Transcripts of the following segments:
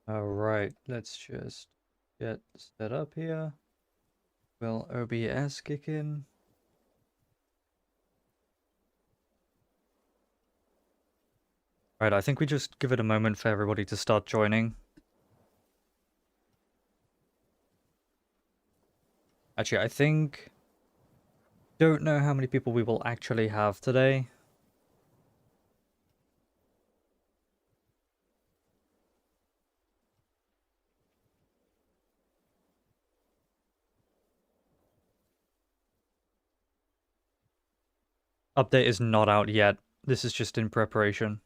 Alright, let's just get set up here. Will OBS kick in? Right, I think we just give it a moment for everybody to start joining. Actually, I think... Don't know how many people we will actually have today. Update is not out yet. This is just in preparation.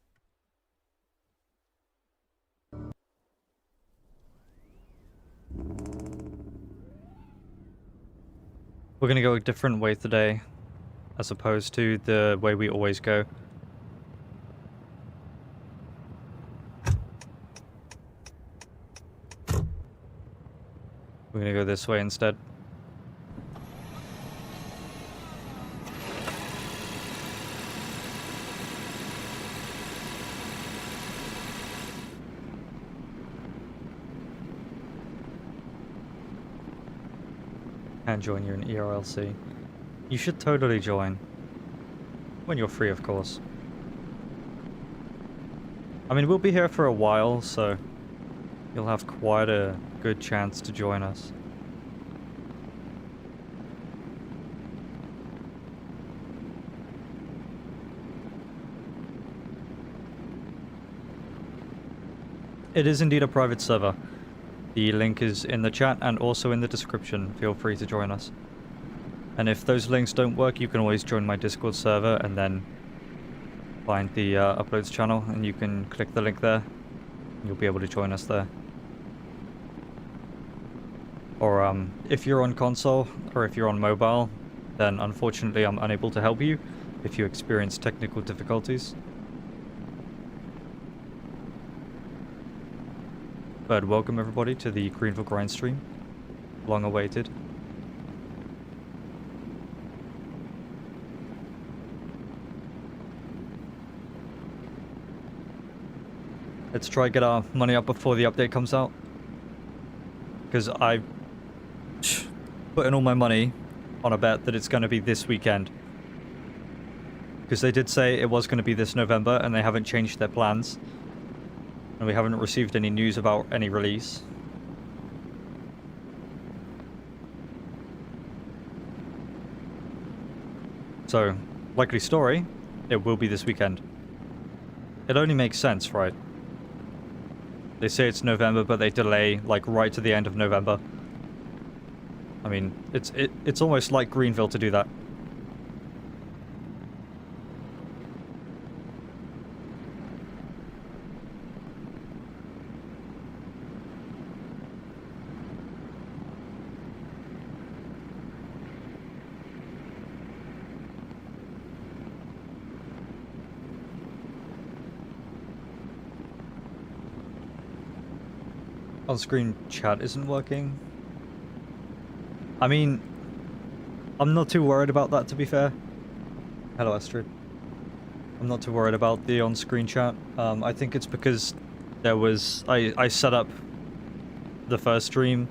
We're gonna go a different way today, as opposed to the way we always go. We're gonna go this way instead. Can join you in ERLC. You should totally join. When you're free, of course. I mean, we'll be here for a while, so you'll have quite a good chance to join us. It is indeed a private server. The link is in the chat and also in the description. Feel free to join us. And if those links don't work, you can always join my Discord server and then find the uploads channel and you can click the link there. You'll be able to join us there. Or if you're on console or if you're on mobile, then unfortunately I'm unable to help you if you experience technical difficulties. But welcome everybody to the Greenville grind stream. Long awaited. Let's try get our money up before the update comes out. Because I put in all my money on a bet that it's going to be this weekend. Because they did say it was going to be this November and they haven't changed their plans. And we haven't received any news about any release. So, likely story, it will be this weekend. It only makes sense, right? They say it's November, but they delay, like, right to the end of November. I mean, it's almost like Greenville to do that. On-screen chat isn't working. I mean, I'm not too worried about that, to be fair. Hello, Astrid. I'm not too worried about the on-screen chat. I think it's because there was... I set up the first stream,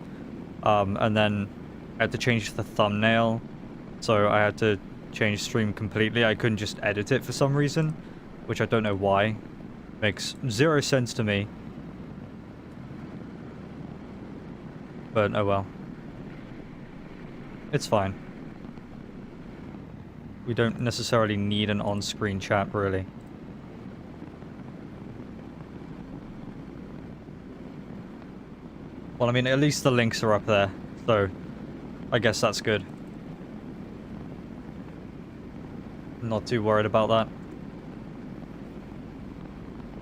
and then I had to change the thumbnail, so I had to change stream completely. I couldn't just edit it for some reason, which I don't know why. Makes zero sense to me. But oh well. It's fine. We don't necessarily need an on-screen chat, really. Well, I mean, at least the links are up there, so I guess that's good. Not too worried about that.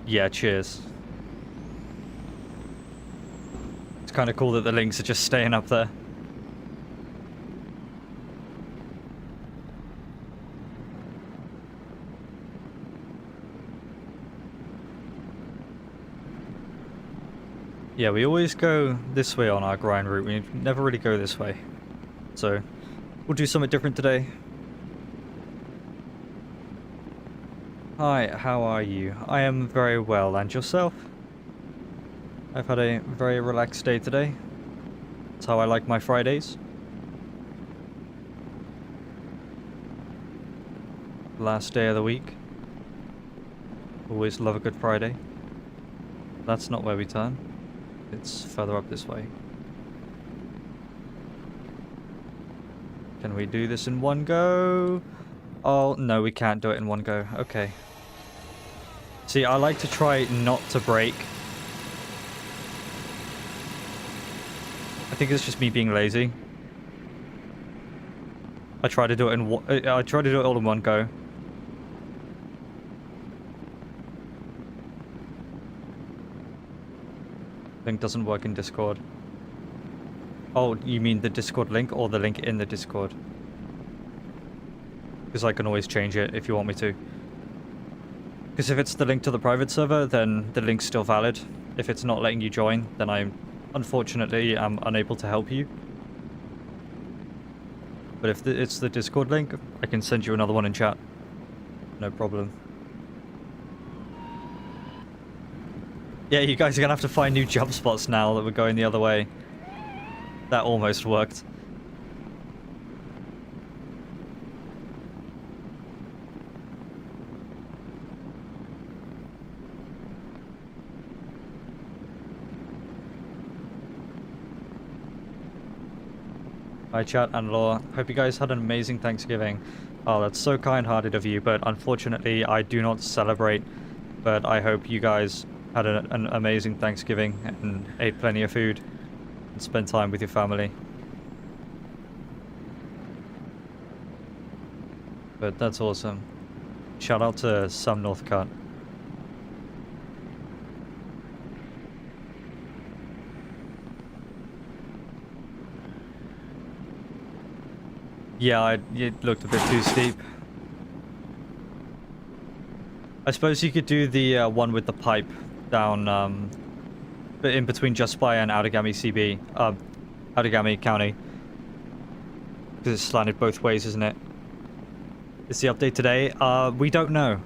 Yeah, cheers. It's kind of cool that the links are just staying up there. Yeah, we always go this way on our grind route. We never really go this way. So, we'll do something different today. Hi, how are you? I am very well, and yourself? I've had a very relaxed day today. That's how I like my Fridays. Last day of the week. Always love a good Friday. That's not where we turn. It's further up this way. Can we do this in one go? Oh, no, we can't do it in one go. Okay. See, I like to try not to brake. I think it's just me being lazy. I try to do it I try to do it all in one go. Link doesn't work in Discord. Oh, you mean the Discord link or the link in the Discord? Because I can always change it if you want me to. Because if it's the link to the private server, then the link's still valid. If it's not letting you join, then I unfortunately am unable to help you. But if it's the Discord link, I can send you another one in chat. No problem. Yeah, you guys are going to have to find new jump spots now that we're going the other way. That almost worked. Hi chat and Law. Hope you guys had an amazing Thanksgiving. Oh, that's so kind-hearted of you, but unfortunately I do not celebrate. But I hope you guys had an amazing Thanksgiving and ate plenty of food and spent time with your family. But that's awesome. Shout out to Sam Northcutt. Yeah, it looked a bit too steep. I suppose you could do the one with the pipe down, but in between Just By and Outagamie CB, Outagamie County. Because it's slanted both ways, isn't it? Is the update today? We don't know.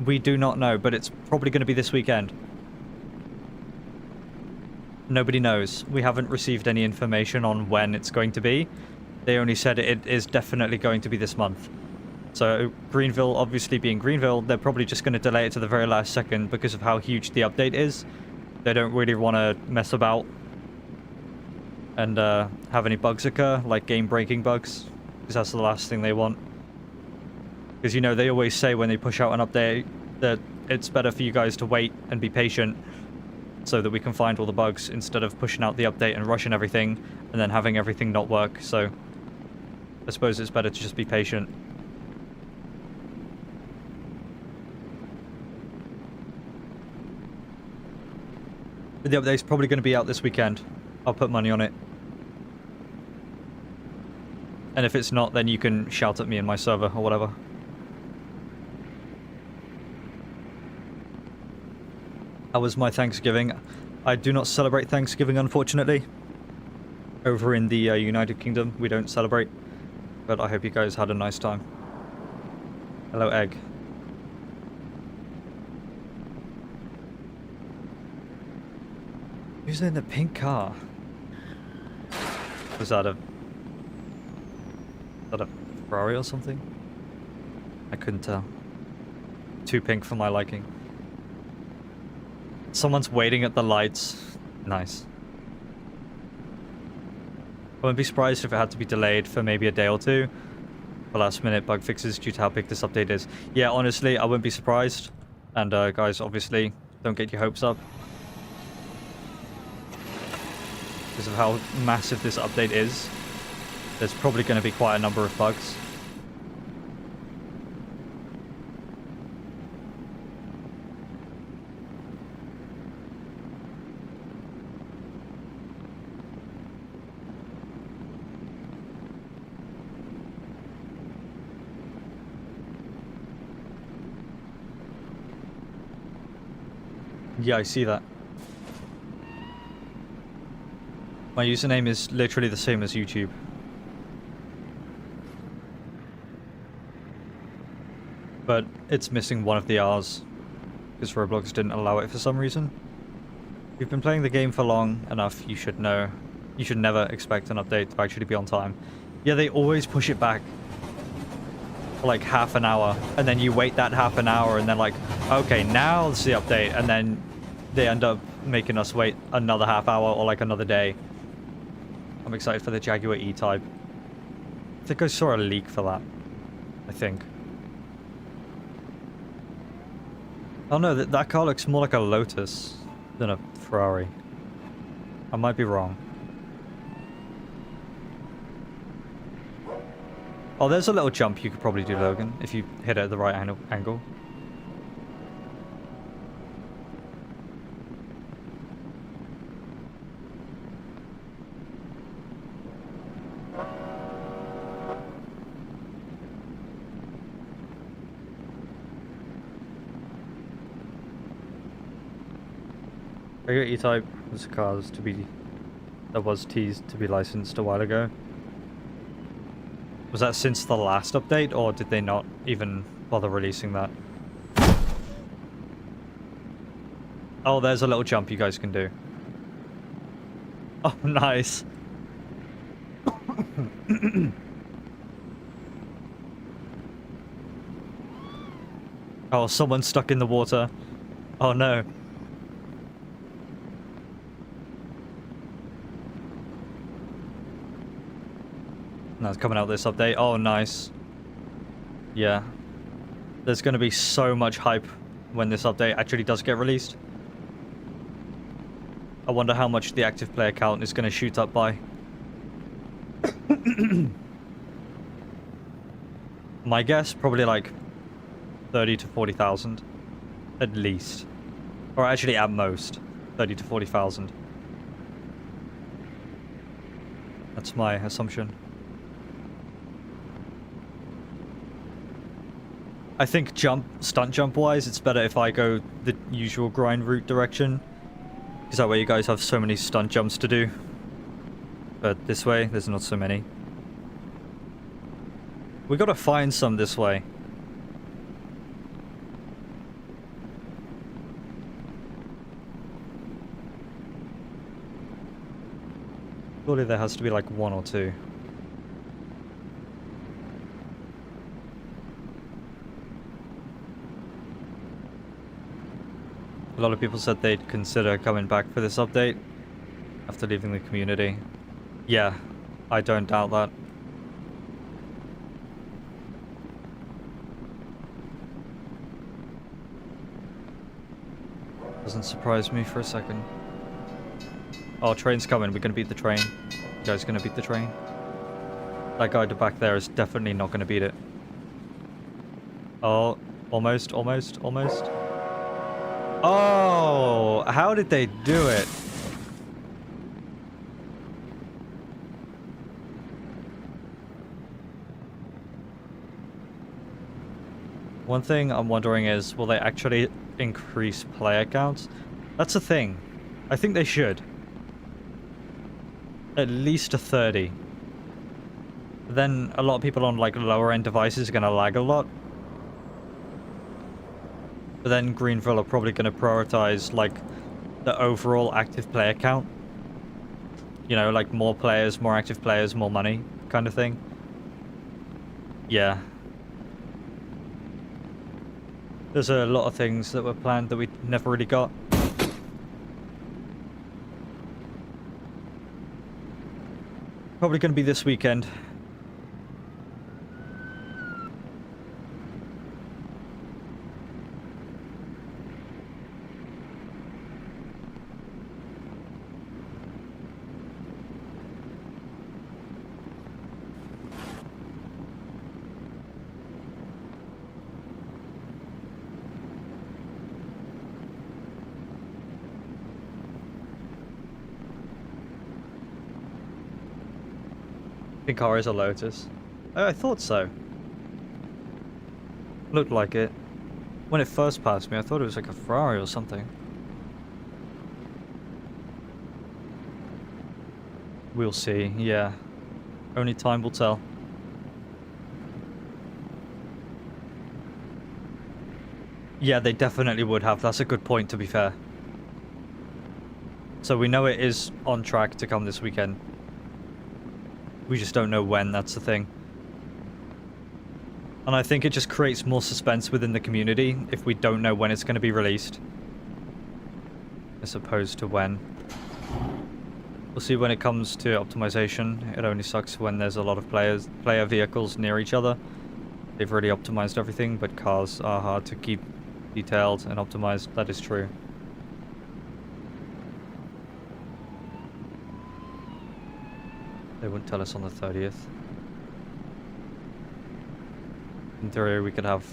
We do not know, but it's probably going to be this weekend. Nobody knows. We haven't received any information on when it's going to be. They only said it is definitely going to be this month. So Greenville, obviously being Greenville, they're probably just going to delay it to the very last second because of how huge the update is. They don't really want to mess about and have any bugs occur, like game-breaking bugs, because that's the last thing they want. Because, you know, they always say when they push out an update that it's better for you guys to wait and be patient so that we can find all the bugs instead of pushing out the update and rushing everything and then having everything not work. So I suppose it's better to just be patient. But the update's probably going to be out this weekend. I'll put money on it. And if it's not, then you can shout at me in my server or whatever. How was my Thanksgiving? I do not celebrate Thanksgiving, unfortunately. Over in the United Kingdom, we don't celebrate. But I hope you guys had a nice time. Hello, Egg. Who's in the pink car? Was that a Ferrari or something? I couldn't tell. Too pink for my liking. Someone's waiting at the lights. Nice. I wouldn't be surprised if it had to be delayed for maybe a day or two. For last minute bug fixes due to how big this update is. Yeah, honestly, I wouldn't be surprised. And guys, obviously, don't get your hopes up. Because of how massive this update is, there's probably going to be quite a number of bugs. Yeah, I see that. My username is literally the same as YouTube. But it's missing one of the R's. Because Roblox didn't allow it for some reason. If you've been playing the game for long enough, you should know. You should never expect an update to actually be on time. Yeah, they always push it back for like half an hour, and then you wait that half an hour, and then like, okay, now it's the update, and then they end up making us wait another half hour or like another day. I'm excited for the Jaguar E-Type. I think I saw a leak for that. I think. Oh no, that car looks more like a Lotus than a Ferrari. I might be wrong. Oh, there's a little jump you could probably do, Logan, if you hit it at the right angle. Regular E-Type was cars that was teased to be licensed a while ago. Was that since the last update, or did they not even bother releasing that? Oh, there's a little jump you guys can do. Oh, nice. Oh, someone's stuck in the water. Oh no. That's coming out this update. Oh, nice. Yeah. There's going to be so much hype when this update actually does get released. I wonder how much the active player count is going to shoot up by. My guess, probably like 30 to 40,000. At least. Or actually at most, 30 to 40,000. That's my assumption. I think stunt jump wise, it's better if I go the usual grind route direction. Because that way you guys have so many stunt jumps to do. But this way, there's not so many. We gotta find some this way. Surely there has to be like one or two. A lot of people said they'd consider coming back for this update after leaving the community. Yeah, I don't doubt that. Doesn't surprise me for a second. Oh, train's coming. We're gonna beat the train. You guys gonna beat the train? That guy back there is definitely not gonna beat it. Oh, almost, almost, almost. Oh, how did they do it? One thing I'm wondering is, will they actually increase player counts? That's the thing. I think they should. At least to 30. But then a lot of people on like lower end devices are going to lag a lot. But then Greenville are probably going to prioritize like the overall active player count. You know, like more players, more active players, more money kind of thing. Yeah. There's a lot of things that were planned that we never really got. Probably going to be this weekend. I think car is a Lotus. Oh, I thought so. Looked like it. When it first passed me, I thought it was like a Ferrari or something. We'll see, yeah. Only time will tell. Yeah, they definitely would have. That's a good point, to be fair. So we know it is on track to come this weekend. We just don't know when, that's the thing. And I think it just creates more suspense within the community if we don't know when it's going to be released. As opposed to when. We'll see when it comes to optimization. It only sucks when there's a lot of player vehicles near each other. They've really optimized everything, but cars are hard to keep detailed and optimized. That is true. They wouldn't tell us on the 30th. In theory, we could have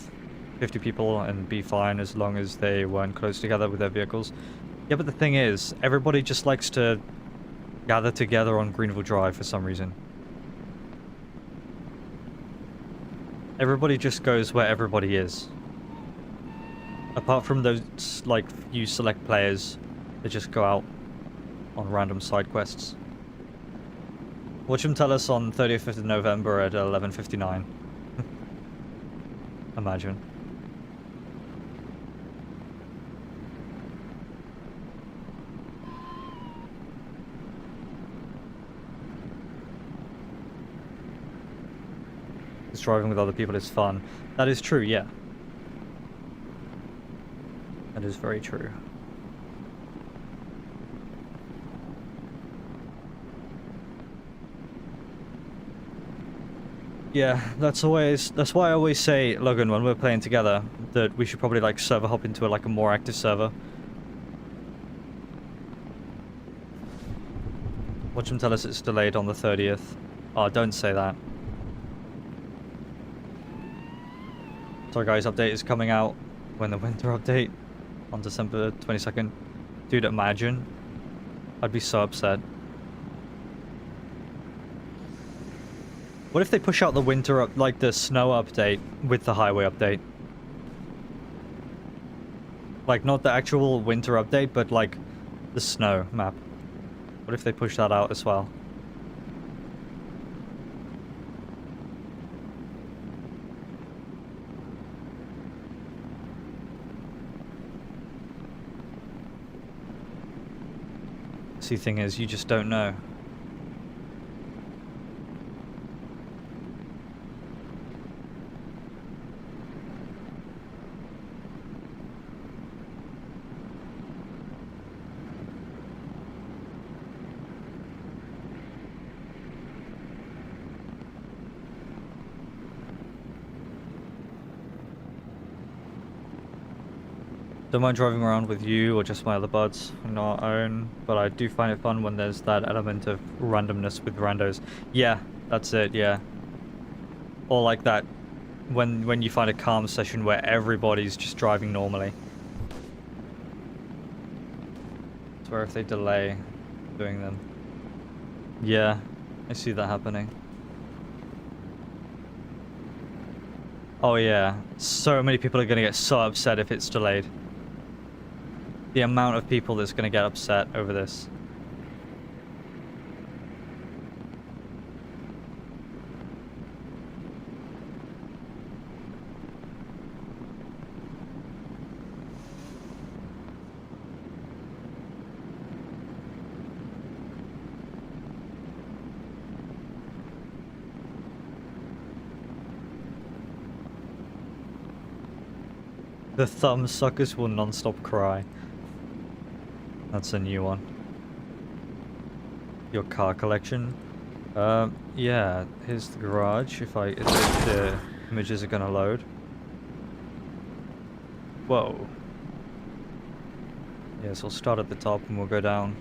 50 people and be fine as long as they weren't close together with their vehicles. Yeah, but the thing is, everybody just likes to gather together on Greenville Drive for some reason. Everybody just goes where everybody is. Apart from those, like, few select players that just go out on random side quests. Watch them tell us on 30th of November at 11:59. Imagine. Because driving with other people is fun. That is true, yeah. That is very true. Yeah, that's why I always say, Logan, when we're playing together, that we should probably like server hop into a more active server. Watch them tell us it's delayed on the 30th. Oh, don't say that. Sorry guys, update is coming out when the winter update on December 22nd. Dude, imagine. I'd be so upset. What if they push out the winter up, like the snow update with the highway update? Like not the actual winter update, but like the snow map. What if they push that out as well? See, thing is, you just don't know. Don't mind driving around with you or just my other buds on our own, but I do find it fun when there's that element of randomness with randos. Yeah, that's it, yeah. Or like that, when you find a calm session where everybody's just driving normally. It's where if they delay doing them. Yeah, I see that happening. Oh yeah, so many people are gonna get so upset if it's delayed. The amount of people that's going to get upset over this. The thumb suckers will non-stop cry. That's a new one. Your car collection? Yeah, here's the garage, if the images are gonna load. Whoa. Yes, we'll start at the top and we'll go down.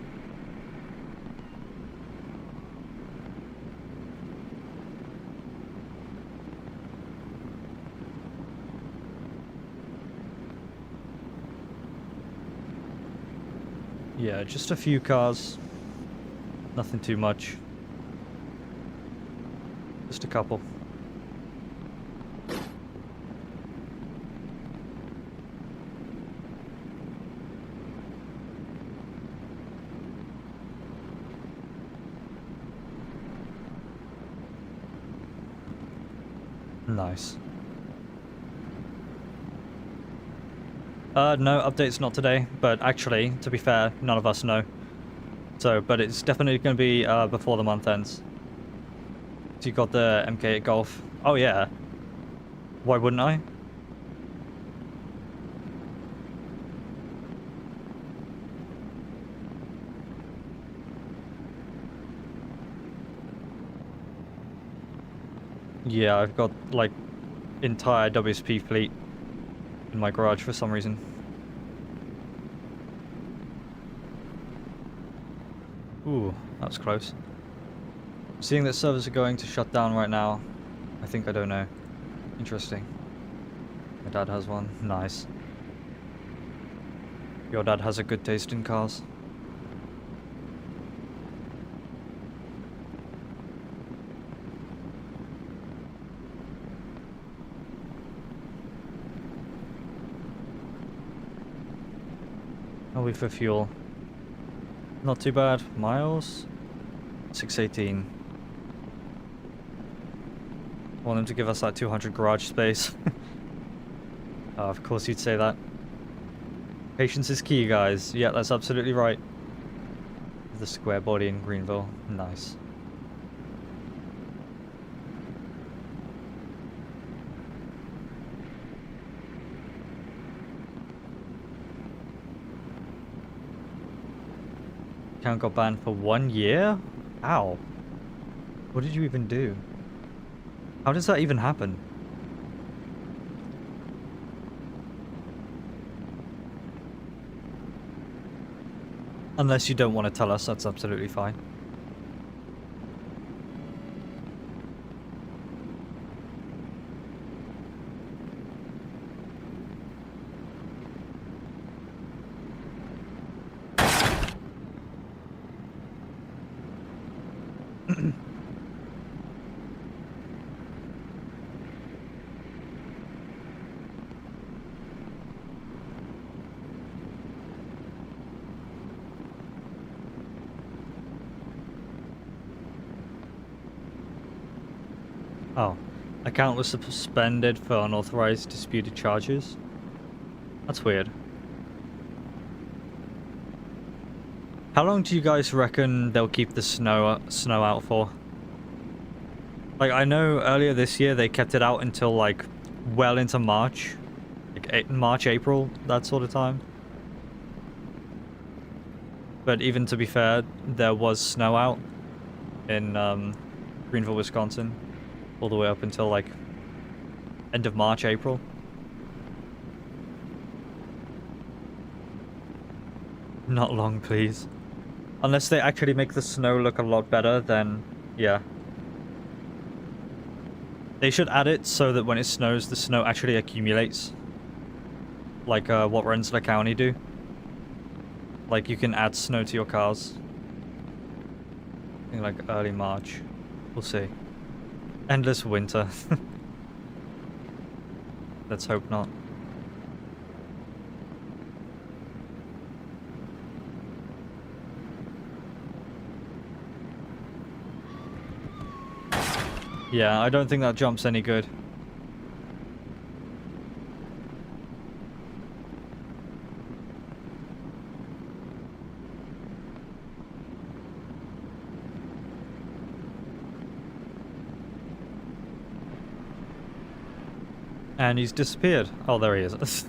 Yeah, just a few cars. Nothing too much. Just a couple. Nice. No, update's not today, but actually, to be fair, none of us know. So, but it's definitely going to be before the month ends. So you got the MK8 Golf. Oh yeah. Why wouldn't I? Yeah, I've got like entire WSP fleet in my garage for some reason. Ooh, that was close. Seeing that servers are going to shut down right now, I think I don't know. Interesting. My dad has one. Nice. Your dad has a good taste in cars. Are we for fuel? Not too bad. Miles? 618. Want them to give us that 200 garage space. Of course you'd say that. Patience is key, guys. Yeah, that's absolutely right. The square body in Greenville. Nice. Account got banned for 1 year? Ow. What did you even do? How does that even happen? Unless you don't want to tell us, that's absolutely fine. Oh, account was suspended for unauthorized disputed charges. That's weird. How long do you guys reckon they'll keep the snow out for? Like, I know earlier this year they kept it out until like well into March, like March, April, that sort of time. But even to be fair, there was snow out in Greenville, Wisconsin, all the way up until like end of March, April. Not long, please. Unless they actually make the snow look a lot better, then yeah. They should add it so that when it snows, the snow actually accumulates. Like what Rensselaer County do. Like you can add snow to your cars. I think like early March. We'll see. Endless winter. Let's hope not. Yeah, I don't think that jump's any good. And he's disappeared. Oh, there he is.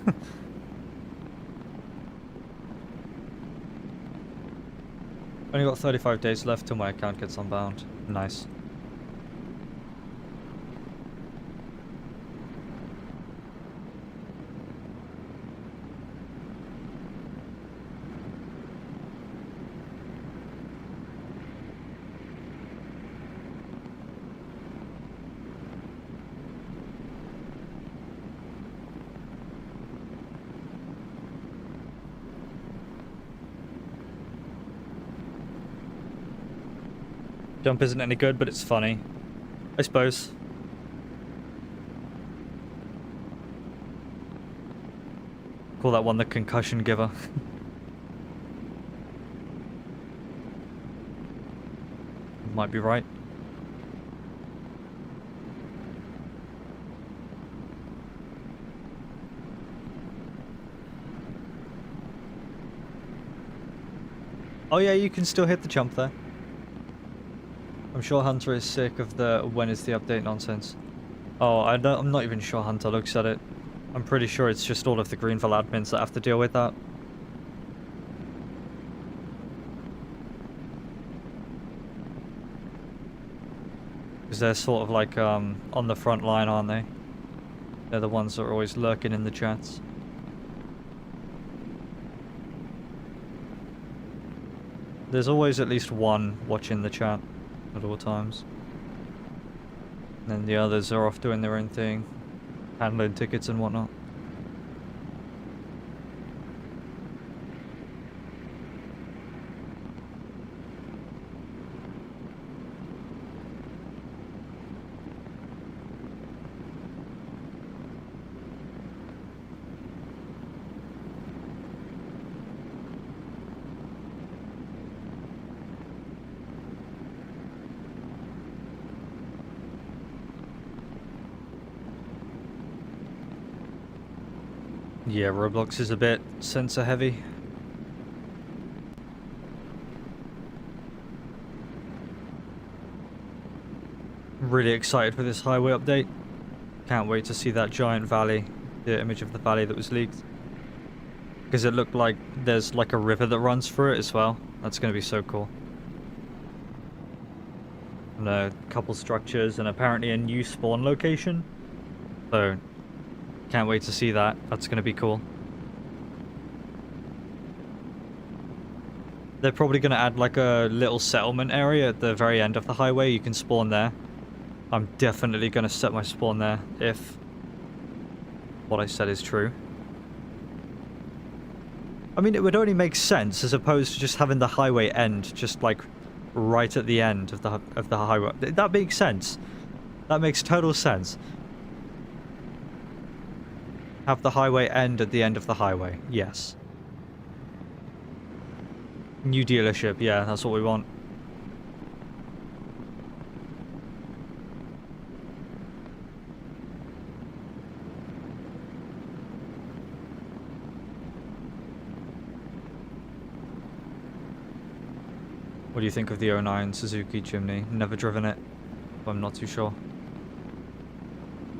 Only got 35 days left till my account gets unbound. Nice. Jump isn't any good, but it's funny. I suppose. Call that one the concussion giver. Might be right. Oh yeah, you can still hit the jump there. I'm sure Hunter is sick of the when is the update nonsense. Oh, I'm not even sure Hunter looks at it. I'm pretty sure it's just all of the Greenville admins that have to deal with that. Because they're sort of like on the front line, aren't they? They're the ones that are always lurking in the chats. There's always at least one watching the chat at all times. And then the others are off doing their own thing, handling tickets and whatnot. Yeah, Roblox is a bit sensor heavy. Really excited for this highway update. Can't wait to see that giant valley, the image of the valley that was leaked. Because it looked like there's like a river that runs through it as well. That's going to be so cool. And a couple structures and apparently a new spawn location. So, can't wait to see that. That's going to be cool. They're probably going to add like a little settlement area at the very end of the highway. You can spawn there. I'm definitely going to set my spawn there if what I said is true. I mean, it would only make sense as opposed to just having the highway end just like right at the end of the highway. That makes sense. That makes total sense. Have the highway end at the end of the highway. Yes. New dealership. Yeah, that's what we want. What do you think of the '09 Suzuki Jimny? Never driven it. I'm not too sure.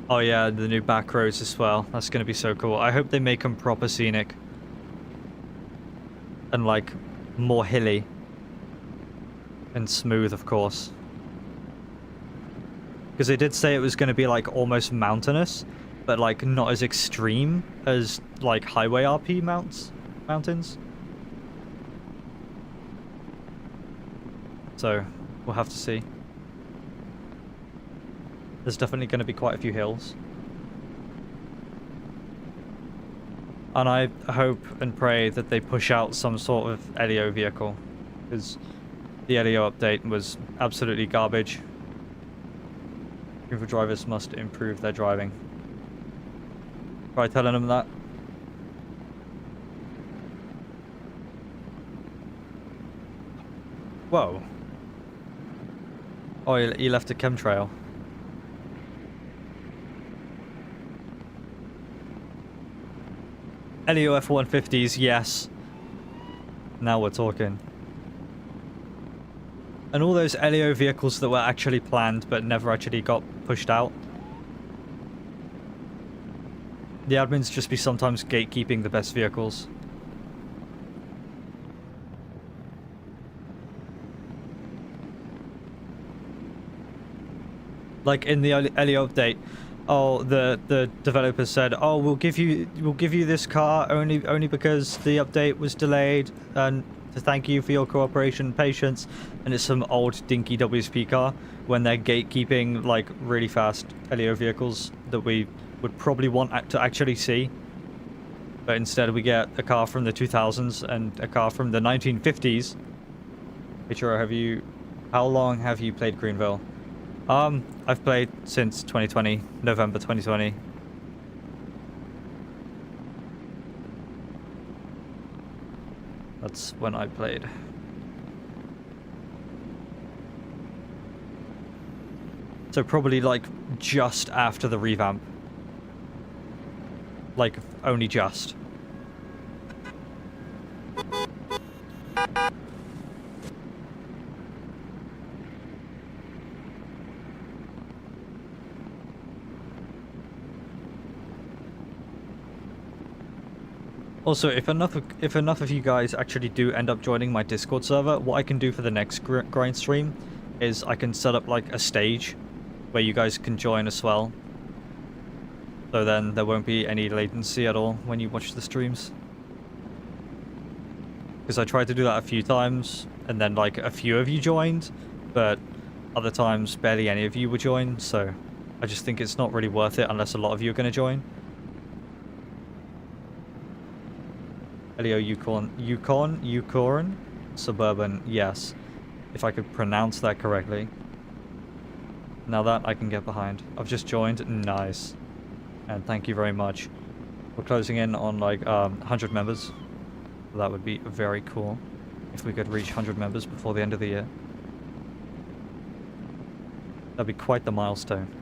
Oh yeah, the new back roads as well. That's going to be so cool. I hope they make them proper scenic. And like, more hilly. And smooth, of course. Because they did say it was going to be like almost mountainous. But like not as extreme as like highway RP mountains. So, we'll have to see. There's definitely going to be quite a few hills. And I hope and pray that they push out some sort of LEO vehicle. Because the LEO update was absolutely garbage. Greenville drivers must improve their driving. Try telling them that. Whoa. Oh, he left a chemtrail. LEO F-150s, yes. Now we're talking. And all those LEO vehicles that were actually planned but never actually got pushed out. The admins just be sometimes gatekeeping the best vehicles. Like in the LEO update, oh, the developers said, oh, we'll give you this car only because the update was delayed, and to thank you for your cooperation and patience. And it's some old dinky WSP car when they're gatekeeping like really fast LEO vehicles that we would probably want to actually see. But instead we get a car from the 2000s and a car from the 1950s. Ichiro, how long have you played Greenville? I've played since 2020, November 2020. That's when I played. So probably like just after the revamp. Like only just. Also, if enough of you guys actually do end up joining my Discord server, what I can do for the next grind stream is I can set up like a stage where you guys can join as well. So then there won't be any latency at all when you watch the streams. Because I tried to do that a few times, and then like a few of you joined, but other times barely any of you would join, so I just think it's not really worth it unless a lot of you are going to join. Elio Yukon, Suburban, yes. If I could pronounce that correctly. Now that I can get behind. I've just joined, nice. And thank you very much. We're closing in on like 100 members. That would be very cool if we could reach 100 members before the end of the year. That'd be quite the milestone.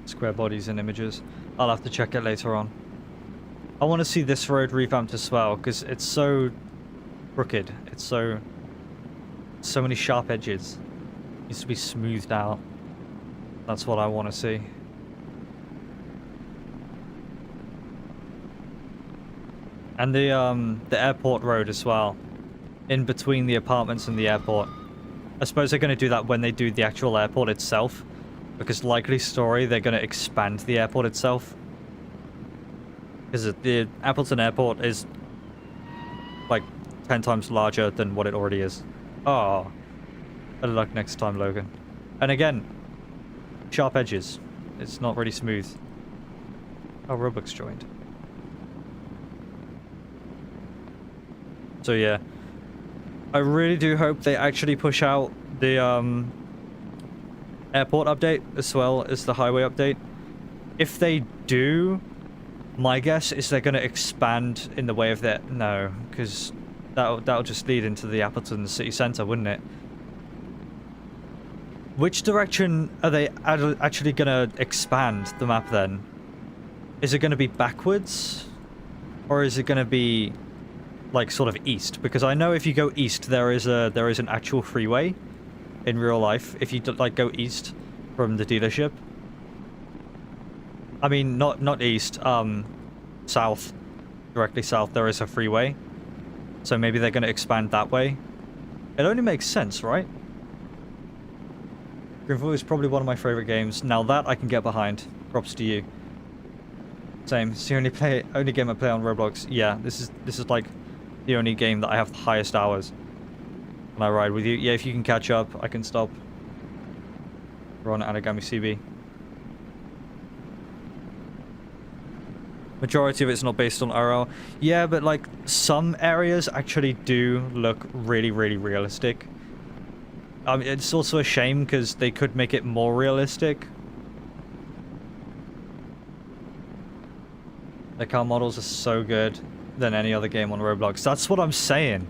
Square bodies and images. I'll have to check it later on. I want to see this road revamped as well, because it's so crooked. It's so many sharp edges. It needs to be smoothed out. That's what I want to see. And the airport road as well. In between the apartments and the airport. I suppose they're going to do that when they do the actual airport itself. Because likely story, they're going to expand the airport itself. Because the Appleton Airport is like 10 times larger than what it already is. Oh, better luck next time, Logan. And again, sharp edges. It's not really smooth. Oh, Robux joined. So yeah, I really do hope they actually push out the airport update as well as the highway update. If they do, my guess is they're going to expand in the way of that. No, because that'll just lead into the Appleton city center, wouldn't it? Which direction are they actually going to expand the map then? Is it going to be backwards? Or is it going to be like sort of east? Because I know if you go east, there is an actual freeway in real life. If you like go east from the dealership. I mean, not east, south. Directly south, there is a freeway. So maybe they're going to expand that way. It only makes sense, right? Greenville is probably one of my favorite games. Now that I can get behind. Props to you. Same. It's the only game I play on Roblox. Yeah, this is like the only game that I have the highest hours. When I ride with you. Yeah, if you can catch up, I can stop. We're on Anagami CB. Majority of it's not based on RL. Yeah, but like some areas actually do look really, really realistic. It's also a shame because they could make it more realistic. The car models are so good than any other game on Roblox. That's what I'm saying.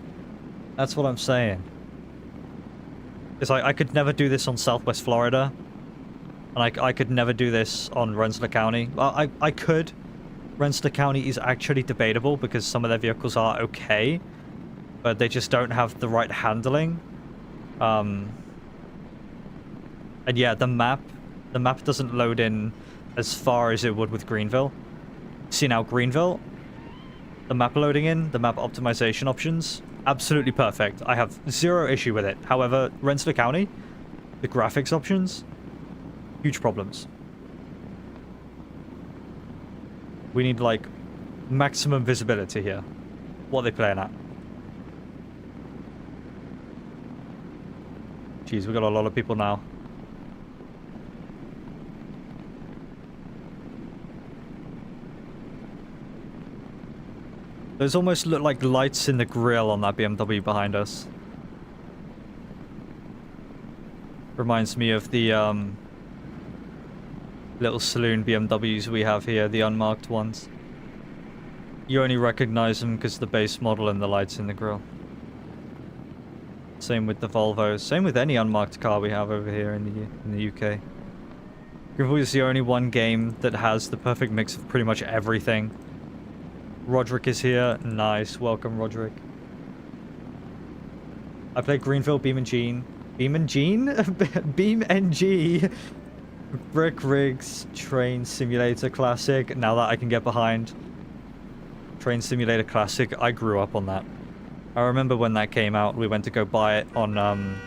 That's what I'm saying. It's like I could never do this on Southwest Florida. And I could never do this on Rensselaer County. Well, I could. Rensselaer County is actually debatable because some of their vehicles are okay. But they just don't have the right handling. And yeah, the map doesn't load in as far as it would with Greenville. See now, Greenville, the map loading in, the map optimization options, absolutely perfect. I have zero issue with it. However, Rensselaer County, the graphics options, huge problems. We need like maximum visibility here. What are they playing at? Jeez, we got a lot of people now. Those almost look like lights in the grill on that BMW behind us. Reminds me of the little saloon BMWs we have here, the unmarked ones. You only recognize them because the base model and the lights in the grill. Same with the Volvo. Same with any unmarked car we have over here in the UK. Greenville is the only one game that has the perfect mix of pretty much everything. Roderick is here. Nice. Welcome, Roderick. I played Greenville, Beam and Gene. Beam and Gene? Beam NG. Brick Rigs, Train Simulator Classic. Now that I can get behind. Train Simulator Classic. I grew up on that. I remember when that came out, we went to go buy it on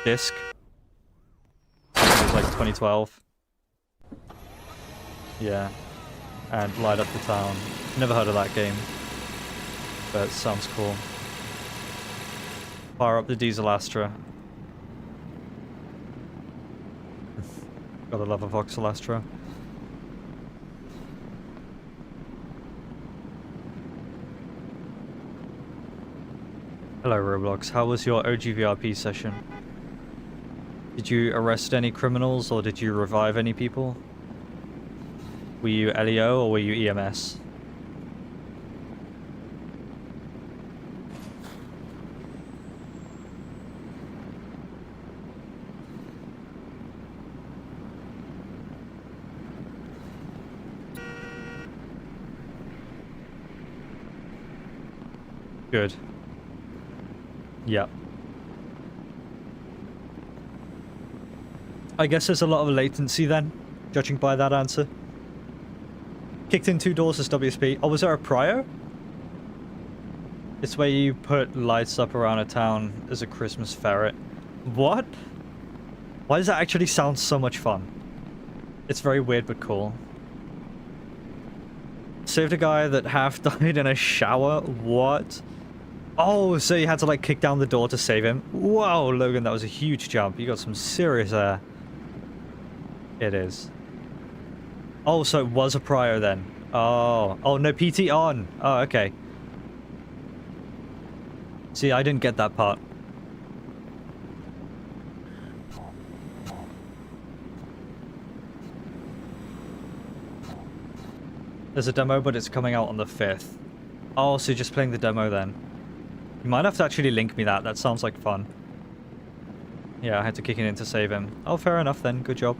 disc. It was like 2012. Yeah. And Light Up the Town. Never heard of that game. But it sounds cool. Fire up the Diesel Astra. Gotta love a Vauxhall Astra. Hello Roblox, how was your OGVRP session? Did you arrest any criminals or did you revive any people? Were you LEO or were you EMS? Good. Yeah. I guess there's a lot of latency then, judging by that answer. Kicked in 2 doors as WSP. Oh, was there a prior? It's where you put lights up around a town as a Christmas ferret. What? Why does that actually sound so much fun? It's very weird but cool. Saved a guy that half died in a shower? What? Oh, so you had to like kick down the door to save him? Whoa, Logan, that was a huge jump. You got some serious air. It is. Oh, so it was a prior then. Oh. Oh, no PT on. Oh, okay. See, I didn't get that part. There's a demo, but it's coming out on the 5th. Oh, so you're just playing the demo then. You might have to actually link me that. That sounds like fun. Yeah, I had to kick it in to save him. Oh, fair enough then. Good job.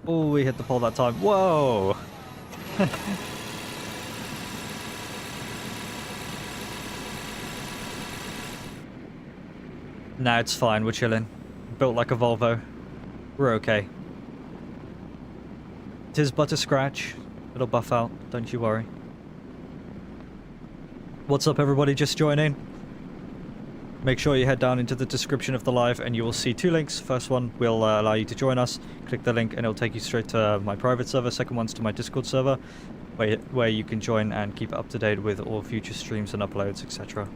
Oh, we hit the pole that time. Whoa! Nah, it's fine. We're chilling. Built like a Volvo. We're okay. Tis but a scratch. It'll buff out. Don't you worry. What's up, everybody? Just joining. Make sure you head down into the description of the live and you will see 2 links. First one will allow you to join us. Click the link and it'll take you straight to my private server. Second one's to my Discord server where you can join and keep up to date with all future streams and uploads, etc.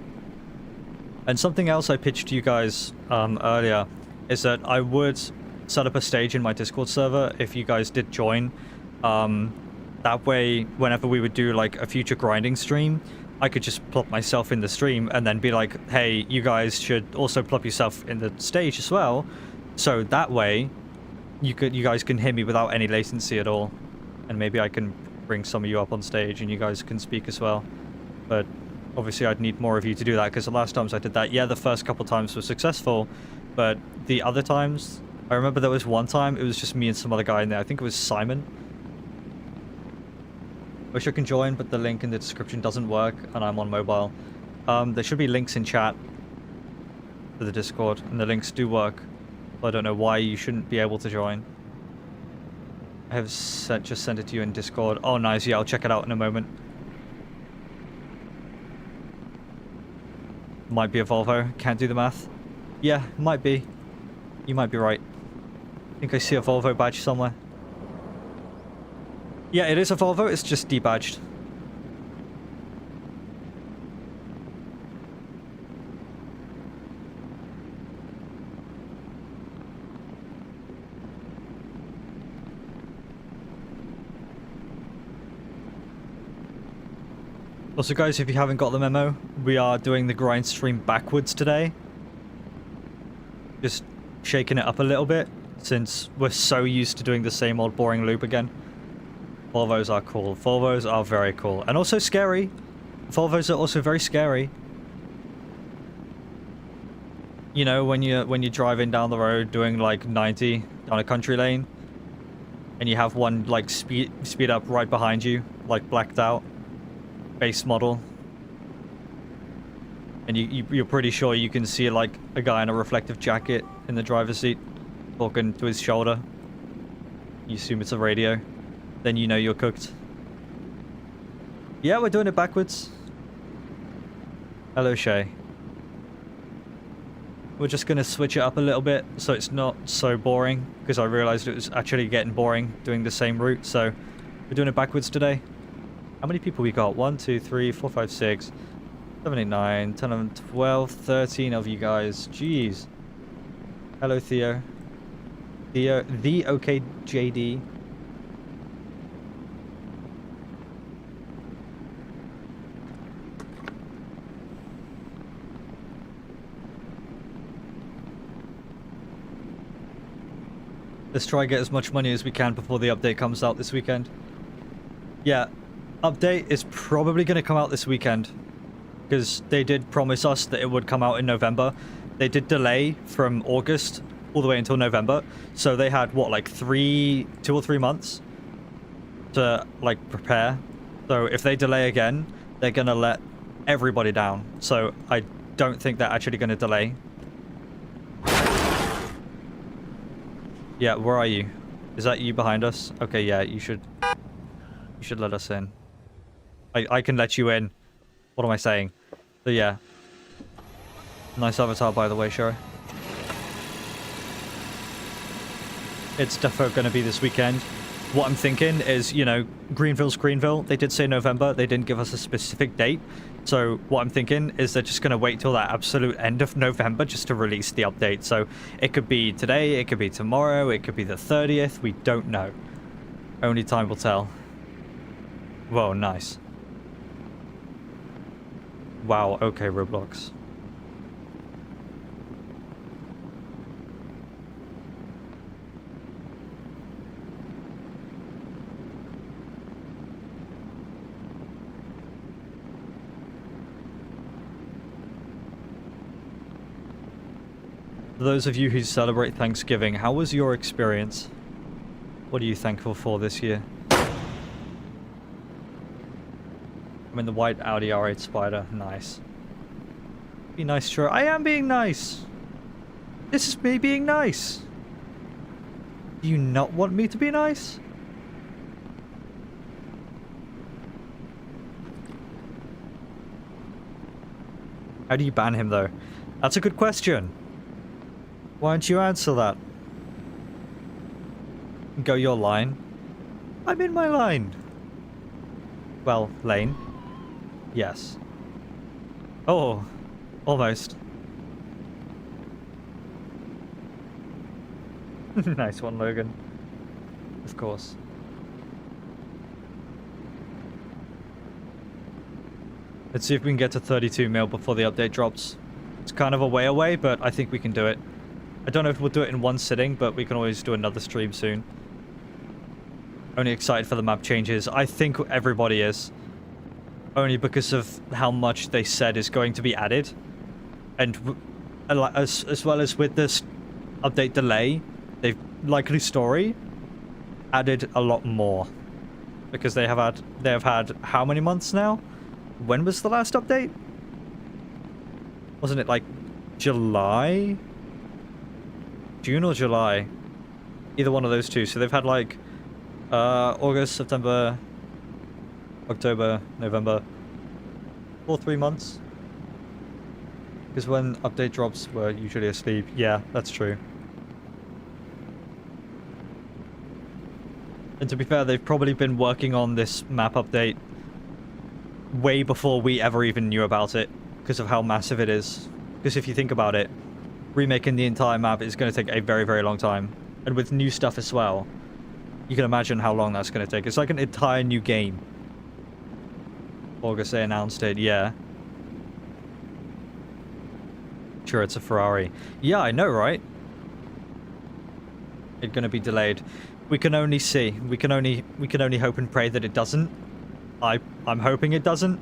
And something else I pitched to you guys earlier is that I would set up a stage in my Discord server if you guys did join. That way, whenever we would do like a future grinding stream, I could just plop myself in the stream and then be like, hey, you guys should also plop yourself in the stage as well. So that way, you guys can hear me without any latency at all. And maybe I can bring some of you up on stage and you guys can speak as well. But obviously I'd need more of you to do that because the last times I did that, yeah, the first couple times were successful. But the other times, I remember there was one time, it was just me and some other guy in there. I think it was Simon. Wish I can join, but the link in the description doesn't work, and I'm on mobile. There should be links in chat for the Discord, and the links do work. I don't know why you shouldn't be able to join. I have just sent it to you in Discord. Oh, nice. Yeah, I'll check it out in a moment. Might be a Volvo. Can't do the math. Yeah, might be. You might be right. I think I see a Volvo badge somewhere. Yeah, it is a Volvo, it's just debadged. Also guys, if you haven't got the memo, we are doing the grind stream backwards today. Just shaking it up a little bit, since we're so used to doing the same old boring loop again. Volvos are cool. Volvos are very cool. And also scary. Volvos are also very scary. You know, when you're driving down the road doing like 90 on a country lane, and you have one like speed up right behind you, like blacked out, base model, and you're pretty sure you can see like a guy in a reflective jacket in the driver's seat talking to his shoulder. You assume it's a radio, then you know you're cooked. Yeah, we're doing it backwards. Hello, Shay. We're just going to switch it up a little bit so it's not so boring, because I realized it was actually getting boring doing the same route, so we're doing it backwards today. How many people we got? 1, 2, 3, 4, 5, 6, 7, 8, 9, 10, 11, 12, 13 of you guys. Jeez. Hello, Theo. Theo, the OKJD. Let's try and get as much money as we can before the update comes out this weekend. Yeah, update is probably going to come out this weekend, because they did promise us that it would come out in November. They did delay from August all the way until November, so they had what, like 2 or 3 months to like prepare. So if they delay again, they're going to let everybody down. So I don't think they're actually going to delay. Yeah, where are you? Is that you behind us? Okay, yeah, you should let us in. I can let you in. What am I saying? So yeah. Nice avatar, by the way, Sherry. It's definitely going to be this weekend. What I'm thinking is, you know, Greenville's Greenville. They did say November. They didn't give us a specific date. So what I'm thinking is they're just going to wait till that absolute end of November just to release the update. So it could be today, it could be tomorrow, it could be the 30th. We don't know. Only time will tell. Whoa, nice. Wow, okay, Roblox. For those of you who celebrate Thanksgiving, how was your experience? What are you thankful for this year? I'm in the white Audi R8 Spider. Nice. Be nice, sure. I am being nice. This is me being nice. Do you not want me to be nice? How do you ban him, though? That's a good question. Why don't you answer that? Go your line. I'm in my line. Well, lane. Yes. Oh, almost. Nice one, Logan. Of course. Let's see if we can get to 32 mil before the update drops. It's kind of a way away, but I think we can do it. I don't know if we'll do it in one sitting, but we can always do another stream soon. Only excited for the map changes. I think everybody is. Only because of how much they said is going to be added. And as well as with this update delay, they've, likely story, added a lot more. Because they have had how many months now? When was the last update? Wasn't it like July? June or July? Either one of those two. So they've had like August, September, October, November. 3 months. Because when update drops, we're usually asleep. Yeah, that's true. And to be fair, they've probably been working on this map update way before we ever even knew about it, because of how massive it is. Because if you think about it, remaking the entire map is going to take a very, very long time. And with new stuff as well, you can imagine how long that's going to take. It's like an entire new game. August, they announced it, yeah. Sure, it's a Ferrari. Yeah, I know, right? It's going to be delayed. We can only see. We can only hope and pray that it doesn't. I'm hoping it doesn't.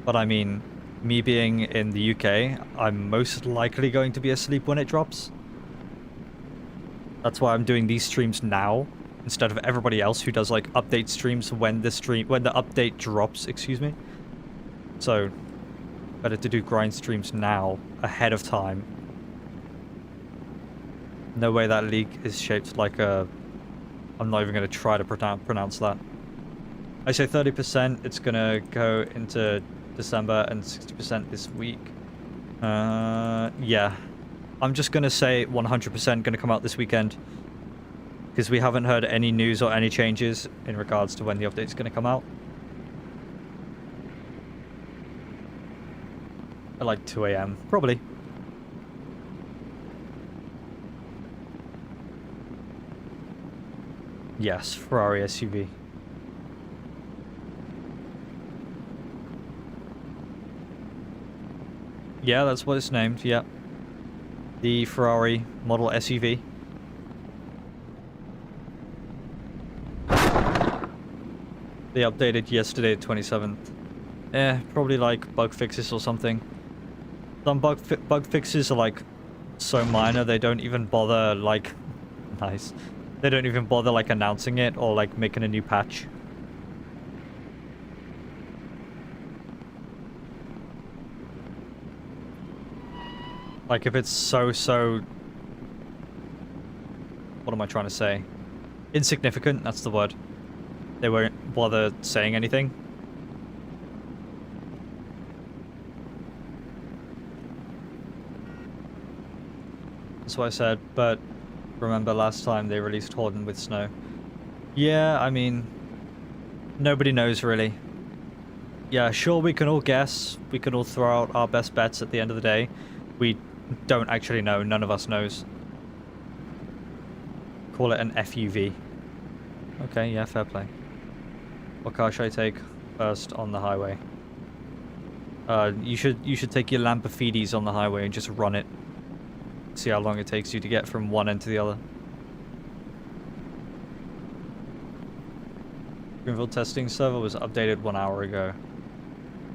But I mean, me being in the UK, I'm most likely going to be asleep when it drops. That's why I'm doing these streams now instead of everybody else who does like update streams when the update drops, excuse me. So, better to do grind streams now ahead of time. No way that leak is shaped like a... I'm not even going to try to pronounce that. I say 30%, it's going to go into December and 60% this week. Yeah. I'm just going to say 100% going to come out this weekend. Because we haven't heard any news or any changes in regards to when the update's going to come out. At like 2 AM, probably. Yes, Ferrari SUV. Yeah, that's what it's named, yeah. The Ferrari model SUV. They updated yesterday, 27th. Probably like bug fixes or something. Some bug fixes are like so minor they don't even bother like... Nice. They don't even bother like announcing it or like making a new patch. Like if it's so... What am I trying to say? Insignificant, that's the word. They won't bother saying anything. That's what I said, but remember last time they released Horden with snow. Yeah, I mean, nobody knows really. Yeah, sure, we can all guess. We can all throw out our best bets at the end of the day. We don't actually know. None of us knows. Call it an FUV. Okay, yeah, fair play. What car should I take first on the highway? You should take your Lamborghinis on the highway and just run it. See how long it takes you to get from one end to the other. Greenville testing server was updated 1 hour ago.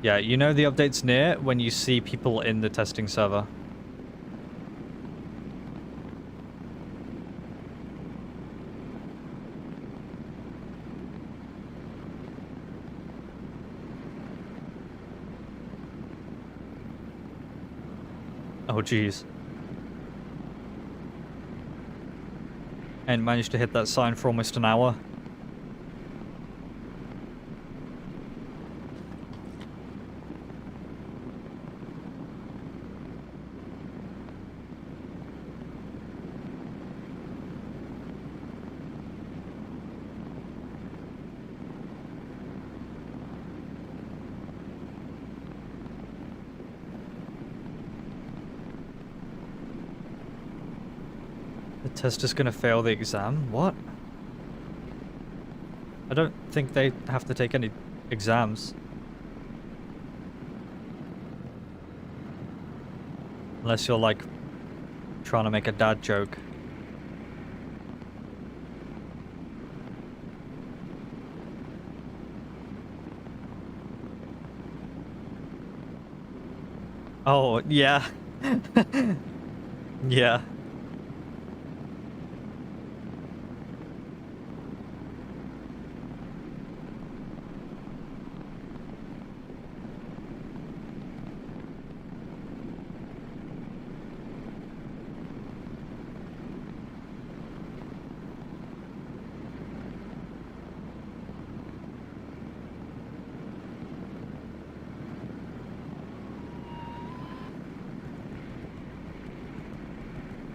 Yeah, you know the update's near when you see people in the testing server. Oh, jeez. And managed to hit that sign for almost an hour. Tester's gonna fail the exam? What? I don't think they have to take any exams. Unless you're like trying to make a dad joke. Oh, yeah. Yeah.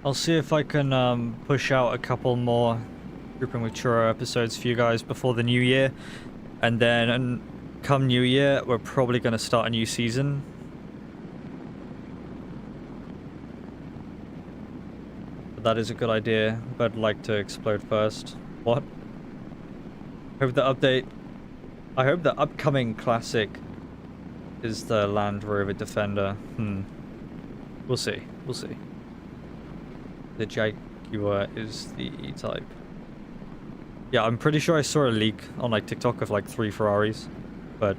I'll see if I can push out a couple more Grouping with Churro episodes for you guys before the new year. And then come new year, we're probably going to start a new season. But that is a good idea, but I'd like to explode first. What? I hope the upcoming classic is the Land Rover Defender. We'll see. We'll see. The Jaguar is the E-Type. Yeah, I'm pretty sure I saw a leak on like TikTok of like 3 Ferraris, but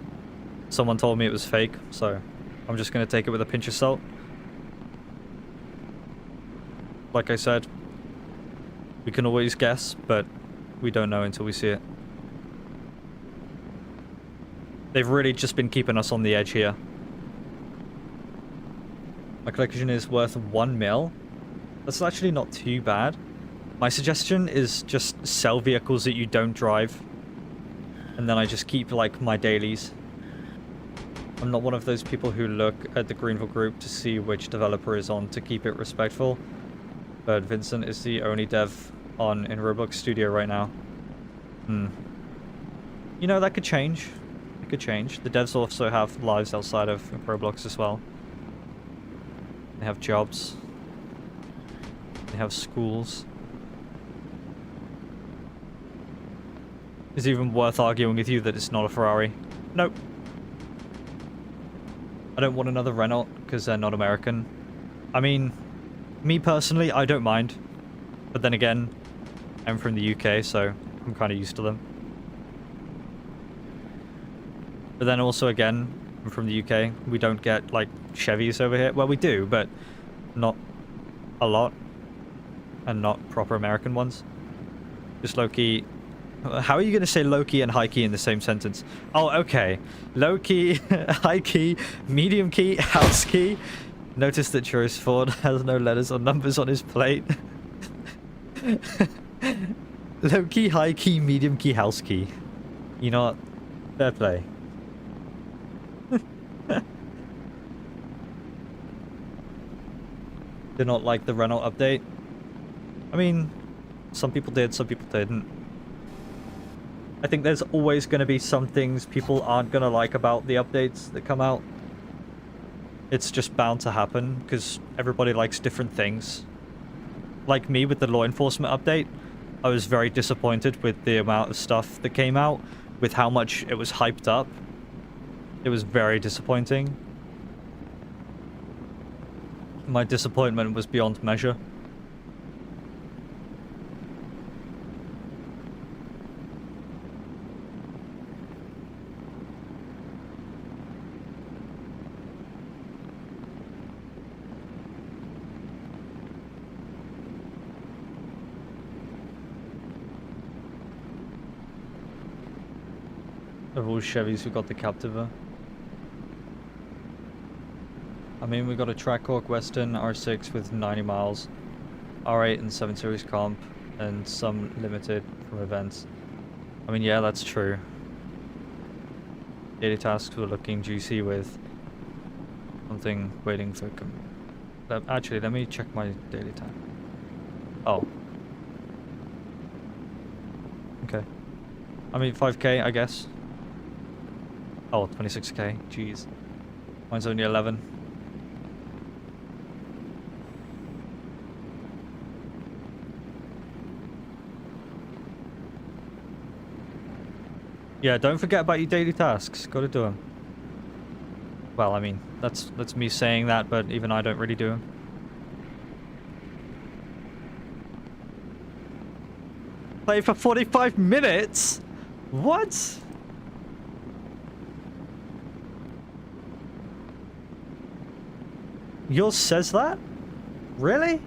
someone told me it was fake, so I'm just gonna take it with a pinch of salt. Like I said, we can always guess, but we don't know until we see it. They've really just been keeping us on the edge here. My collection is worth 1 mil. That's actually not too bad. My suggestion is just sell vehicles that you don't drive. And then I just keep, like, my dailies. I'm not one of those people who look at the Greenville group to see which developer is on to keep it respectful. But Vincent is the only dev on in Roblox Studio right now. You know, that could change. It could change. The devs also have lives outside of Roblox as well. They have jobs. They have schools. Is it even worth arguing with you that it's not a Ferrari? Nope. I don't want another Renault because they're not American. I mean, me personally, I don't mind. But then again, I'm from the UK, so I'm kind of used to them. But then also again, I'm from the UK. We don't get like Chevys over here. Well, we do, but not a lot. And not proper American ones. Just low-key. How are you going to say low-key and high-key in the same sentence? Oh, okay. Low-key, high-key, medium-key, house-key. Notice that Churros Ford has no letters or numbers on his plate. Low-key, high-key, medium-key, house-key. You know what? Fair play. Did not like the Renault update. I mean, some people did, some people didn't. I think there's always going to be some things people aren't going to like about the updates that come out. It's just bound to happen, because everybody likes different things. Like me with the law enforcement update, I was very disappointed with the amount of stuff that came out, with how much it was hyped up. It was very disappointing. My disappointment was beyond measure. Of all Chevys, we got the Captiva. I mean, we got a Trackhawk Western R6 with 90 miles, R8 and 7 Series comp, and some limited from events. I mean, yeah, that's true. Daily tasks were looking juicy with something waiting for... Actually, let me check my daily task. Oh. Okay. I mean, 5k, I guess. Oh, 26k. Jeez. Mine's only 11. Yeah, don't forget about your daily tasks. Gotta do them. Well, I mean, that's me saying that, but even I don't really do them. Play for 45 minutes? What? Yours says that? Really?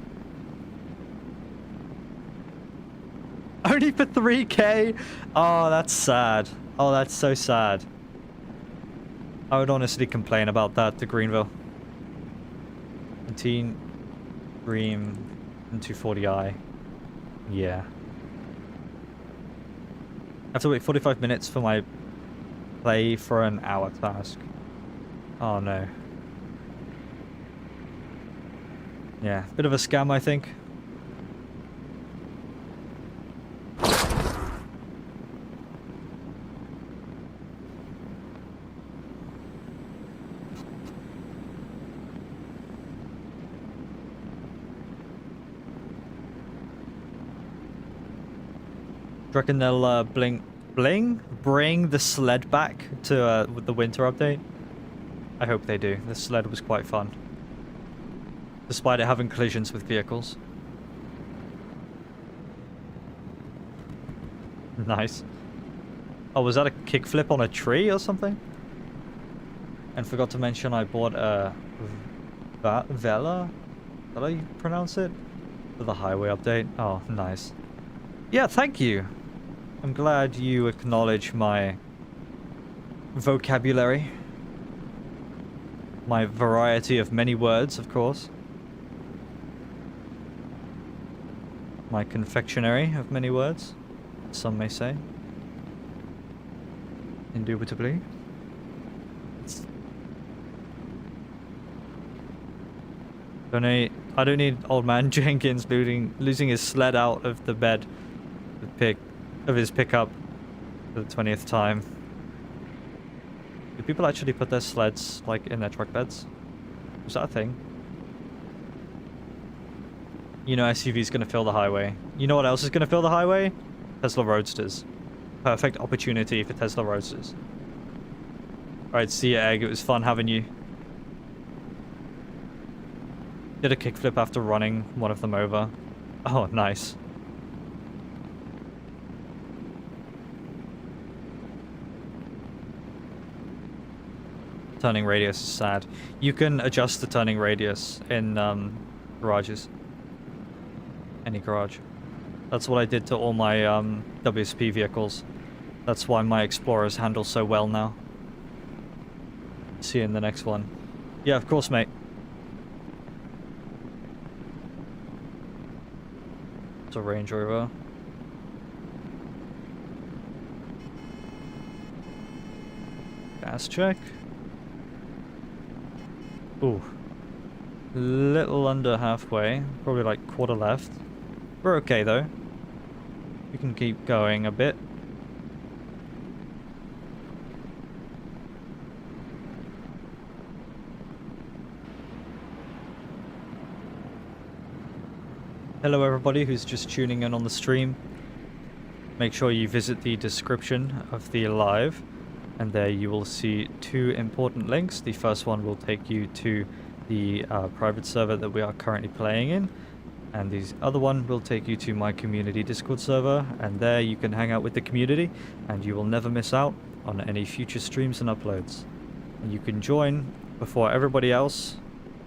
Only for 3k? Oh, that's sad. Oh, that's so sad. I would honestly complain about that to Greenville. 19 Dream and 240i. Yeah. I have to wait 45 minutes for my play for an hour task. Oh no. Yeah, bit of a scam, I think. Do you reckon they'll bring the sled back to with the winter update? I hope they do. The sled was quite fun, despite it having collisions with vehicles. Nice. Oh, was that a kickflip on a tree or something? And forgot to mention I bought a Vela? Is that how you pronounce it? For the highway update. Oh, nice. Yeah, thank you. I'm glad you acknowledge my vocabulary. My variety of many words, of course. My confectionery of many words, some may say. Indubitably. I don't need old man Jenkins losing his sled out of the bed of his pickup for the 20th time. Do people actually put their sleds like in their truck beds? Was that a thing? You know SUV's gonna fill the highway. You know what else is gonna fill the highway? Tesla Roadsters. Perfect opportunity for Tesla Roadsters. Alright, see ya, Egg. It was fun having you. Did a kickflip after running one of them over. Oh, nice. Turning radius is sad. You can adjust the turning radius in garages. Any garage. That's what I did to all my WSP vehicles. That's why my Explorers handle so well now. See you in the next one. Yeah, of course, mate. It's a Range Rover. Gas check. Ooh. Little under halfway. Probably like quarter left. We're okay though. We can keep going a bit. Hello everybody who's just tuning in on the stream. Make sure you visit the description of the live, and there you will see two important links. The first one will take you to the private server that we are currently playing in, and the other one will take you to my community Discord server, and there you can hang out with the community and you will never miss out on any future streams and uploads. And you can join before everybody else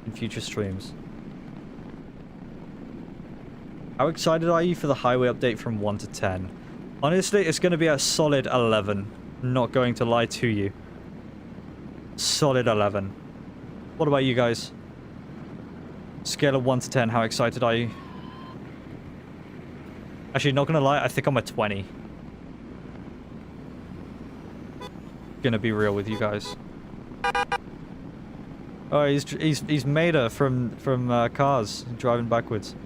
in future streams. How excited are you for the highway update from 1 to 10? Honestly, it's going to be a solid 11. Not going to lie to you. Solid 11. What about you guys? Scale of 1 to 10, how excited are you? Actually, not gonna lie, I think I'm a 20. Gonna be real with you guys. Oh, he's Mater from Cars, driving backwards.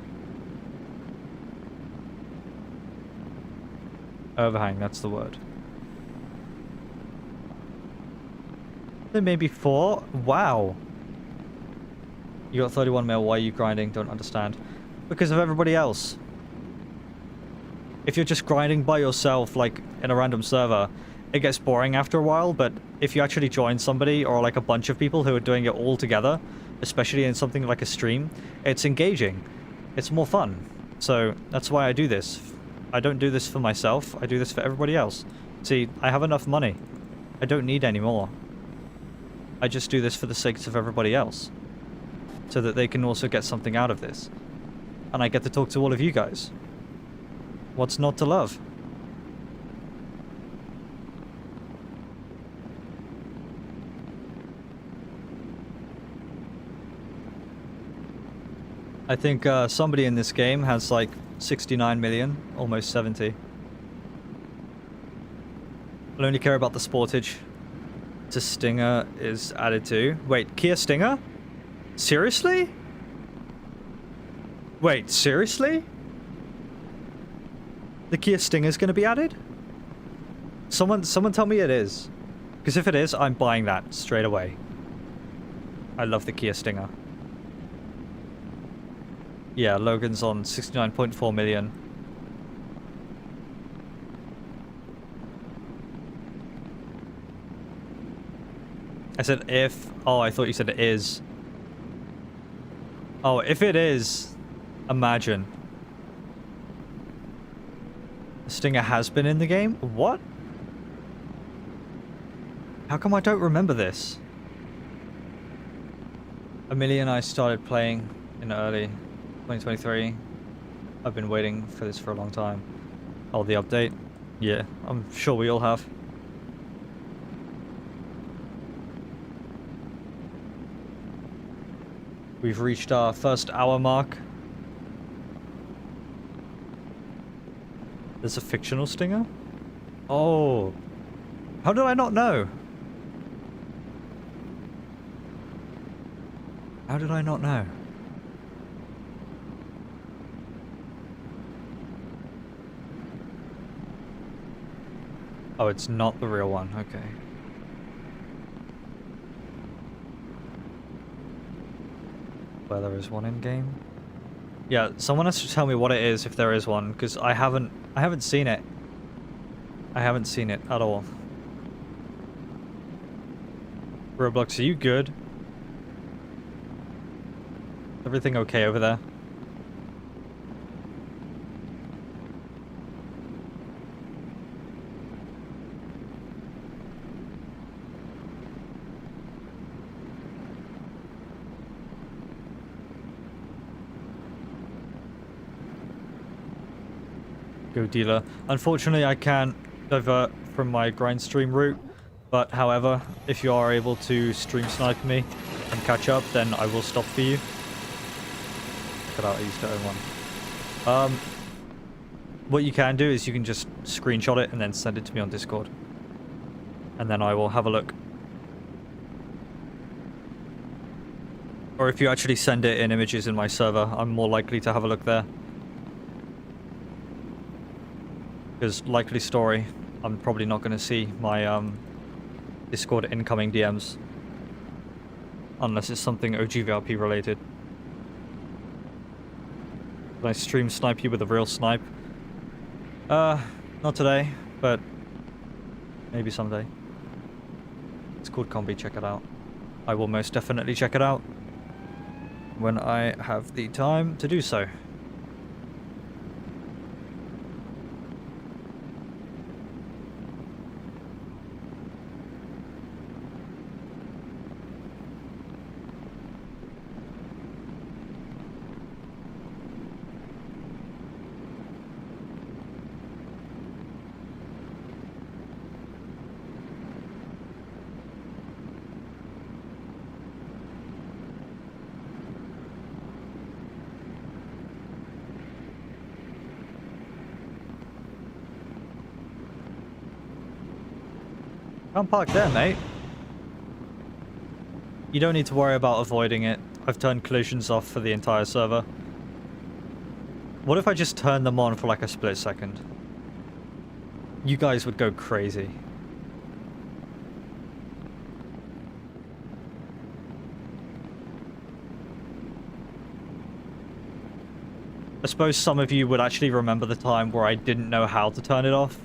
Overhang, that's the word. There may be 4. Wow. You got 31 mil, why are you grinding? Don't understand. Because of everybody else. If you're just grinding by yourself, like in a random server, it gets boring after a while, but if you actually join somebody or like a bunch of people who are doing it all together, especially in something like a stream, it's engaging. It's more fun. So that's why I do this. I don't do this for myself, I do this for everybody else. See, I have enough money. I don't need any more. I just do this for the sake of everybody else, so that they can also get something out of this. And I get to talk to all of you guys. What's not to love? I think somebody in this game has like 69 million, almost 70. I only care about the sportage. To Stinger is added to. Wait, Kia Stinger? Seriously? Wait, seriously? The Kia Stinger is going to be added? Someone tell me it is. Because if it is, I'm buying that straight away. I love the Kia Stinger. Yeah, Logan's on 69.4 million. I said if. Oh, I thought you said it is. Oh, if it is, imagine. Stinger has been in the game? What? How come I don't remember this? Amelia and I started playing in early 2023. I've been waiting for this for a long time. Oh, the update? Yeah, I'm sure we all have. We've reached our first hour mark. There's a fictional Stinger? Oh. How did I not know? How did I not know? Oh, it's not the real one. Okay. Where there is one in game? Yeah, someone has to tell me what it is if there is one, because I haven't seen it. I haven't seen it at all. Roblox, are you good? Everything okay over there? Go dealer. Unfortunately, I can't divert from my grind stream route, but however, if you are able to stream snipe me and catch up, then I will stop for you. Check it out, I used to own one. What you can do is you can just screenshot it and then send it to me on Discord. And then I will have a look. Or if you actually send it in images in my server, I'm more likely to have a look there. Because likely story, I'm probably not going to see my Discord incoming DMs. Unless it's something OGVRP related. Can I stream snipe you with a real snipe? Not today, but maybe someday. It's called Combi, check it out. I will most definitely check it out when I have the time to do so. Can't park there, mate. You don't need to worry about avoiding it. I've turned collisions off for the entire server. What if I just turn them on for like a split second? You guys would go crazy. I suppose some of you would actually remember the time where I didn't know how to turn it off.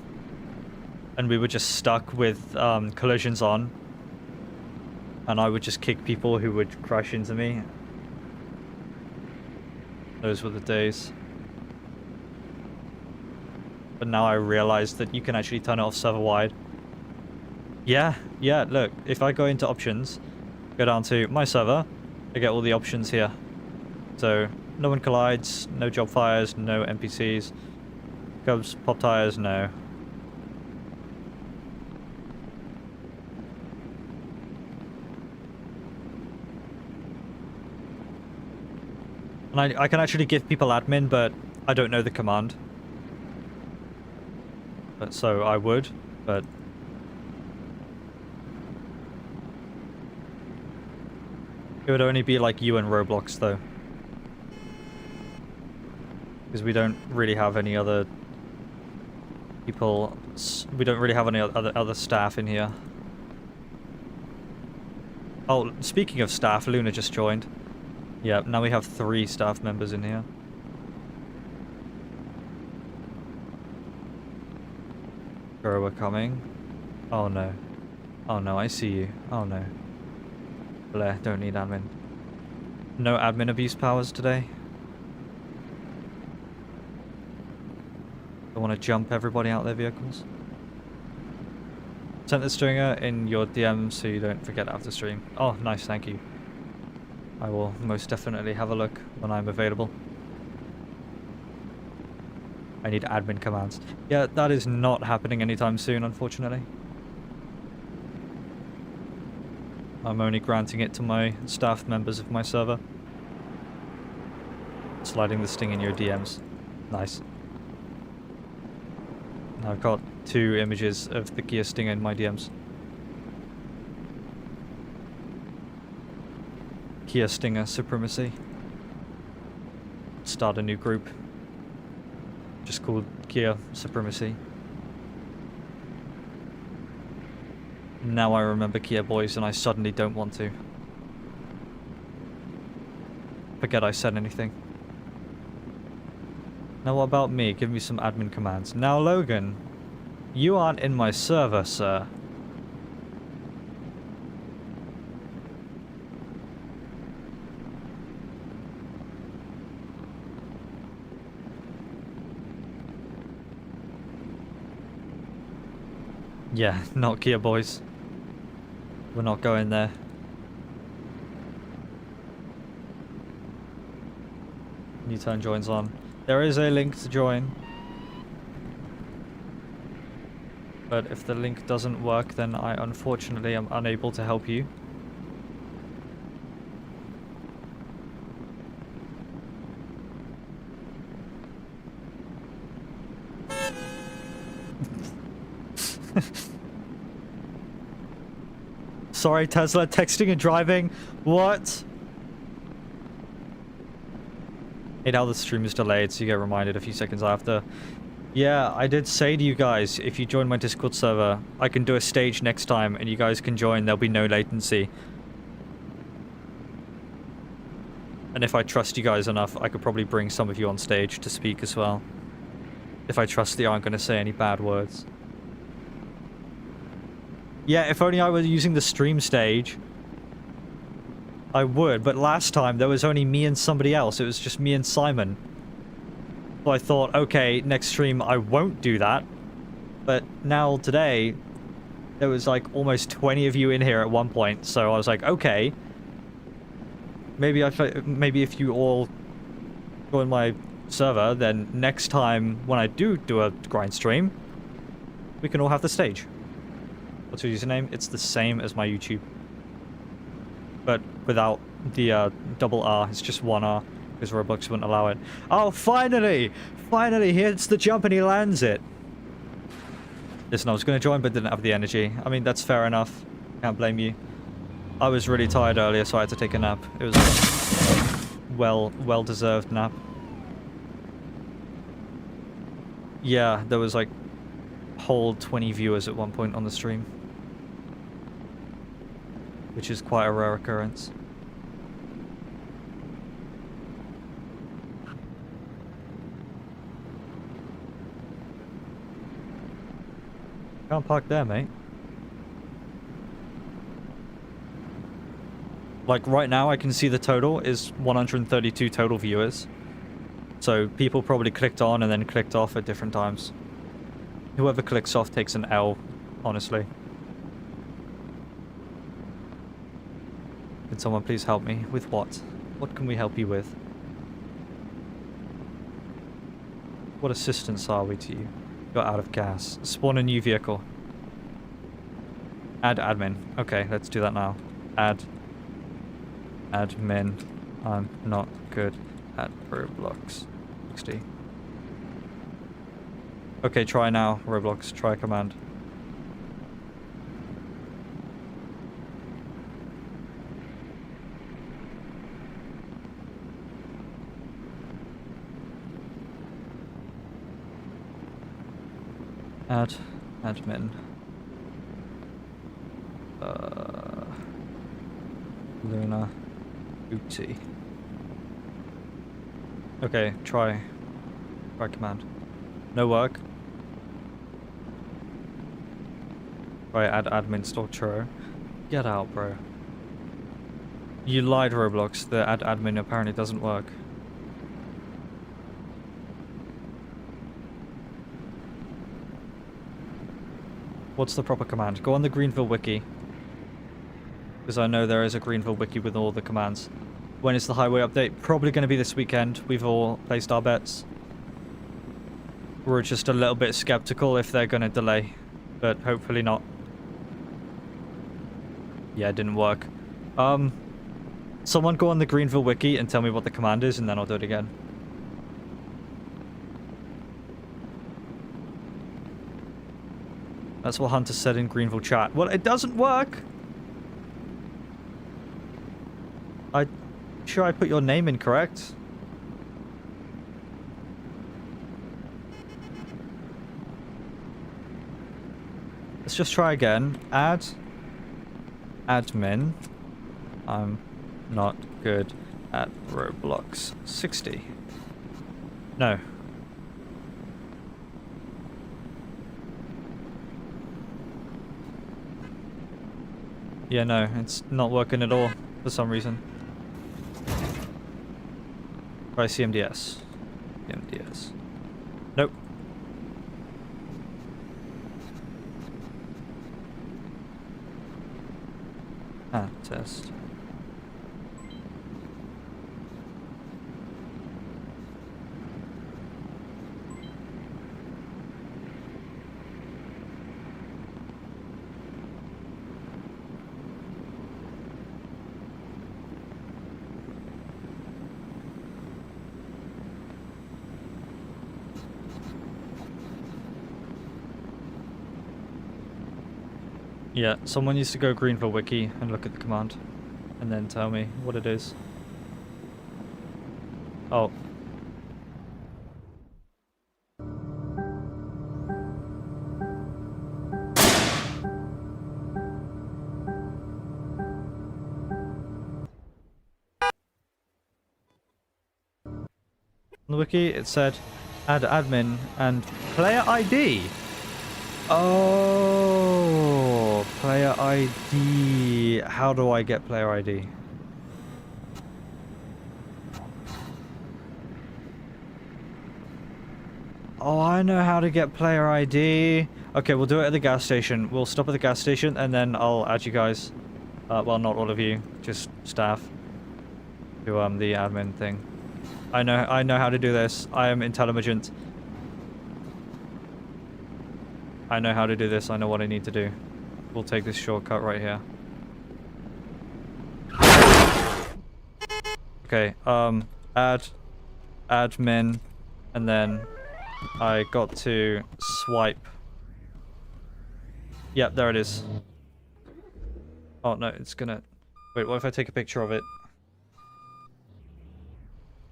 And we were just stuck with collisions on. And I would just kick people who would crash into me. Those were the days. But now I realize that you can actually turn it off server-wide. Yeah, look. If I go into options, go down to my server, I get all the options here. So, no one collides, no job fires, no NPCs. Cubs, pop tires, no. And I can actually give people admin, but I don't know the command. But so I would, but... It would only be like you and Roblox, though. Because we don't really have any other people... We don't really have any other staff in here. Oh, speaking of staff, Luna just joined. Yeah, now we have 3 staff members in here. Girl, we're coming. Oh no. Oh no, I see you. Oh no. Blair, don't need admin. No admin abuse powers today. Don't want to jump everybody out their vehicles. Sent the stringer in your DM so you don't forget after stream. Oh, nice, thank you. I will most definitely have a look when I'm available. I need admin commands. Yeah, that is not happening anytime soon, unfortunately. I'm only granting it to my staff members of my server. Sliding the sting in your DMs. Nice. Now I've got 2 images of the Kia Stinger in my DMs. Kia Stinger Supremacy. Start a new group. Just called Kia Supremacy. Now I remember Kia Boys and I suddenly don't want to. Forget I said anything. Now what about me? Give me some admin commands. Now Logan, you aren't in my server, sir. Yeah, not Kia Boys. We're not going there. New turn joins on. There is a link to join. But if the link doesn't work, then I unfortunately am unable to help you. Sorry, Tesla, texting and driving. What? Hate how the stream is delayed, so you get reminded a few seconds after. Yeah, I did say to you guys, if you join my Discord server, I can do a stage next time, and you guys can join. There'll be no latency. And if I trust you guys enough, I could probably bring some of you on stage to speak as well. If I trust that you aren't going to say any bad words. Yeah, if only I were using the stream stage, I would. But last time, there was only me and somebody else. It was just me and Simon. So I thought, okay, next stream I won't do that. But now today, there was like almost 20 of you in here at one point. So I was like, okay, maybe if you all join my server, then next time when I do a grind stream, we can all have the stage. What's your username? It's the same as my YouTube, but without the double R. It's just one R because Roblox wouldn't allow it. Oh, finally! Finally, he hits the jump and he lands it. Listen, I was going to join but didn't have the energy. I mean, that's fair enough. Can't blame you. I was really tired earlier, so I had to take a nap. It was a well-deserved nap. Yeah, there was like whole 20 viewers at one point on the stream, which is quite a rare occurrence. Can't park there, mate. Like right now I can see the total is 132 total viewers. So people probably clicked on and then clicked off at different times. Whoever clicks off takes an L, honestly. Can someone please help me? With what? What can we help you with? What assistance are we to you? Got out of gas. Spawn a new vehicle. Add admin. Okay, let's do that now. Add admin. I'm not good at Roblox. 60. Okay, try now, Roblox. Try command. Add admin. Luna Booty. Okay, try command. No work. Try add admin store churro. Get out, bro. You lied, Roblox. The add admin apparently doesn't work. What's the proper command? Go on the Greenville wiki. Because I know there is a Greenville wiki with all the commands. When is the highway update? Probably going to be this weekend. We've all placed our bets. We're just a little bit skeptical if they're going to delay. But hopefully not. Yeah, it didn't work. Someone go on the Greenville wiki and tell me what the command is, and then I'll do it again. That's what Hunter said in Greenville chat. Well, it doesn't work! I'm sure I put your name in correct. Let's just try again. Add admin. I'm not good at Roblox. 60. No. Yeah, no, it's not working at all for some reason. Try CMDS. CMDS. Nope. Test. Yeah, someone needs to go Greenville wiki and look at the command. And then tell me what it is. Oh. On the wiki, it said, add admin and player ID. Oh, player ID. How do I get player ID? Oh, I know how to get player ID. Okay, we'll do it at the gas station. We'll stop at the gas station and then I'll add you guys. Well, not all of you, just staff. To the admin thing. I know how to do this. I am intelligent. I know how to do this. I know what I need to do. We'll take this shortcut right here. Okay, add admin, and then I got to swipe. Yep, there it is. Oh no, it's gonna... Wait, what if I take a picture of it?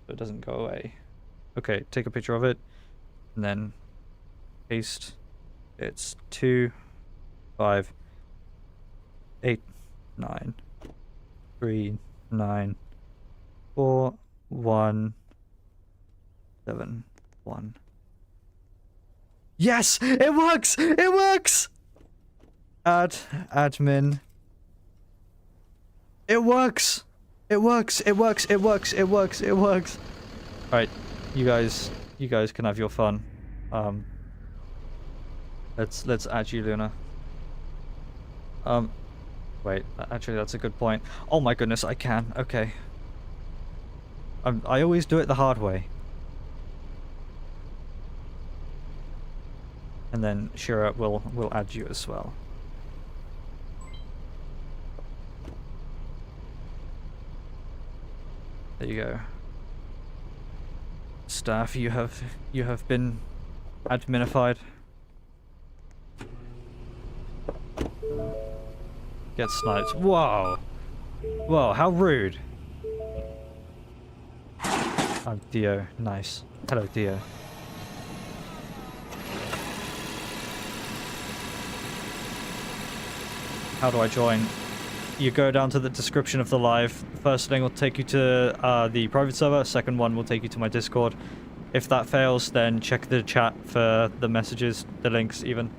So it doesn't go away. Okay, take a picture of it, and then paste. It's 2, 5, 8, 9, 3, 9, 4, 1, 7, 1. Yes! It works! It works! Add admin. It works! It works! It works! It works! It works! It works! Alright, you guys can have your fun. Let's add you, Luna. Wait, actually that's a good point. Oh my goodness, I can. Okay. I always do it the hard way. And then Shira will add you as well. There you go. Staff, you have been adminified. Get sniped. Whoa! Whoa, how rude. I'm Dio. Nice. Hello, Dio. How do I join? You go down to the description of the live. First link will take you to the private server. Second one will take you to my Discord. If that fails, then check the chat for the messages, the links even.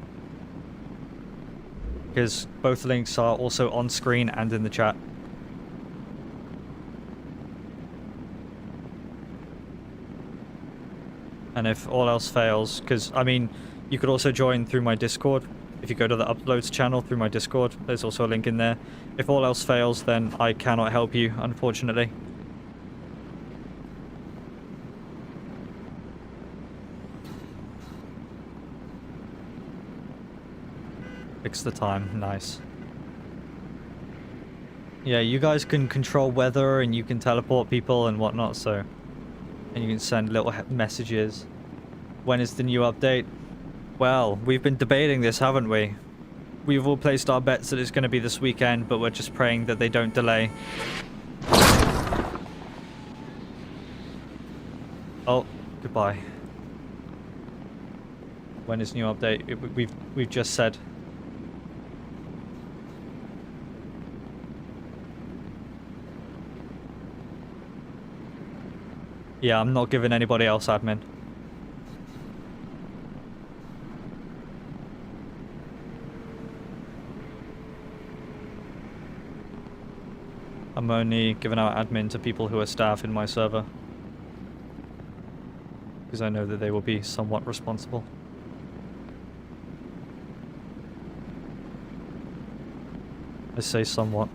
Because both links are also on screen and in the chat. And if all else fails, because, I mean, you could also join through my Discord If you go to the uploads channel through my Discord, there's also a link in there. If all else fails, then I cannot help you, unfortunately. Fix the time. Nice. Yeah, you guys can control weather and you can teleport people and whatnot, so... And you can send little messages. When is the new update? Well, we've been debating this, haven't we? We've all placed our bets that it's going to be this weekend, but we're just praying that they don't delay. Oh, goodbye. When is new update? We've just said. Yeah, I'm not giving anybody else admin. I'm only giving out admin to people who are staff in my server. Because I know that they will be somewhat responsible. I say somewhat.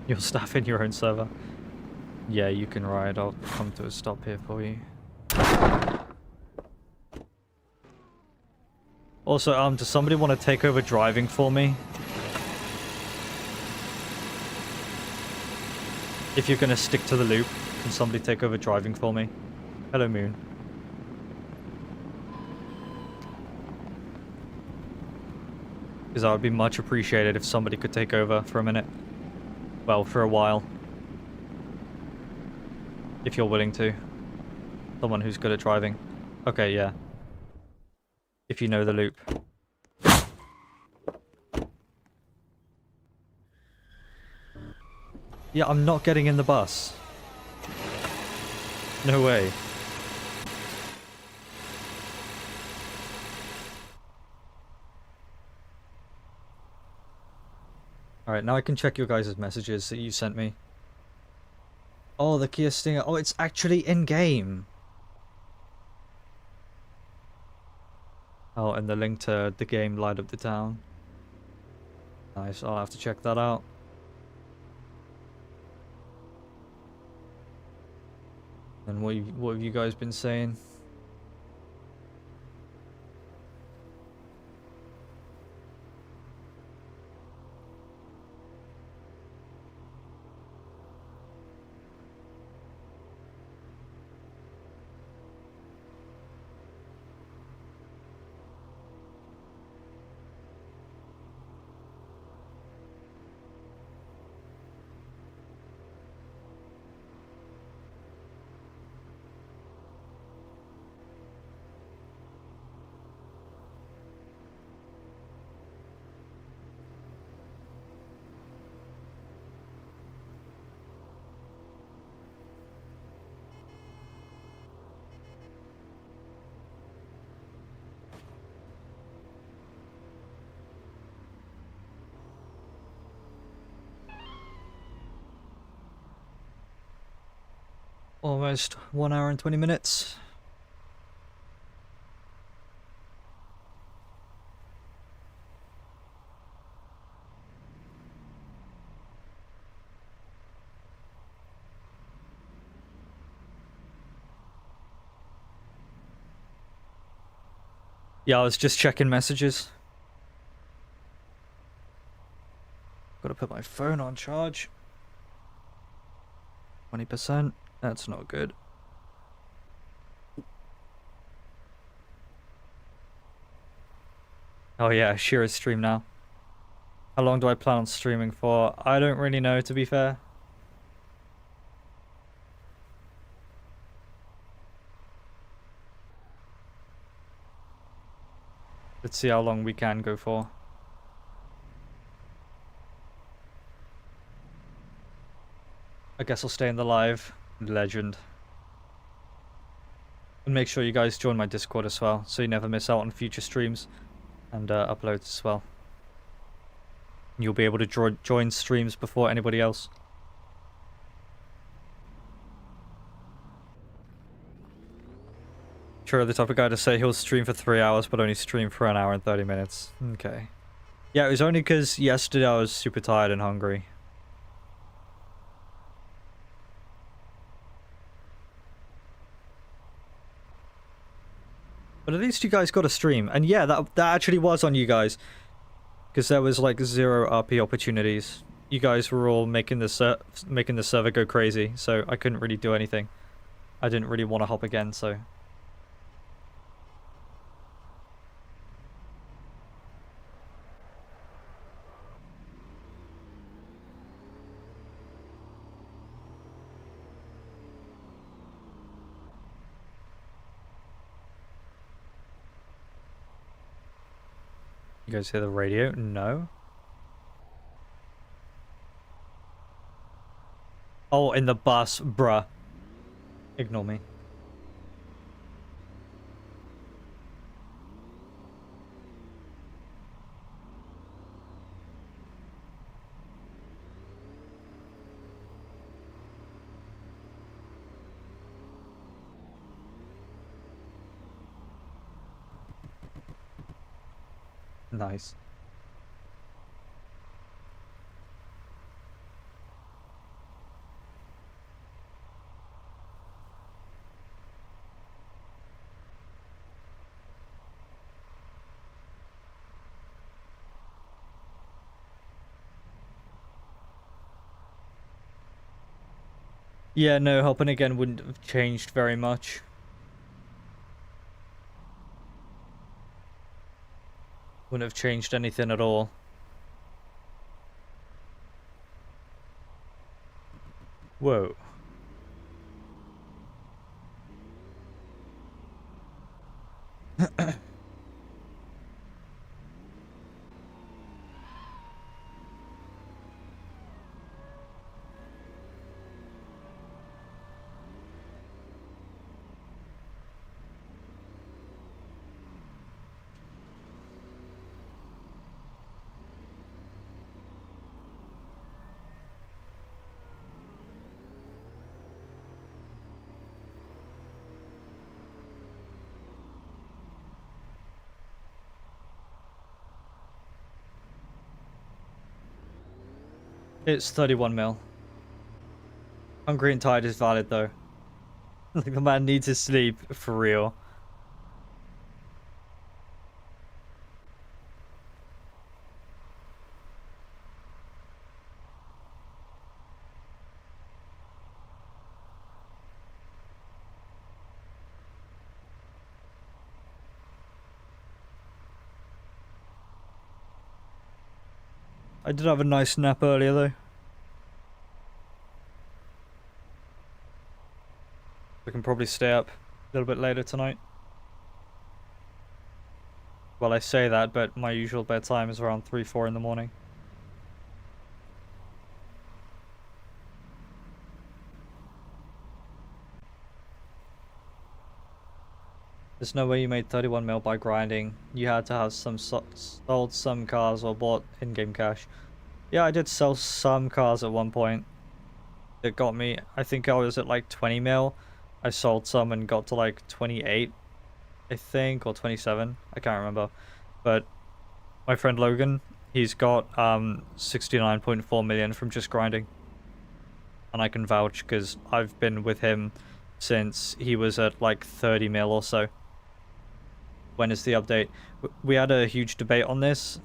You're staff in your own server. Yeah, you can ride. I'll come to a stop here for you. Also, does somebody want to take over driving for me? If you're gonna stick to the loop, can somebody take over driving for me? Hello, Moon. Because I would be much appreciated if somebody could take over for a minute. Well, for a while. If you're willing to. Someone who's good at driving. Okay, yeah. If you know the loop. Yeah, I'm not getting in the bus. No way. Alright, now I can check your guys' messages that you sent me. Oh, the Kia Stinger. Oh, it's actually in-game. Oh, and the link to the game Light Up the Town. Nice, I'll have to check that out. And what have you guys been saying? Almost 1 hour and 20 minutes. Yeah, I was just checking messages. Gotta put my phone on charge. 20%. That's not good. Oh yeah, Shira's stream now. How long do I plan on streaming for? I don't really know, to be fair. Let's see how long we can go for. I guess I'll stay in the live. Legend. And make sure you guys join my Discord as well, so you never miss out on future streams and uploads as well. You'll be able to join streams before anybody else. Sure, the type of guy to say he'll stream for 3 hours, but only stream for an hour and 30 minutes. Okay. Yeah, it was only because yesterday I was super tired and hungry. But at least you guys got a stream. And yeah, that actually was on you guys. Because there was like 0 RP opportunities. You guys were all making the server go crazy, so I couldn't really do anything. I didn't really want to hop again, so... You guys hear the radio? No. Oh, in the bus, bruh. Ignore me. Nice. Yeah, no, hopping again wouldn't have changed very much. Wouldn't have changed anything at all. Whoa. It's 31 mil. Hungry and tired is valid though. Like the man needs his sleep for real. I did have a nice nap earlier though. We can probably stay up a little bit later tonight. Well, I say that, but my usual bedtime is around 3, 4 in the morning. There's no way you made 31 mil by grinding. You had to have sold some cars or bought in-game cash. Yeah, I did sell some cars at one point. It got me, I think I was at like 20 mil. I sold some and got to like 28, I think, or 27. I can't remember. But my friend Logan, he's got 69.4 million from just grinding. And I can vouch because I've been with him since he was at like 30 mil or so. When is the update? We had a huge debate on this.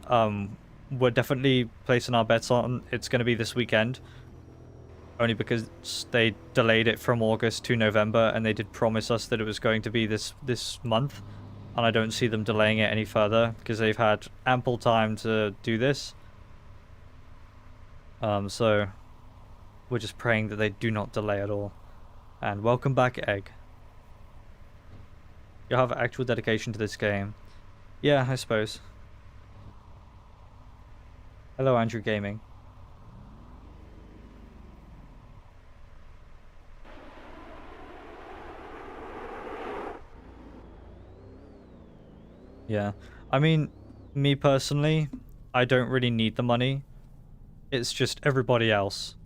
We're definitely placing our bets on it's going to be this weekend. Only because they delayed it from August to November, and they did promise us that it was going to be this month. And I don't see them delaying it any further, because they've had ample time to do this. So we're just praying that they do not delay at all. And welcome back, Egg. You have actual dedication to this game. Yeah, I suppose. Hello, Andrew Gaming. Yeah. I mean, me personally, I don't really need the money. It's just everybody else.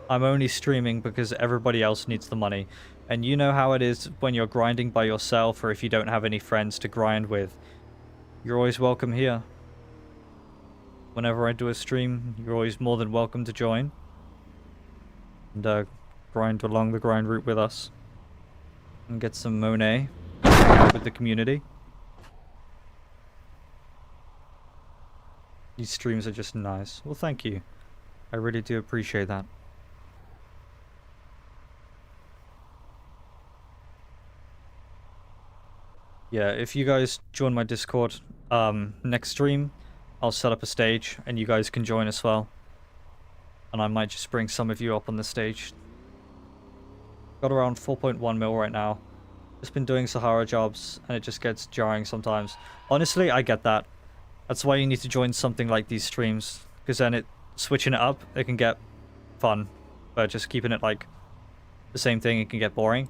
I'm only streaming because everybody else needs the money. And you know how it is when you're grinding by yourself or if you don't have any friends to grind with. You're always welcome here. Whenever I do a stream, you're always more than welcome to join. And grind along the grind route with us. And get some Monet with the community. These streams are just nice. Well, thank you. I really do appreciate that. Yeah, if you guys join my Discord next stream, I'll set up a stage and you guys can join as well. And I might just bring some of you up on the stage. Got around 4.1 mil right now. Just been doing Sahara jobs and it just gets jarring sometimes. Honestly, I get that. That's why you need to join something like these streams. Because then switching it up, it can get fun. But just keeping it like the same thing, it can get boring.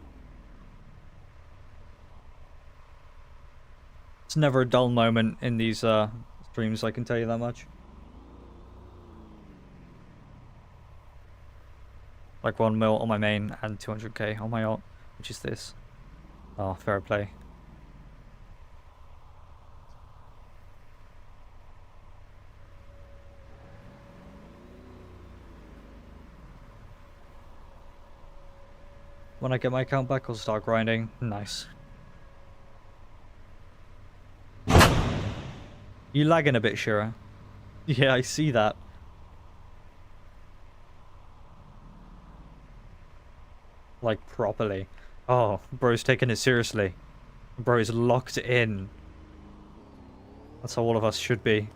It's never a dull moment in these streams, I can tell you that much. Like 1 mil on my main and 200k on my alt, which is this. Oh, fair play. When I get my account back, I'll start grinding. Nice. You lagging a bit, Shira. Yeah, I see that. Like, properly. Oh, bro's taking it seriously. Bro is locked in. That's how all of us should be.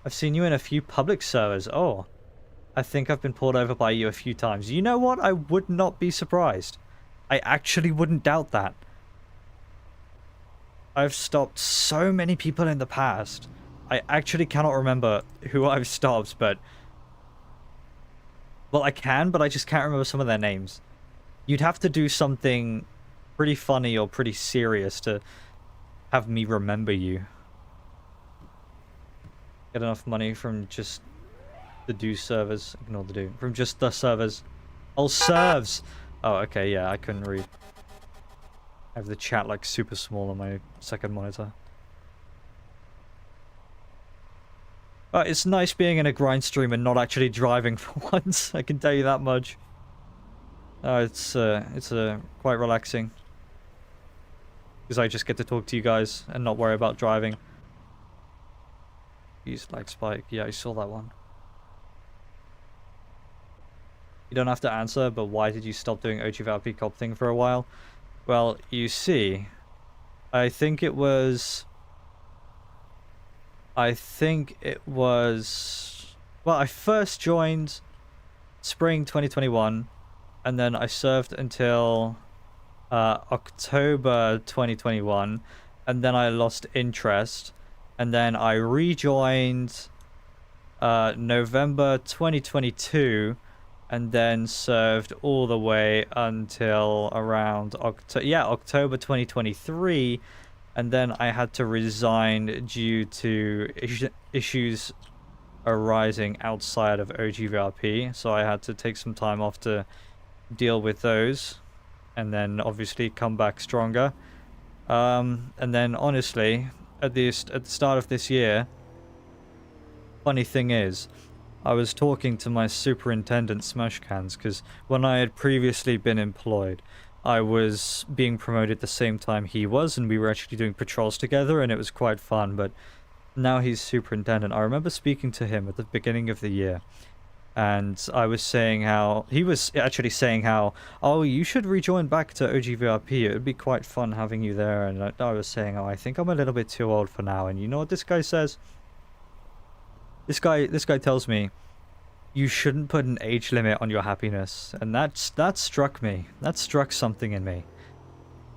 I've seen you in a few public servers. Oh, I think I've been pulled over by you a few times. You know what? I would not be surprised. I actually wouldn't doubt that. I've stopped so many people in the past. I actually cannot remember who I've stopped, but... Well, I can, but I just can't remember some of their names. You'd have to do something pretty funny or pretty serious to have me remember you. Get enough money from just the do servers. Ignore the do. From just the servers. Oh, serves! Oh, okay, yeah, I couldn't read. I have the chat like super small on my second monitor. But it's nice being in a grind stream and not actually driving for once. I can tell you that much. It's quite relaxing. Because I just get to talk to you guys and not worry about driving. Use like Spike. Yeah, I saw that one. You don't have to answer, but why did you stop doing OGVLP cop thing for a while? Well, you see, I think it was... Well, I first joined spring 2021, and then I served until October 2021, and then I lost interest, and then I rejoined November 2022, and then served all the way until around October 2023. And then I had to resign due to issues arising outside of OGVRP. So I had to take some time off to deal with those. And then obviously come back stronger. And then honestly, at the start of this year, funny thing is, I was talking to my superintendent Smashcans, because when I had previously been employed, I was being promoted the same time he was, and we were actually doing patrols together, and it was quite fun. But now he's superintendent. I remember speaking to him at the beginning of the year, and I was saying how he was actually saying how, oh, you should rejoin back to OGVRP. It would be quite fun having you there. And I was saying, oh, I think I'm a little bit too old for now. And you know what this guy says? This guy tells me, you shouldn't put an age limit on your happiness. And that struck me. That struck something in me.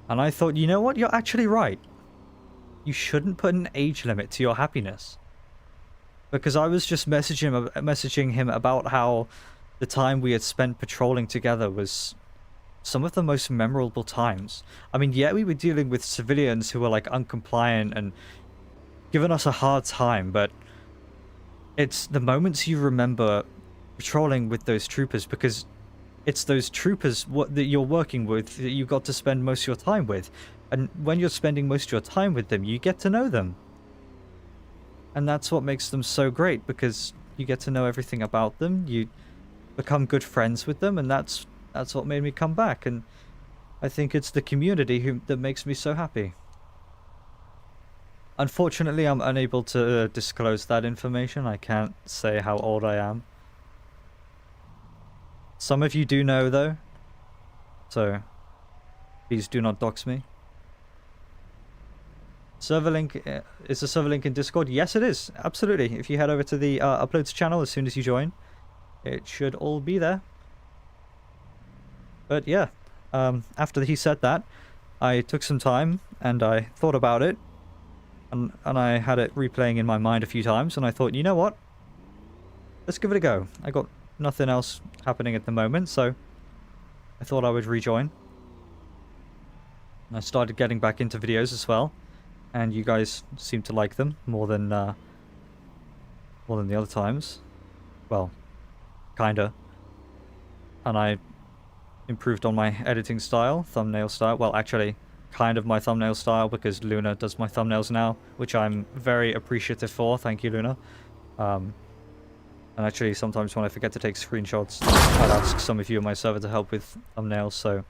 And I thought, you know what? You're actually right. You shouldn't put an age limit to your happiness. Because I was just messaging him about how the time we had spent patrolling together was some of the most memorable times. I mean, yeah, we were dealing with civilians who were like uncompliant and giving us a hard time, but it's the moments you remember patrolling with those troopers, because it's those troopers that you're working with that you got to spend most of your time with. And when you're spending most of your time with them, you get to know them. And that's what makes them so great, because you get to know everything about them, you become good friends with them, and that's what made me come back. And I think it's the community that makes me so happy. Unfortunately, I'm unable to disclose that information. I can't say how old I am. Some of you do know, though, so please do not dox me. Server link, is the server link in Discord? Yes, it is. Absolutely. If you head over to the uploads channel as soon as you join, it should all be there. But yeah, after he said that, I took some time and I thought about it, and I had it replaying in my mind a few times, and I thought, you know what? Let's give it a go. I got nothing else happening at the moment, so I thought I would rejoin. And I started getting back into videos as well, and you guys seem to like them more than the other times. Well, kinda. And I improved on my editing style, thumbnail style. Well, actually, kind of my thumbnail style, because Luna does my thumbnails now, which I'm very appreciative for. Thank you, Luna. And actually, sometimes when I forget to take screenshots, I'd ask some of you on my server to help with thumbnails, so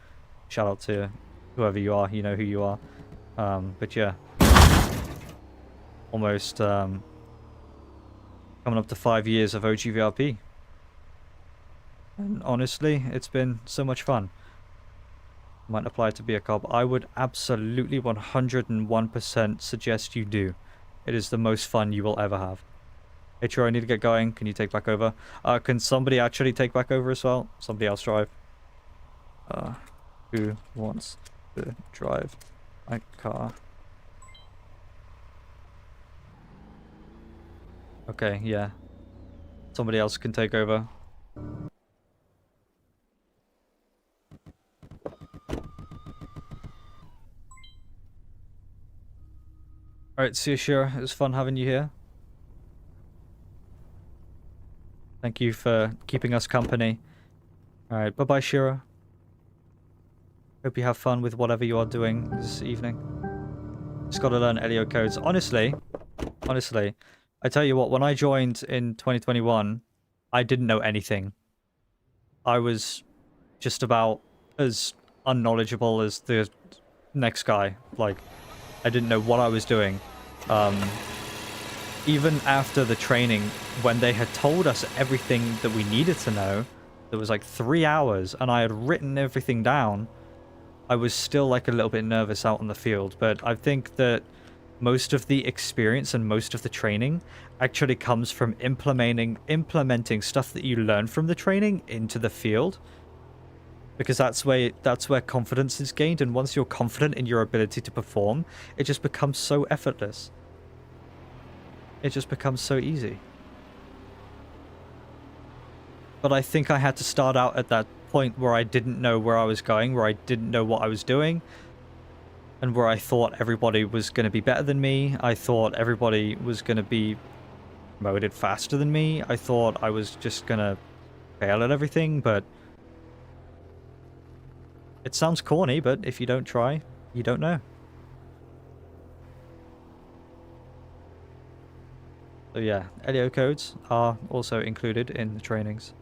shout out to whoever you are, you know who you are. But yeah, almost coming up to 5 years of OGVRP. And honestly, it's been so much fun. Might apply to be a cop. I would absolutely 101% suggest you do. It is the most fun you will ever have. Hey, Troy, I need to get going. Can you take back over? Can somebody actually take back over as well? Somebody else drive. Who wants to drive my car? Okay, yeah. Somebody else can take over. Alright, see you, Shira. It was fun having you here. Thank you for keeping us company. Alright, bye-bye, Shira. Hope you have fun with whatever you are doing this evening. Just gotta learn Elio codes. Honestly, I tell you what, when I joined in 2021, I didn't know anything. I was just about as unknowledgeable as the next guy. Like, I didn't know what I was doing. Even after the training, when they had told us everything that we needed to know, there was like 3 hours, and I had written everything down, I was still like a little bit nervous out on the field. But I think that most of the experience and most of the training actually comes from implementing stuff that you learn from the training into the field. Because that's where confidence is gained, and once you're confident in your ability to perform, it just becomes so effortless. It just becomes so easy. But I think I had to start out at that point where I didn't know where I was going, where I didn't know what I was doing, and where I thought everybody was going to be better than me. I thought everybody was going to be promoted faster than me. I thought I was just going to fail at everything, but it sounds corny, but if you don't try, you don't know. So yeah, Elio codes are also included in the trainings.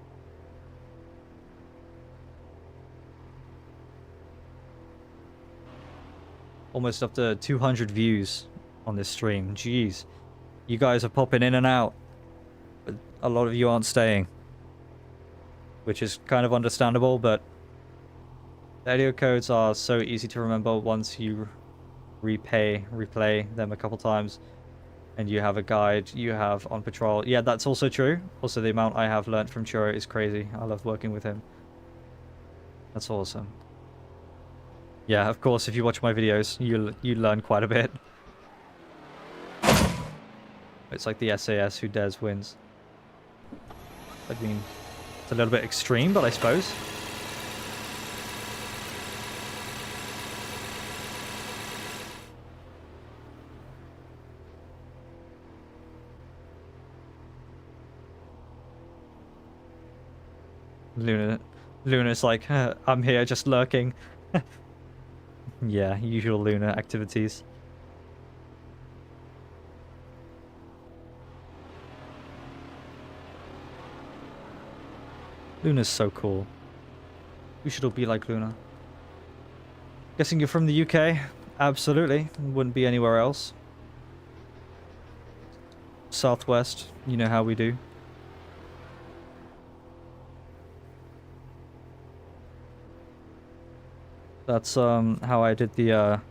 Almost up to 200 views on this stream. Jeez. You guys are popping in and out, but a lot of you aren't staying. Which is kind of understandable, but the Elio codes are so easy to remember once you replay them a couple times. And you have a guide, you have on patrol. Yeah, that's also true. Also, the amount I have learnt from Churro is crazy. I love working with him. That's awesome. Yeah, of course, if you watch my videos, you learn quite a bit. It's like the SAS, who dares wins. I mean, It's a little bit extreme, but I suppose. Luna's like, I'm here just lurking. Yeah, usual Luna activities. Luna's so cool. We should all be like Luna. Guessing you're from the UK? Absolutely. Wouldn't be anywhere else. Southwest, you know how we do. That's how I did the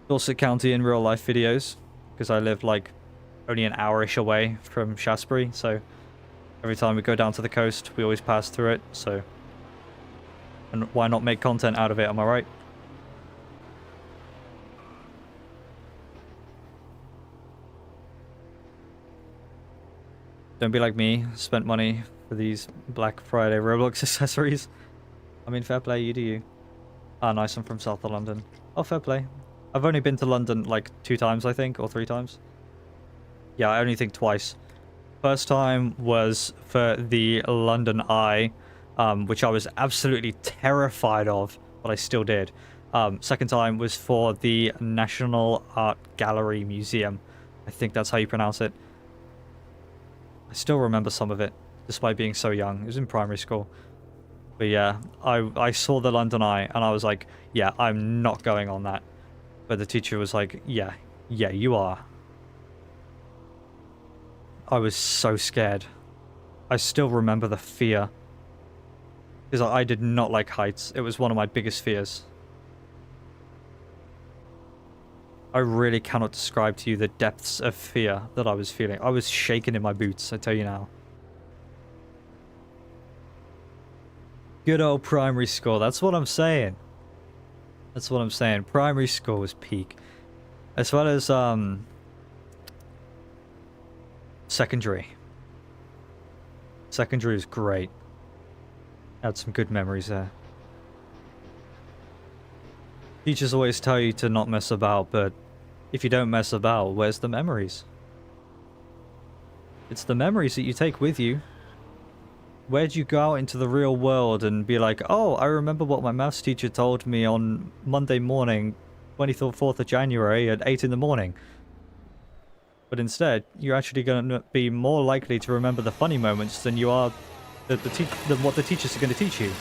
Dorset County in real life videos, because I live like only an hour-ish away from Shaftesbury, so every time we go down to the coast, we always pass through it, so... And why not make content out of it, am I right? Don't be like me, spent money for these Black Friday Roblox accessories. I mean, fair play, you do you. Ah, nice, I'm from south of London. Oh, fair play. I've only been to London like 2 times, I think, or 3 times. Yeah, I only think twice. First time was for the London Eye, which I was absolutely terrified of, but I still did. Second time was for the National Art Gallery Museum. I think that's how you pronounce it. I still remember some of it, despite being so young. It was in primary school. But yeah, I saw the London Eye, and I was like, yeah, I'm not going on that. But the teacher was like, yeah, you are. I was so scared. I still remember the fear. Because I did not like heights. It was one of my biggest fears. I really cannot describe to you the depths of fear that I was feeling. I was shaking in my boots, I tell you now. Good old primary school, that's what I'm saying. That's what I'm saying. Primary school was peak. As well as, secondary. Secondary was great. Had some good memories there. Teachers always tell you to not mess about, but if you don't mess about, where's the memories? It's the memories that you take with you. Where'd you go out into the real world and be like, oh, I remember what my maths teacher told me on Monday morning, 24th of January at 8 in the morning. But instead, you're actually going to be more likely to remember the funny moments than you are than what the teachers are going to teach you.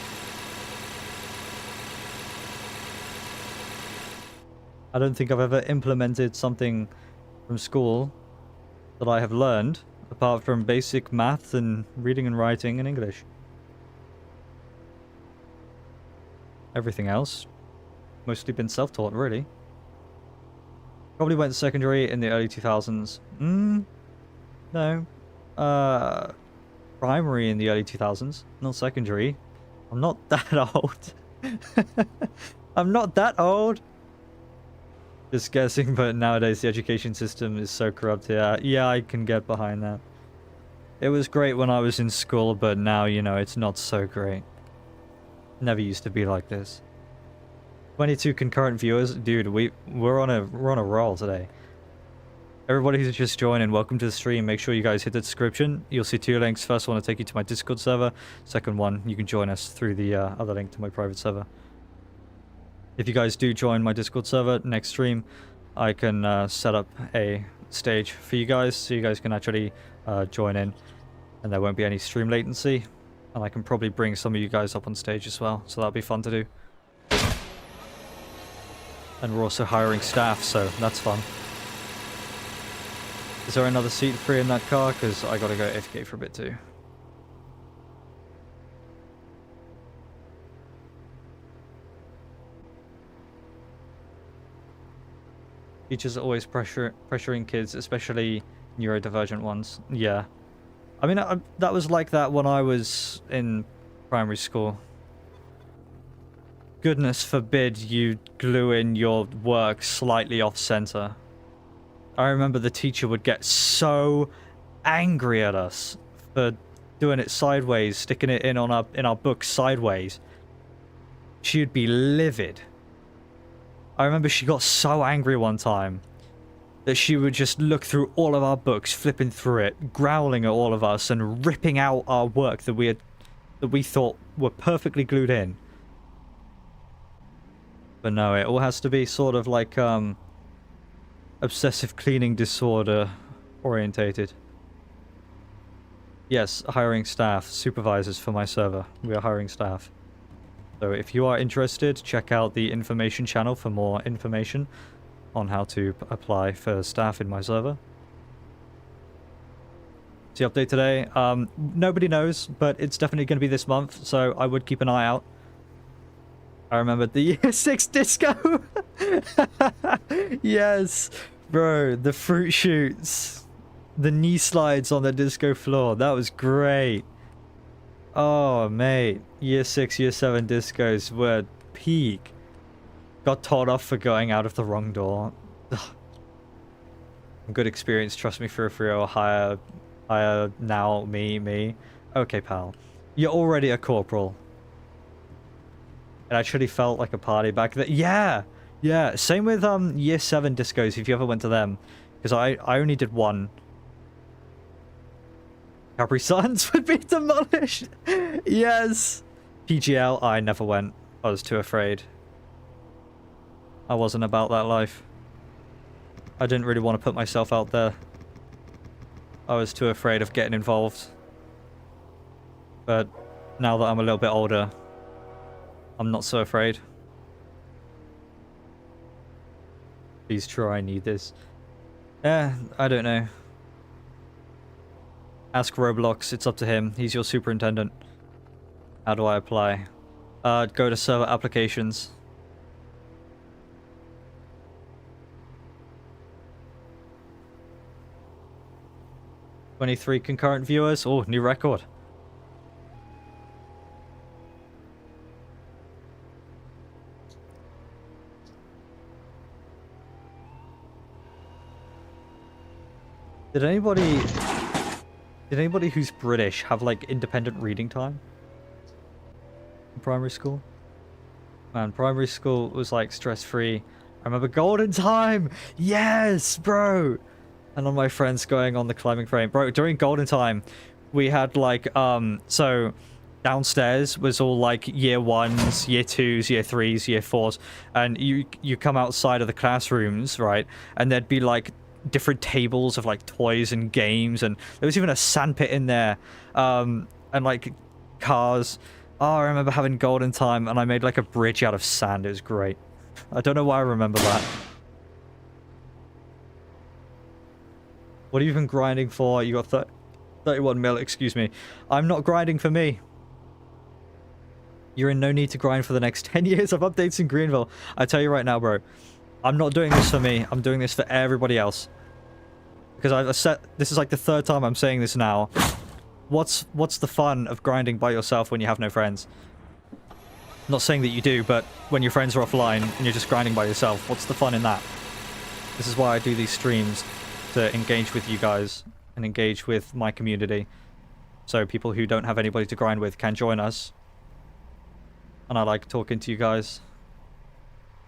I don't think I've ever implemented something from school that I have learned, apart from basic math and reading and writing and English. Everything else, mostly been self-taught, really. Probably went to secondary in the early 2000s. No. Primary in the early 2000s, not secondary. I'm not that old. I'm not that old. Just guessing, but nowadays the education system is so corrupt. Yeah, I can get behind that. It was great when I was in school, but now, you know, it's not so great. Never used to be like this. 22 concurrent viewers, dude. We're on a roll today. Everybody who's just joining, welcome to the stream. Make sure you guys hit the description. You'll see 2 links. First one will take you to my Discord server. Second one, you can join us through the other link to my private server. If you guys do join my Discord server next stream, I can set up a stage for you guys, so you guys can actually join in, and there won't be any stream latency. And I can probably bring some of you guys up on stage as well, so that'll be fun to do. And we're also hiring staff, so that's fun. Is there another seat free in that car? Because I gotta go AFK for a bit too. Teachers are always pressuring kids, especially neurodivergent ones. Yeah. I mean, that was like that when I was in primary school. Goodness forbid you glue in your work slightly off center. I remember the teacher would get so angry at us for doing it sideways, sticking it in our books sideways, she would be livid. I remember she got so angry one time that she would just look through all of our books, flipping through it, growling at all of us, and ripping out our work that we thought were perfectly glued in. But no, it all has to be sort of like obsessive cleaning disorder orientated. Yes, hiring staff, supervisors for my server. We are hiring staff. So if you are interested, check out the information channel for more information on how to apply for staff in my server. The update today, nobody knows, but it's definitely going to be this month, so I would keep an eye out. I remembered the Year 6 disco! Yes! Bro, the fruit shoots. The knee slides on the disco floor. That was great. Oh, mate. Year 6, Year 7 discos were peak. Got told off for going out of the wrong door. Ugh. Good experience, trust me, for a 3-0. Higher now, me. Okay, pal. You're already a corporal. It actually felt like a party back then. Yeah. Same with Year 7 discos, if you ever went to them. Because I only did one. Capri Suns would be demolished. Yes. PGL, I never went. I was too afraid. I wasn't about that life. I didn't really want to put myself out there. I was too afraid of getting involved. But now that I'm a little bit older, I'm not so afraid. Please try, I need this. I don't know. Ask Roblox, it's up to him. He's your superintendent. How do I apply? Go to server applications. "23 concurrent viewers." Oh, new record. Did anybody who's British have like independent reading time in primary school? Man, primary school was like stress-free. I remember golden time. Yes, bro. And all my friends going on the climbing frame. Bro, during golden time, we had like so downstairs was all like year 1s, year 2s, year 3s, year 4s, and you come outside of the classrooms, right? And there'd be like different tables of like toys and games, and there was even a sandpit in there, and like cars. Oh, I remember having golden time, and I made like a bridge out of sand. It was great. I don't know why I remember that. What have you been grinding for? You got 31 mil, excuse me. I'm not grinding for me. You're in no need to grind for the next 10 years of updates in Greenville. I tell you right now, bro. I'm not doing this for me. I'm doing this for everybody else. Because I've said this is like the 3rd time I'm saying this now. What's the fun of grinding by yourself when you have no friends? I'm not saying that you do, but when your friends are offline and you're just grinding by yourself, what's the fun in that? This is why I do these streams, to engage with you guys and engage with my community. So people who don't have anybody to grind with can join us. And I like talking to you guys.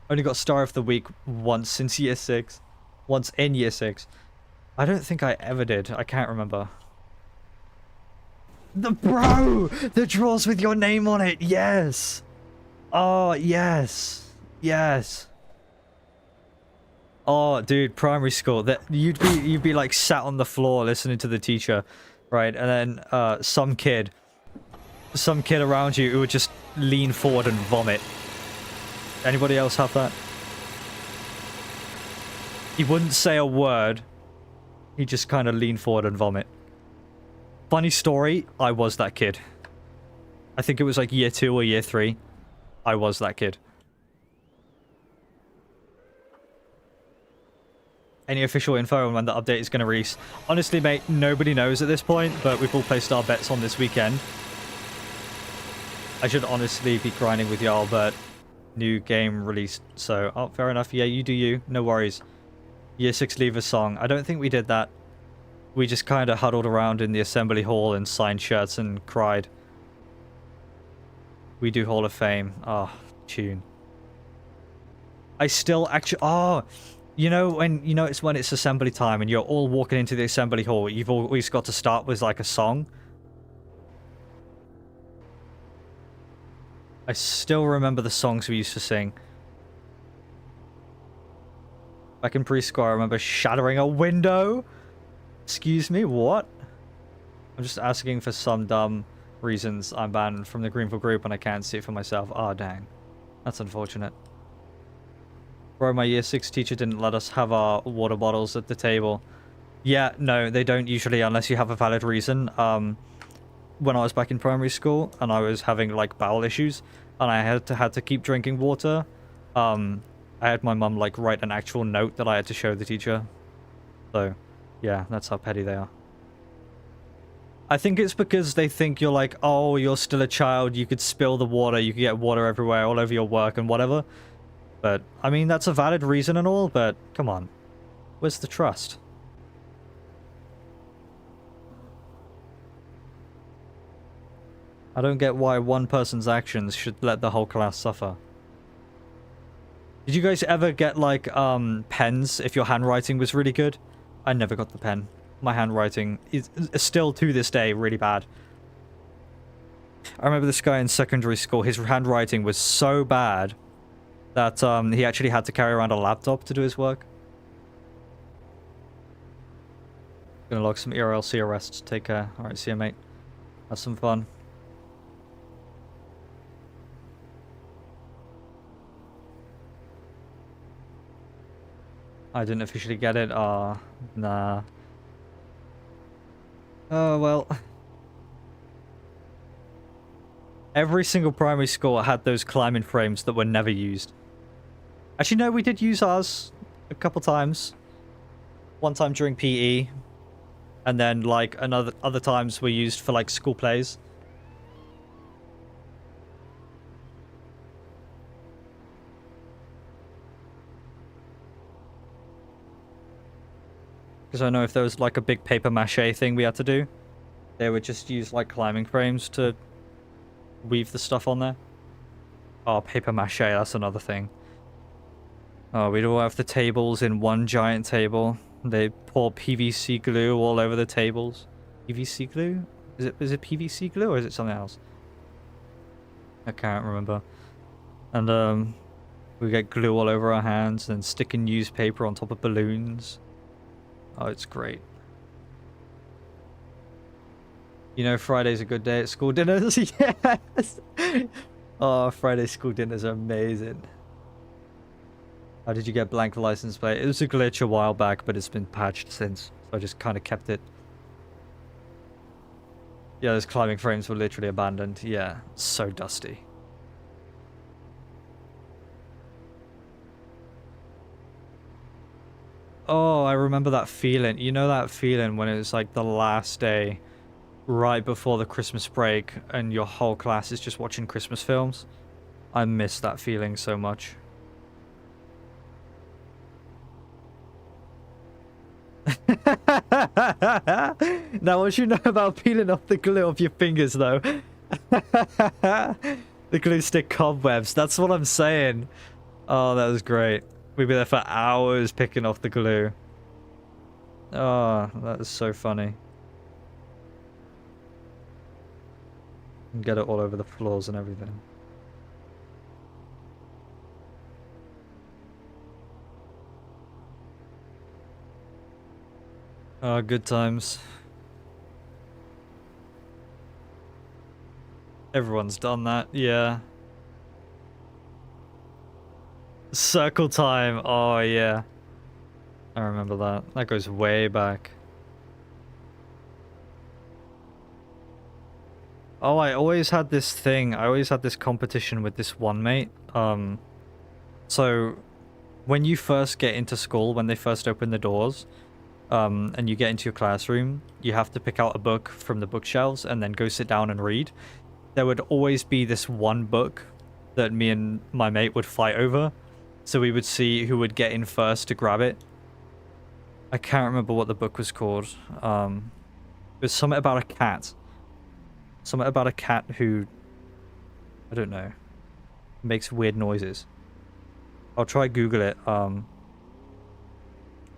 Only got Star of the Week once since year 6. Once in year 6. I don't think I ever did. I can't remember. The drawers with your name on it. Yes. Oh, yes. Yes. Oh, dude, primary school. That you'd be like sat on the floor listening to the teacher, right? And then some kid around you who would just lean forward and vomit. Anybody else have that? He wouldn't say a word. He'd just kind of lean forward and vomit. Funny story, I was that kid. I think it was like year 2 or year 3. I was that kid. Any official info on when the update is going to release? Honestly, mate, nobody knows at this point, but we've all placed our bets on this weekend. I should honestly be grinding with y'all, but new game released, so... Oh, fair enough. Yeah, you do you. No worries. Year 6 leave a song. I don't think we did that. we just kind of huddled around in the assembly hall and signed shirts and cried. We do Hall of Fame. Oh, tune. I still actually... Oh, you know when... You know it's when it's assembly time and you're all walking into the assembly hall. You've always got to start with like a song. I still remember the songs we used to sing. Back in preschool, I remember shattering a window. Excuse me, what? I'm just asking for some dumb reasons I'm banned from the Greenville group and I can't see it for myself. Oh, dang. That's unfortunate. Bro, my year 6 teacher didn't let us have our water bottles at the table. Yeah, no, they don't usually unless you have a valid reason. When I was back in primary school and I was having like bowel issues and I had to keep drinking water, I had my mum like write an actual note that I had to show the teacher. So, yeah, that's how petty they are. I think it's because they think you're like, oh, you're still a child, you could spill the water, you could get water everywhere, all over your work and whatever. But, I mean, that's a valid reason and all, but come on. Where's the trust? I don't get why one person's actions should let the whole class suffer. Did you guys ever get, like, pens if your handwriting was really good? I never got the pen. My handwriting is still, to this day, really bad. I remember this guy in secondary school, his handwriting was so bad that he actually had to carry around a laptop to do his work. Gonna log some ERLC arrests. Take care. Alright, see you, mate. Have some fun. I didn't officially get it. Nah. Oh, well. Every single primary school had those climbing frames that were never used. Actually, no, we did use ours a couple times. One time during PE. And then, like, other times were used for, like, school plays. Because I know if there was, like, a big paper mache thing we had to do, they would just use, like, climbing frames to weave the stuff on there. Oh, paper mache, that's another thing. Oh, we'd all have the tables in one giant table. They pour PVC glue all over the tables. PVC glue? Is it PVC glue or is it something else? I can't remember. And we get glue all over our hands and sticking newspaper on top of balloons. Oh, it's great. You know, Friday's a good day at school dinners. Yes! Oh, Friday school dinners are amazing. How did you get blank license plate? It was a glitch a while back, but it's been patched since. So I just kind of kept it. Yeah, those climbing frames were literally abandoned. Yeah, so dusty. Oh, I remember that feeling. You know that feeling when it was like the last day right before the Christmas break and your whole class is just watching Christmas films? I miss that feeling so much. Now, what you know about peeling off the glue off your fingers, though? The glue stick cobwebs. That's what I'm saying. Oh, that was great. We'd be there for hours picking off the glue. Oh, that is so funny. And get it all over the floors and everything. Oh, good times. Everyone's done that, yeah. Circle time, oh yeah. I remember that. That goes way back. Oh, I always had this thing. I always had this competition with this one mate. So when you first get into school, when they first open the doors, and you get into your classroom, you have to pick out a book from the bookshelves and then go sit down and read. There would always be this one book that me and my mate would fight over. So we would see who would get in first to grab it. I can't remember what the book was called. It was something about a cat. Something about a cat who, I don't know, makes weird noises. I'll try Google it. Oh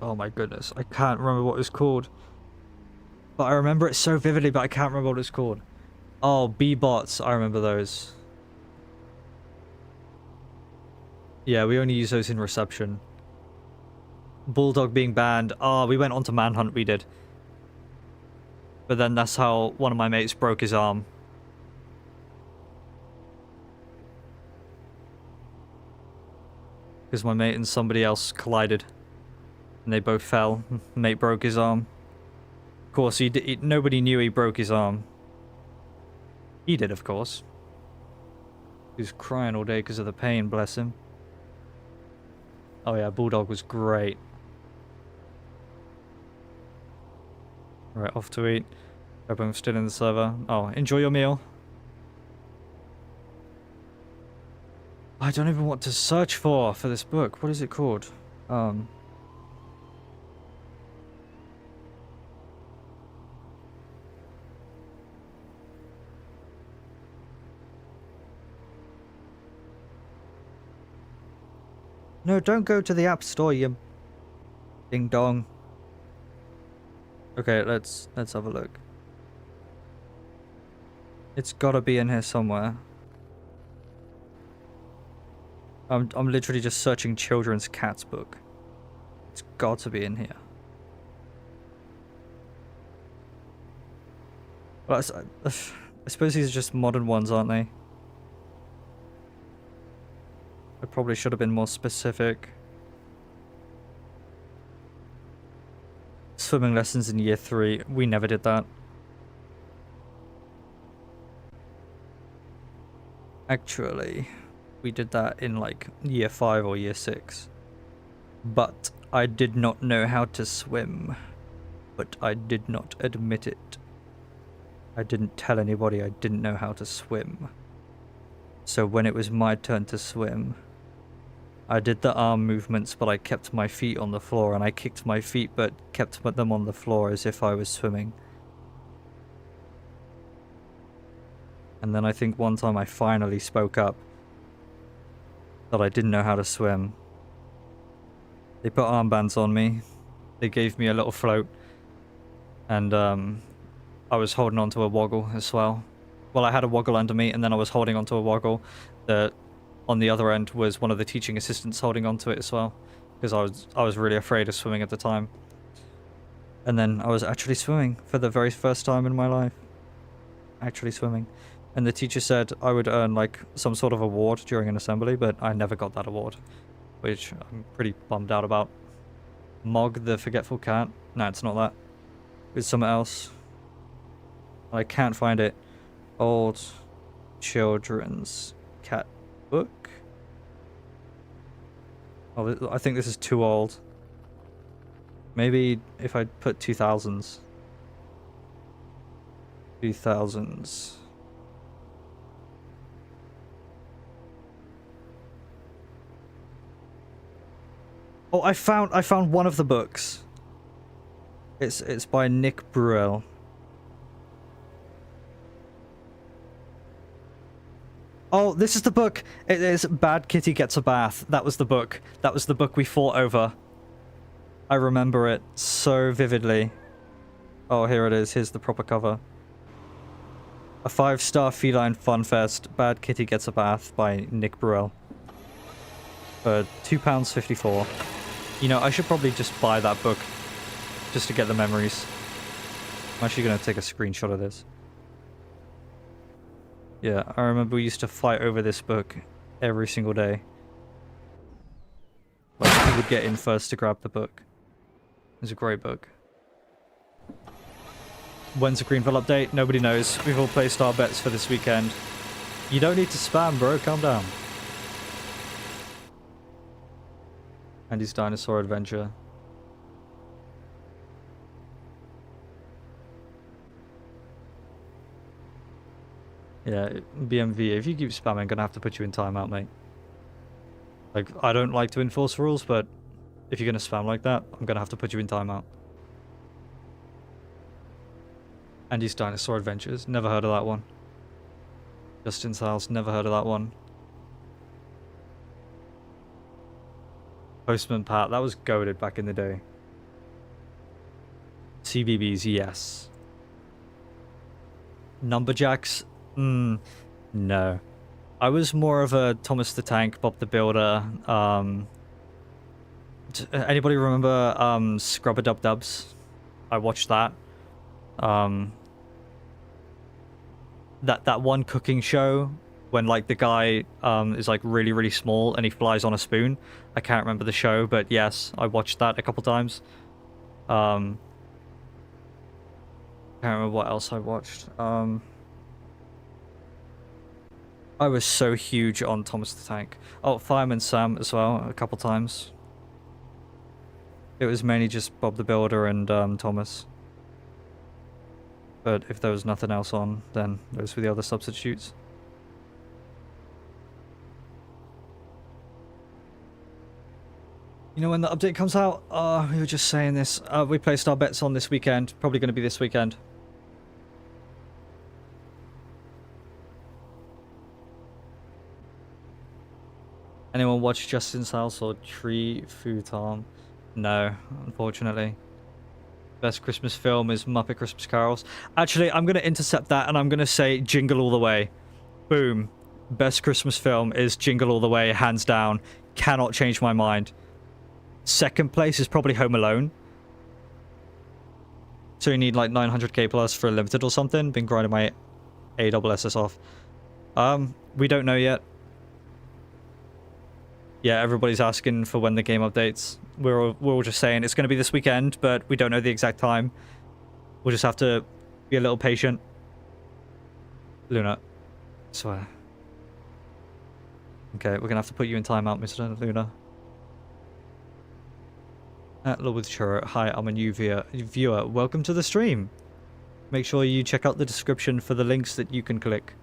my goodness, I can't remember what it was called. But I remember it so vividly, but I can't remember what it's called. Oh, B-bots, I remember those. Yeah, we only use those in reception. Bulldog being banned. Oh, we went on to Manhunt, we did. But then that's how one of my mates broke his arm. Because my mate and somebody else collided. And they both fell. Mate broke his arm. Of course, nobody knew he broke his arm. He did, of course. He was crying all day because of the pain, bless him. Oh yeah, Bulldog was great. Right, off to eat. Hope I'm still in the server. Oh, enjoy your meal. I don't even know what to search for this book. What is it called? No, don't go to the App Store, you ding dong. Okay, let's have a look. It's gotta be in here somewhere. I'm literally just searching children's cats book. It's got to be in here. Well, I suppose these are just modern ones, aren't they? I probably should have been more specific. Swimming lessons in year 3. We never did that. Actually, we did that in like year 5 or year 6. But I did not know how to swim. But I did not admit it. I didn't tell anybody I didn't know how to swim. So when it was my turn to swim, I did the arm movements, but I kept my feet on the floor, and I kicked my feet but kept them on the floor as if I was swimming. And then I think one time I finally spoke up that I didn't know how to swim. They put armbands on me. They gave me a little float. And I was holding onto a woggle as well. Well, I had a woggle under me, and then I was holding onto a woggle. On the other end was one of the teaching assistants holding onto it as well. Because I was really afraid of swimming at the time. And then I was actually swimming for the very first time in my life. Actually swimming. And the teacher said I would earn like some sort of award during an assembly, but I never got that award, which I'm pretty bummed out about. Mog the Forgetful Cat? No, it's not that. It's something else. I can't find it. Old children's cat book? Oh, I think this is too old. Maybe if I put 2000s. 2000s. Oh, I found one of the books. It's by Nick Bruel. Oh, this is the book. It is Bad Kitty Gets a Bath. That was the book. That was the book we fought over. I remember it so vividly. Oh, here it is. Here's the proper cover. A 5-star feline fun fest. Bad Kitty Gets a Bath by Nick Bruel. For £2.54. You know, I should probably just buy that book just to get the memories. I'm actually going to take a screenshot of this. Yeah, I remember we used to fight over this book every single day. Like, who would get in first to grab the book. It was a great book. When's the Greenville update? Nobody knows. We've all placed our bets for this weekend. You don't need to spam, bro. Calm down. Andy's Dinosaur Adventure. Yeah, BMV, if you keep spamming, I'm gonna have to put you in timeout, mate. Like, I don't like to enforce rules, but If you're gonna spam like that, I'm gonna have to put you in timeout. Andy's Dinosaur Adventures. Never heard of that one. Justin's House. Never heard of that one. Postman Pat. That was goated back in the day. CBBS, yes. Numberjacks? No. I was more of a Thomas the Tank, Bob the Builder. Anybody remember Scrubber Dub Dubs? I watched that. That one cooking show when like the guy is like really, really small and he flies on a spoon. I can't remember the show, but yes, I watched that a couple times. Can't remember what else I watched. I was so huge on Thomas the Tank. Oh, Fireman Sam as well, a couple times. It was mainly just Bob the Builder and Thomas. But if there was nothing else on, then those were the other substitutes. You know when the update comes out? We were just saying this. We placed our bets on this weekend. Probably going to be this weekend. Anyone watch Justin's House or Tree Futon? No, unfortunately. Best Christmas film is Muppet Christmas Carols. Actually, I'm going to intercept that and I'm going to say Jingle All the Way. Boom. Best Christmas film is Jingle All the Way, hands down. Cannot change my mind. Second place is probably Home Alone. So you need like 900k plus for a limited or something. Been grinding my ASS off. We don't know yet. Yeah, everybody's asking for when the game updates. We're all just saying it's going to be this weekend, but we don't know the exact time. We'll just have to be a little patient. Luna, I swear. Okay, we're going to have to put you in timeout, Mr. Luna. Hello with Churro. Hi, I'm a new viewer. Welcome to the stream. Make sure you check out the description for the links that you can click.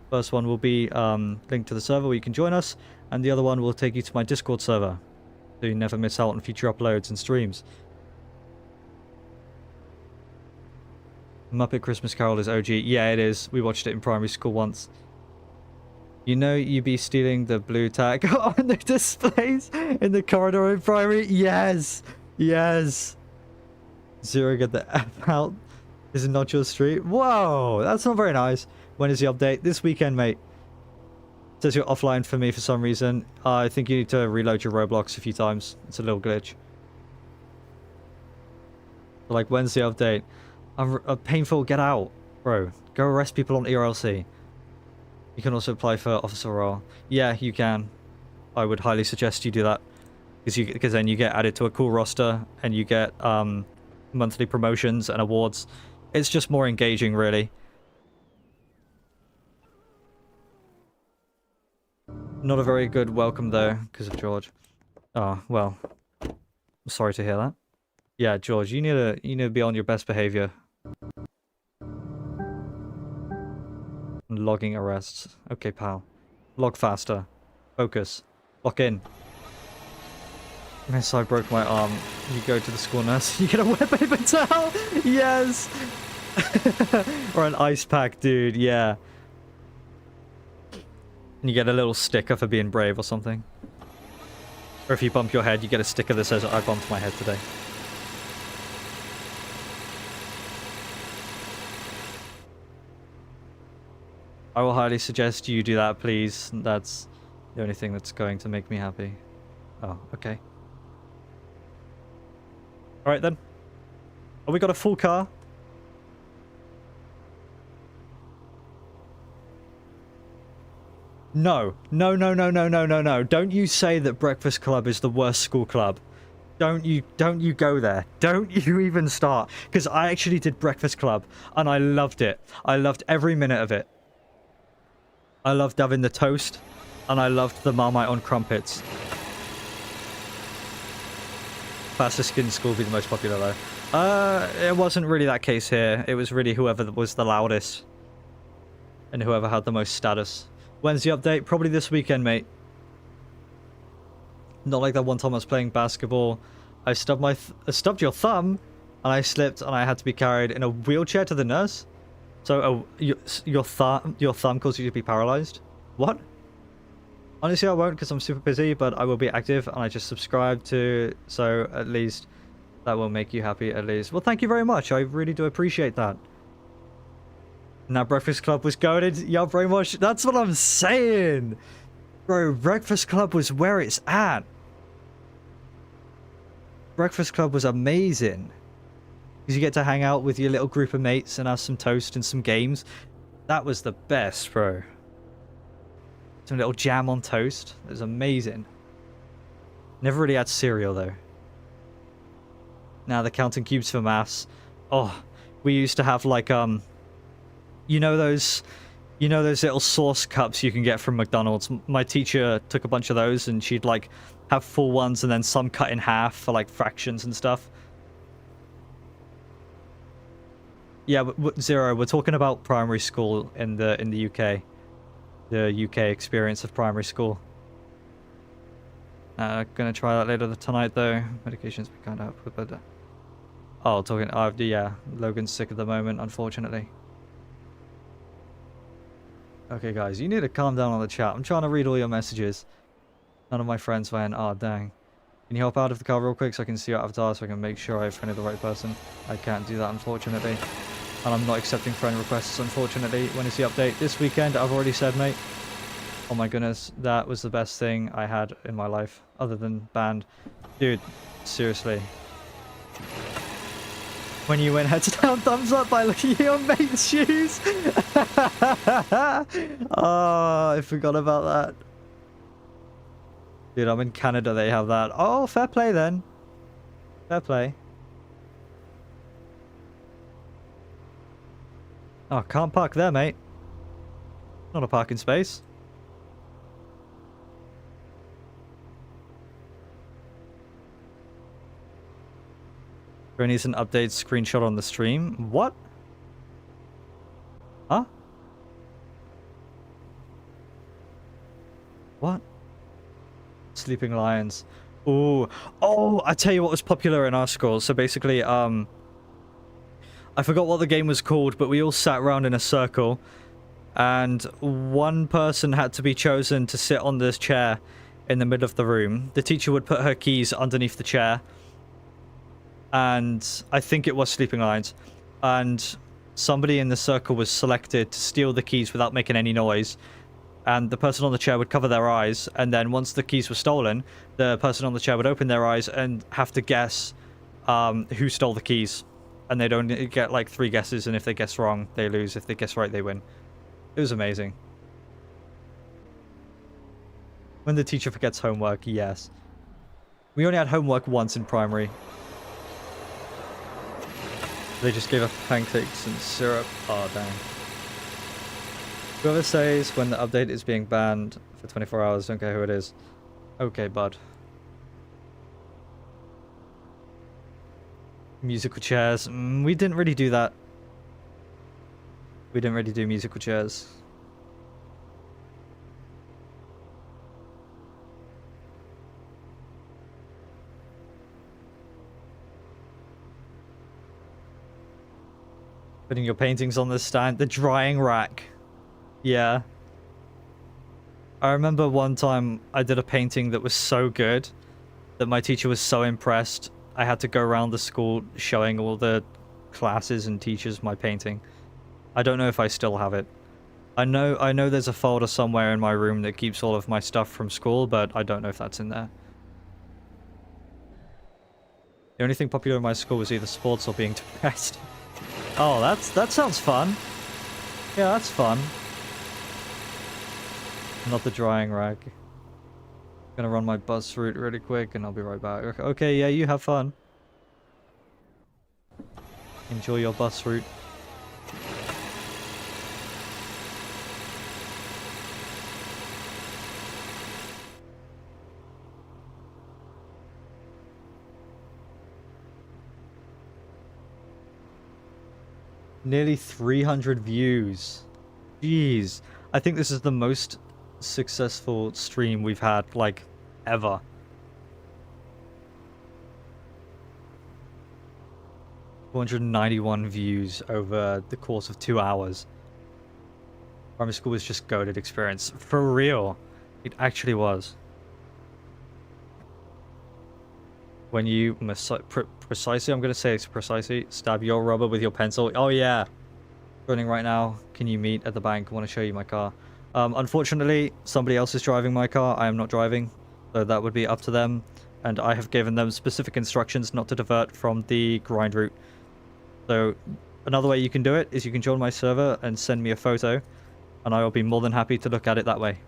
First one will be linked to the server where you can join us, and the other one will take you to my Discord server, so you never miss out on future uploads and streams. Muppet Christmas Carol is OG. Yeah, it is. We watched it in primary school once. You know you be stealing the blue tag on the displays in the corridor in primary? Yes! Yes! Zero, get the F out. Is it not your street? Whoa! That's not very nice. When is the update? This weekend, mate. It says you're offline for me for some reason. I think you need to reload your Roblox a few times. It's a little glitch. Like, when's the update? I'm painful, get out. Bro, go arrest people on ERLC. You can also apply for officer role. Yeah, you can. I would highly suggest you do that. Because then you get added to a cool roster and you get monthly promotions and awards. It's just more engaging, really. Not a very good welcome, though, because of George. Oh, well. I'm sorry to hear that. Yeah, George, you need to be on your best behavior. Logging arrests. Okay, pal. Log faster. Focus. Lock in. Miss, I broke my arm. You go to the school nurse. You get a wet paper towel! Yes! Or an ice pack, dude. Yeah. And you get a little sticker for being brave or something. Or if you bump your head, you get a sticker that says, I bumped my head today. I will highly suggest you do that, please. That's the only thing that's going to make me happy. Oh, okay. Alright then. Oh, we got a full car. No. No, no, no, no, no, no, no. Don't you say that Breakfast Club is the worst school club. Don't you go there. Don't you even start. Because I actually did Breakfast Club and I loved it. I loved every minute of it. I loved having the toast and I loved the Marmite on crumpets. Fastest skin school would be the most popular though. It wasn't really that case here. It was really whoever was the loudest. And whoever had the most status. When's the update? Probably this weekend, mate. Not like that one time I was playing basketball. I stubbed your thumb, and I slipped, and I had to be carried in a wheelchair to the nurse. So your thumb caused you to be paralyzed. What? Honestly, I won't because I'm super busy, but I will be active, and I just subscribed to, so at least that will make you happy at least. Well, thank you very much. I really do appreciate that. Now, Breakfast Club was goated. Yeah, brainwash. That's what I'm saying. Bro, Breakfast Club was where it's at. Breakfast Club was amazing. Because you get to hang out with your little group of mates and have some toast and some games. That was the best, bro. Some little jam on toast. It was amazing. Never really had cereal, though. Now, the counting cubes for maths. Oh, we used to have, like, you know those little sauce cups you can get from McDonald's? My teacher took a bunch of those, and she'd, like, have full ones and then some cut in half for, like, fractions and stuff. Yeah, Zero, we're talking about primary school in the UK. The UK experience of primary school. Gonna try that later tonight, though. Medication's been kind of up, but... Oh, yeah, Logan's sick at the moment, unfortunately. Okay, guys, you need to calm down on the chat. I'm trying to read all your messages. None of my friends went, oh, dang. Can you help out of the car real quick so I can see your avatar so I can make sure I've friended the right person? I can't do that, unfortunately. And I'm not accepting friend requests, unfortunately. When is the update? This weekend, I've already said, mate. Oh my goodness, that was the best thing I had in my life, other than band. Dude, seriously. When you went heads down, thumbs up by looking at your mate's shoes. Oh, I forgot about that. Dude, I'm in Canada, they have that. Oh, fair play then. Fair play. Oh, can't park there, mate. Not a parking space. There needs an update screenshot on the stream. What? Huh? What? Sleeping Lions. Ooh. Oh, I tell you what was popular in our school. So basically, I forgot what the game was called, but we all sat around in a circle, and one person had to be chosen to sit on this chair in the middle of the room. The teacher would put her keys underneath the chair, and I think it was Sleeping Lions, and somebody in the circle was selected to steal the keys without making any noise, and the person on the chair would cover their eyes, and then once the keys were stolen, the person on the chair would open their eyes and have to guess who stole the keys. And they'd only get like 3 guesses, and if they guess wrong, they lose. If they guess right, they win. It was amazing. When the teacher forgets homework, yes. We only had homework once in primary. They just gave us pancakes and syrup. Oh, dang. Whoever says when the update is being banned for 24 hours, don't care who it is. Okay, bud. Musical chairs. We didn't really do that. We didn't really do musical chairs. Putting your paintings on the stand. The drying rack. Yeah. I remember one time I did a painting that was so good that my teacher was so impressed. I had to go around the school showing all the classes and teachers my painting. I don't know if I still have it. I know there's a folder somewhere in my room that keeps all of my stuff from school, but I don't know if that's in there. The only thing popular in my school was either sports or being depressed. Oh, that sounds fun. Yeah, that's fun. Not the drying rack. Gonna run my bus route really quick and I'll be right back. Okay, yeah, you have fun. Enjoy your bus route. Nearly 300 views. Jeez. I think this is the most successful stream we've had, like, ever. 291 views over the course of 2 hours. Primary school was just goated experience. For real. It actually was. When you precisely, I'm going to say it's precisely, stab your rubber with your pencil. Oh yeah. Running right now. Can you meet at the bank? I want to show you my car. Unfortunately, somebody else is driving my car. I am not driving. So that would be up to them. And I have given them specific instructions not to divert from the grind route. So another way you can do it is you can join my server and send me a photo. And I will be more than happy to look at it that way.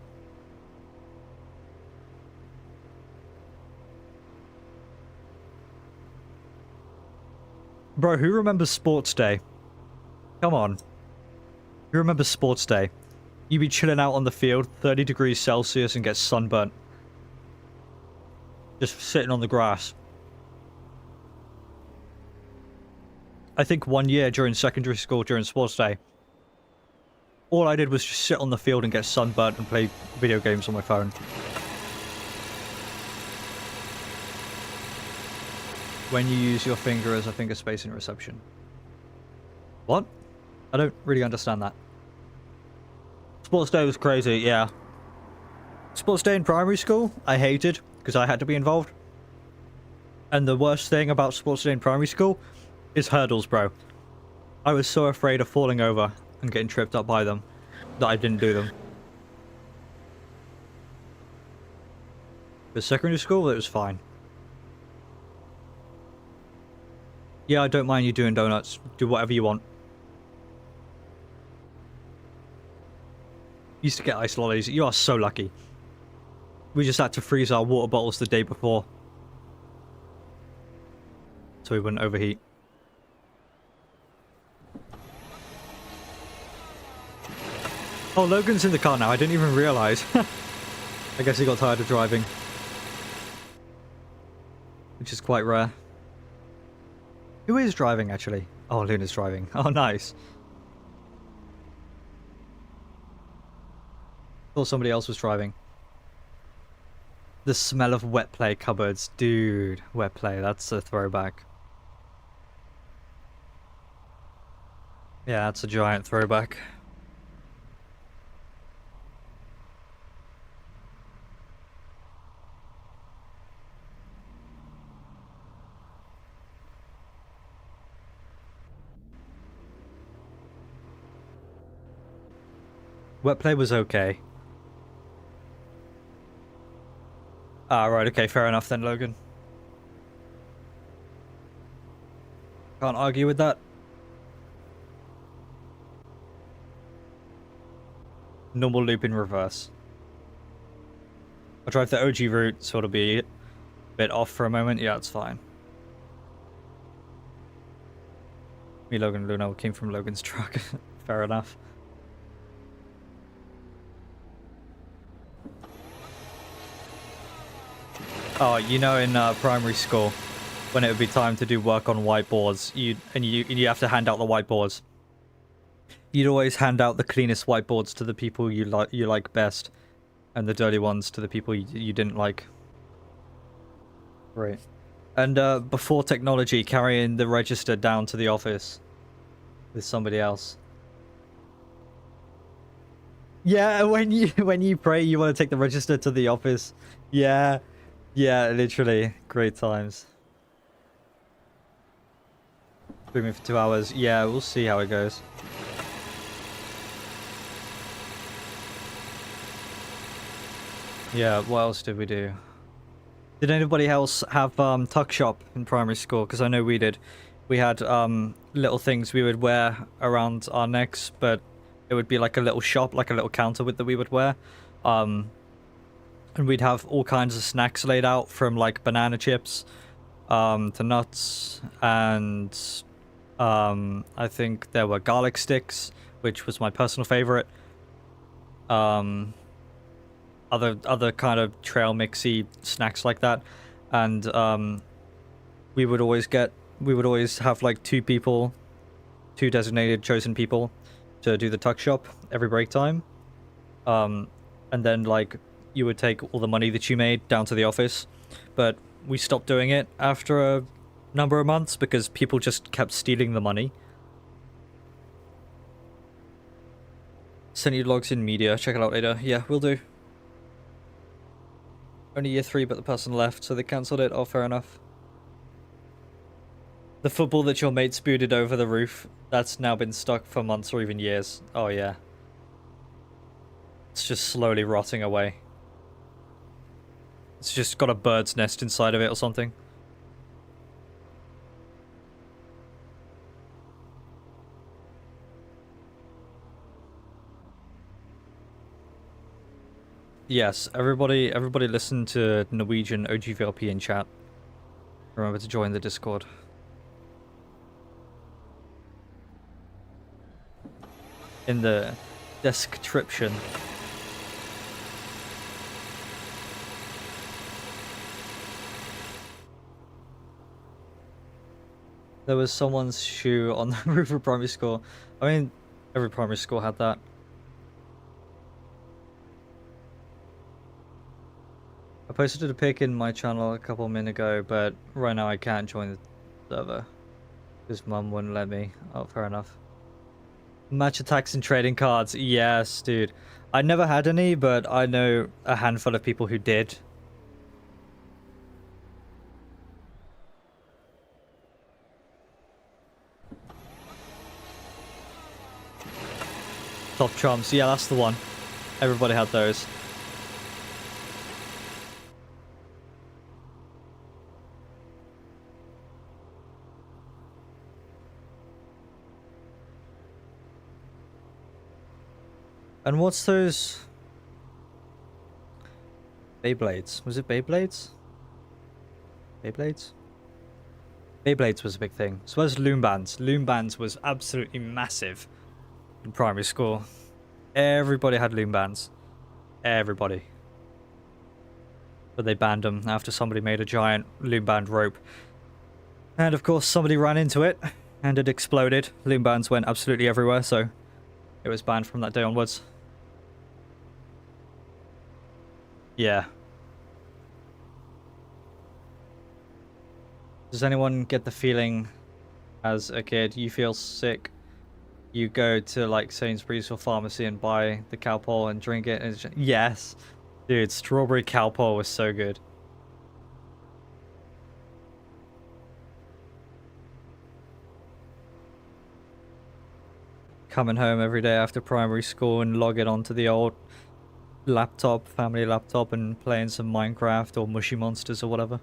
Bro, who remembers Sports Day? Come on. Who remembers Sports Day? You be chilling out on the field, 30 degrees Celsius, and get sunburnt. Just sitting on the grass. I think one year during secondary school, during Sports Day, all I did was just sit on the field and get sunburnt and play video games on my phone. When you use your finger as a finger space in reception. What? I don't really understand that. Sports Day was crazy, yeah. Sports Day in primary school, I hated, because I had to be involved. And the worst thing about Sports Day in primary school is hurdles, bro. I was so afraid of falling over and getting tripped up by them that I didn't do them. For secondary school, it was fine. Yeah, I don't mind you doing donuts. Do whatever you want. Used to get ice lollies. You are so lucky. We just had to freeze our water bottles the day before, so we wouldn't overheat. Oh, Logan's in the car now. I didn't even realize. I guess he got tired of driving, which is quite rare. Who is driving, actually? Oh, Luna's driving. Oh, nice. Thought somebody else was driving. The smell of wet play cupboards. Dude, wet play. That's a throwback. Yeah, that's a giant throwback. Wet play was okay. Ah, right, okay, fair enough then, Logan. Can't argue with that. Normal loop in reverse. I'll drive the OG route, so it'll be a bit off for a moment. Yeah, it's fine. Me, Logan, and Luna came from Logan's truck. Fair enough. Oh, you know, in primary school, when it would be time to do work on whiteboards, you have to hand out the whiteboards. You'd always hand out the cleanest whiteboards to the people you like best, and the dirty ones to the people you didn't like. Right. And before technology, carrying the register down to the office with somebody else. Yeah, when you pray, you want to take the register to the office. Yeah. Yeah, literally. Great times. Streaming for 2 hours. Yeah, we'll see how it goes. Yeah, what else did we do? Did anybody else have tuck shop in primary school? Because I know we did. We had little things we would wear around our necks, but it would be like a little shop, like a little counter that we would wear. And we'd have all kinds of snacks laid out, from like banana chips to nuts, and I think there were garlic sticks, which was my personal favorite. Other kind of trail mixy snacks like that, and we would always have like two designated chosen people to do the tuck shop every break time, and then like you would take all the money that you made down to the office, but we stopped doing it after number of months because people just kept stealing the money. Send you logs in media. Check it out later. Yeah, will do. Only year 3, but the person left, so they cancelled it. Oh, fair enough. The football that your mates booted over the roof, that's now been stuck for months or even years. Oh, yeah. It's just slowly rotting away. It's just got a bird's nest inside of it or something. Yes, everybody listen to Norwegian OGVLP in chat. Remember to join the Discord. In the description. There was someone's shoe on the roof of primary school. I mean, every primary school had that. I posted a pic in my channel a couple minutes ago, but right now I can't join the server. Because mum wouldn't let me. Oh, fair enough. Match attacks and trading cards. Yes, dude. I never had any, but I know a handful of people who did. Top Trumps. Yeah, that's the one. Everybody had those. And what's those? Beyblades. Was it Beyblades? Beyblades? Beyblades was a big thing. So was Loom Bands. Loom Bands was absolutely massive in primary school. Everybody had Loom Bands. Everybody. But they banned them after somebody made a giant Loom Band rope. And of course somebody ran into it and it exploded. Loom Bands went absolutely everywhere, so it was banned from that day onwards. Yeah. Does anyone get the feeling as a kid you feel sick, you go to like Sainsbury's or pharmacy and buy the Calpol and drink it? And it's just, yes. Dude, strawberry Calpol was so good. Coming home every day after primary school and logging onto the old laptop, family laptop, and playing some Minecraft or Mushy Monsters or whatever.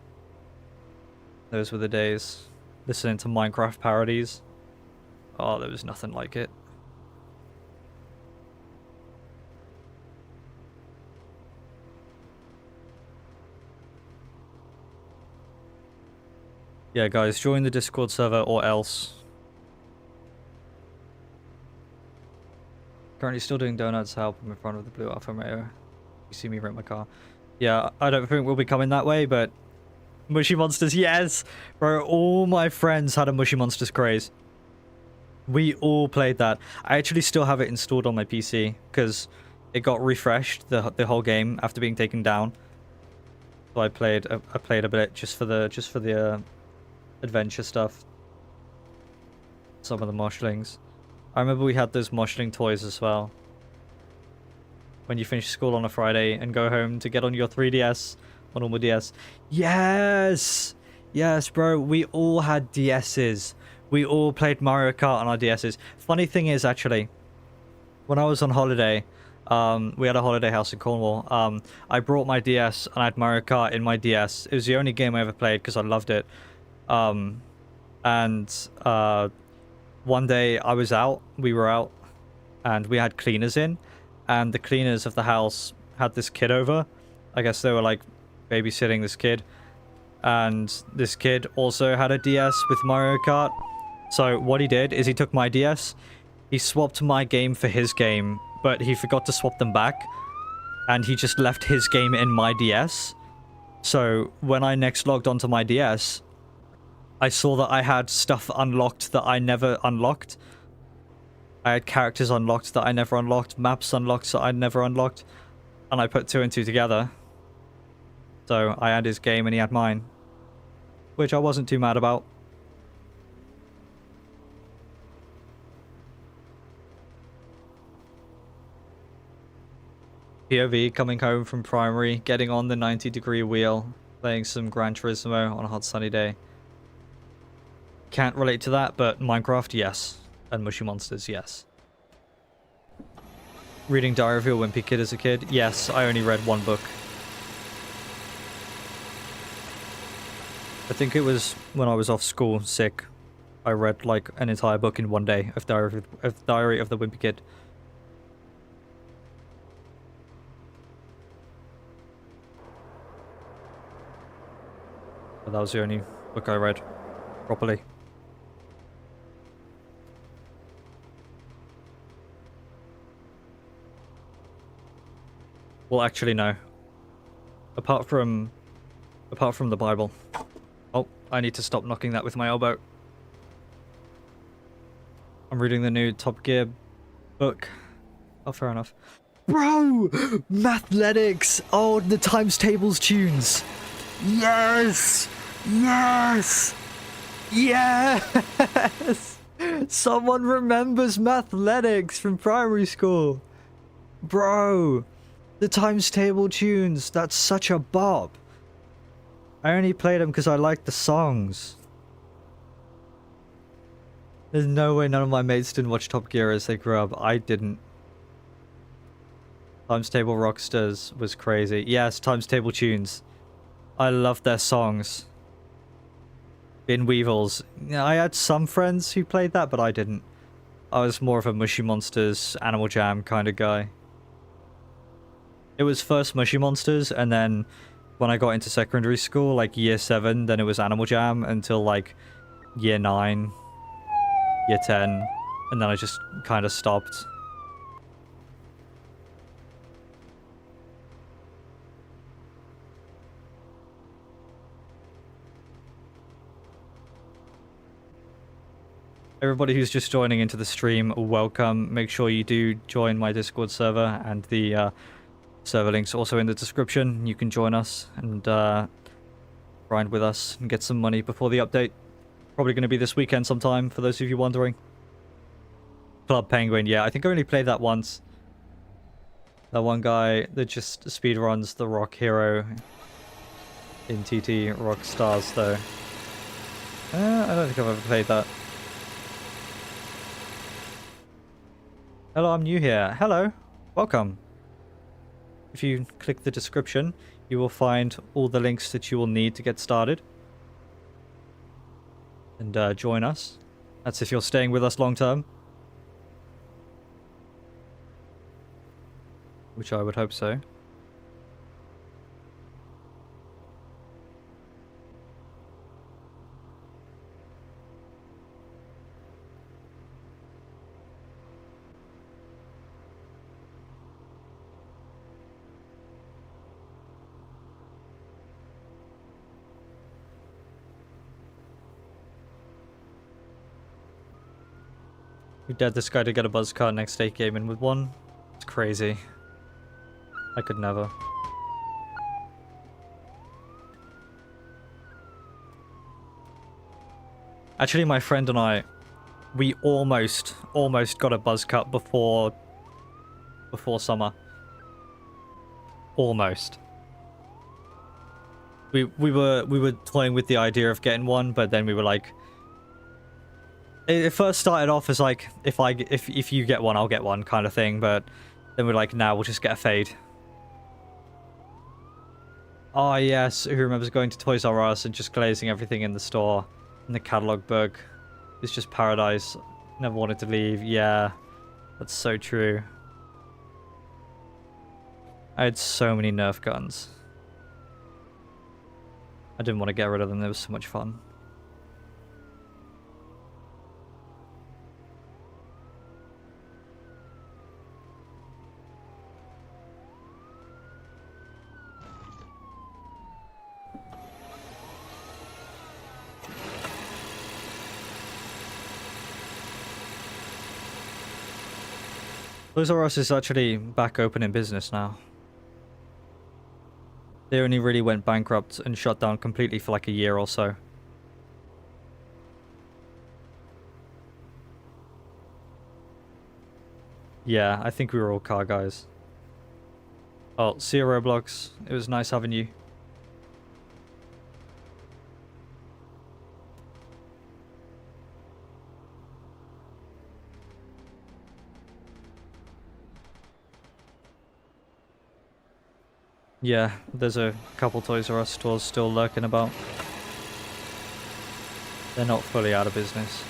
Those were the days. Listening to Minecraft parodies. Oh, there was nothing like it. Yeah, guys, join the Discord server or else. Currently still doing donuts. Help. I'm in front of the blue Alfa Romeo. You see me rent my car. Yeah, I don't think we'll be coming that way, but Mushy Monsters, yes! Bro, all my friends had a Mushy Monsters craze. We all played that. I actually still have it installed on my PC because it got refreshed, the whole game, after being taken down. So I played a bit just for the adventure stuff. Some of the Moshlings. I remember we had those Moshling toys as well. When you finish school on a Friday and go home to get on your 3DS or normal DS. Yes! Yes, bro. We all had DSs. We all played Mario Kart on our DSs. Funny thing is, actually, when I was on holiday, we had a holiday house in Cornwall. I brought my DS and I had Mario Kart in my DS. It was the only game I ever played because I loved it. One day I was out, we were out, and we had cleaners in, and the cleaners of the house had this kid over. I guess they were like babysitting this kid, and this kid also had a DS with Mario Kart. So what he did is he took my DS, he swapped my game for his game, but he forgot to swap them back, and he just left his game in my DS. So when I next logged onto my DS, I saw that I had stuff unlocked that I never unlocked. I had characters unlocked that I never unlocked, maps unlocked that I never unlocked, and I put 2 and 2 together. So I had his game and he had mine, which I wasn't too mad about. POV coming home from primary, getting on the 90-degree wheel, playing some Gran Turismo on a hot sunny day. Can't relate to that, but Minecraft, yes. And Mushy Monsters, yes. Reading Diary of a Wimpy Kid as a kid? Yes, I only read one book. I think it was when I was off school, sick. I read like an entire book in one day of Diary of the Wimpy Kid. But that was the only book I read properly. Well, actually, no. Apart from the Bible. Oh, I need to stop knocking that with my elbow. I'm reading the new Top Gear book. Oh, fair enough. Bro! Mathletics! Oh, the times tables tunes! Yes! Yes! Yes! Someone remembers Mathletics from primary school! Bro! The times table tunes, that's such a bop! I only played them because I liked the songs. There's no way none of my mates didn't watch Top Gear as they grew up. I didn't. Times Table Rockstars was crazy. Yes, Times Table Tunes. I love their songs. Bin Weevils. Yeah, I had some friends who played that, but I didn't. I was more of a Mushy Monsters, Animal Jam kind of guy. It was first Mushy Monsters, and then when I got into secondary school, like year 7, then it was Animal Jam until like year 9, year 10, and then I just kind of stopped. Everybody who's just joining into the stream, welcome. Make sure you do join my Discord server, and the server link's also in the description. You can join us and grind with us and get some money before the update. Probably going to be this weekend sometime, for those of you wondering. Club Penguin, yeah, I think I only played that once. That one guy that just speedruns the Rock Hero in TT Rock Stars, though. I don't think I've ever played that. Hello, I'm new here. Hello, welcome. If you click the description, you will find all the links that you will need to get started. And join us. That's if you're staying with us long term. Which I would hope so. We dared this guy to get a buzz cut next day gaming with one. It's crazy. I could never. Actually, my friend and I, we almost got a buzz cut before summer. Almost. We were toying with the idea of getting one, but then we were like, it first started off as like, if you get one, I'll get one kind of thing, but then we're like, nah, we'll just get a fade. Oh yes, who remembers going to Toys R Us and just glazing everything in the store? And the catalog book. It's just paradise. Never wanted to leave. Yeah, that's so true. I had so many Nerf guns. I didn't want to get rid of them, they were so much fun. Toys R Us is actually back open in business now. They only really went bankrupt and shut down completely for like a year or so. Yeah, I think we were all car guys. Oh, see you, Roblox. It was nice having you. Yeah, there's a couple Toys R Us stores still lurking about. They're not fully out of business.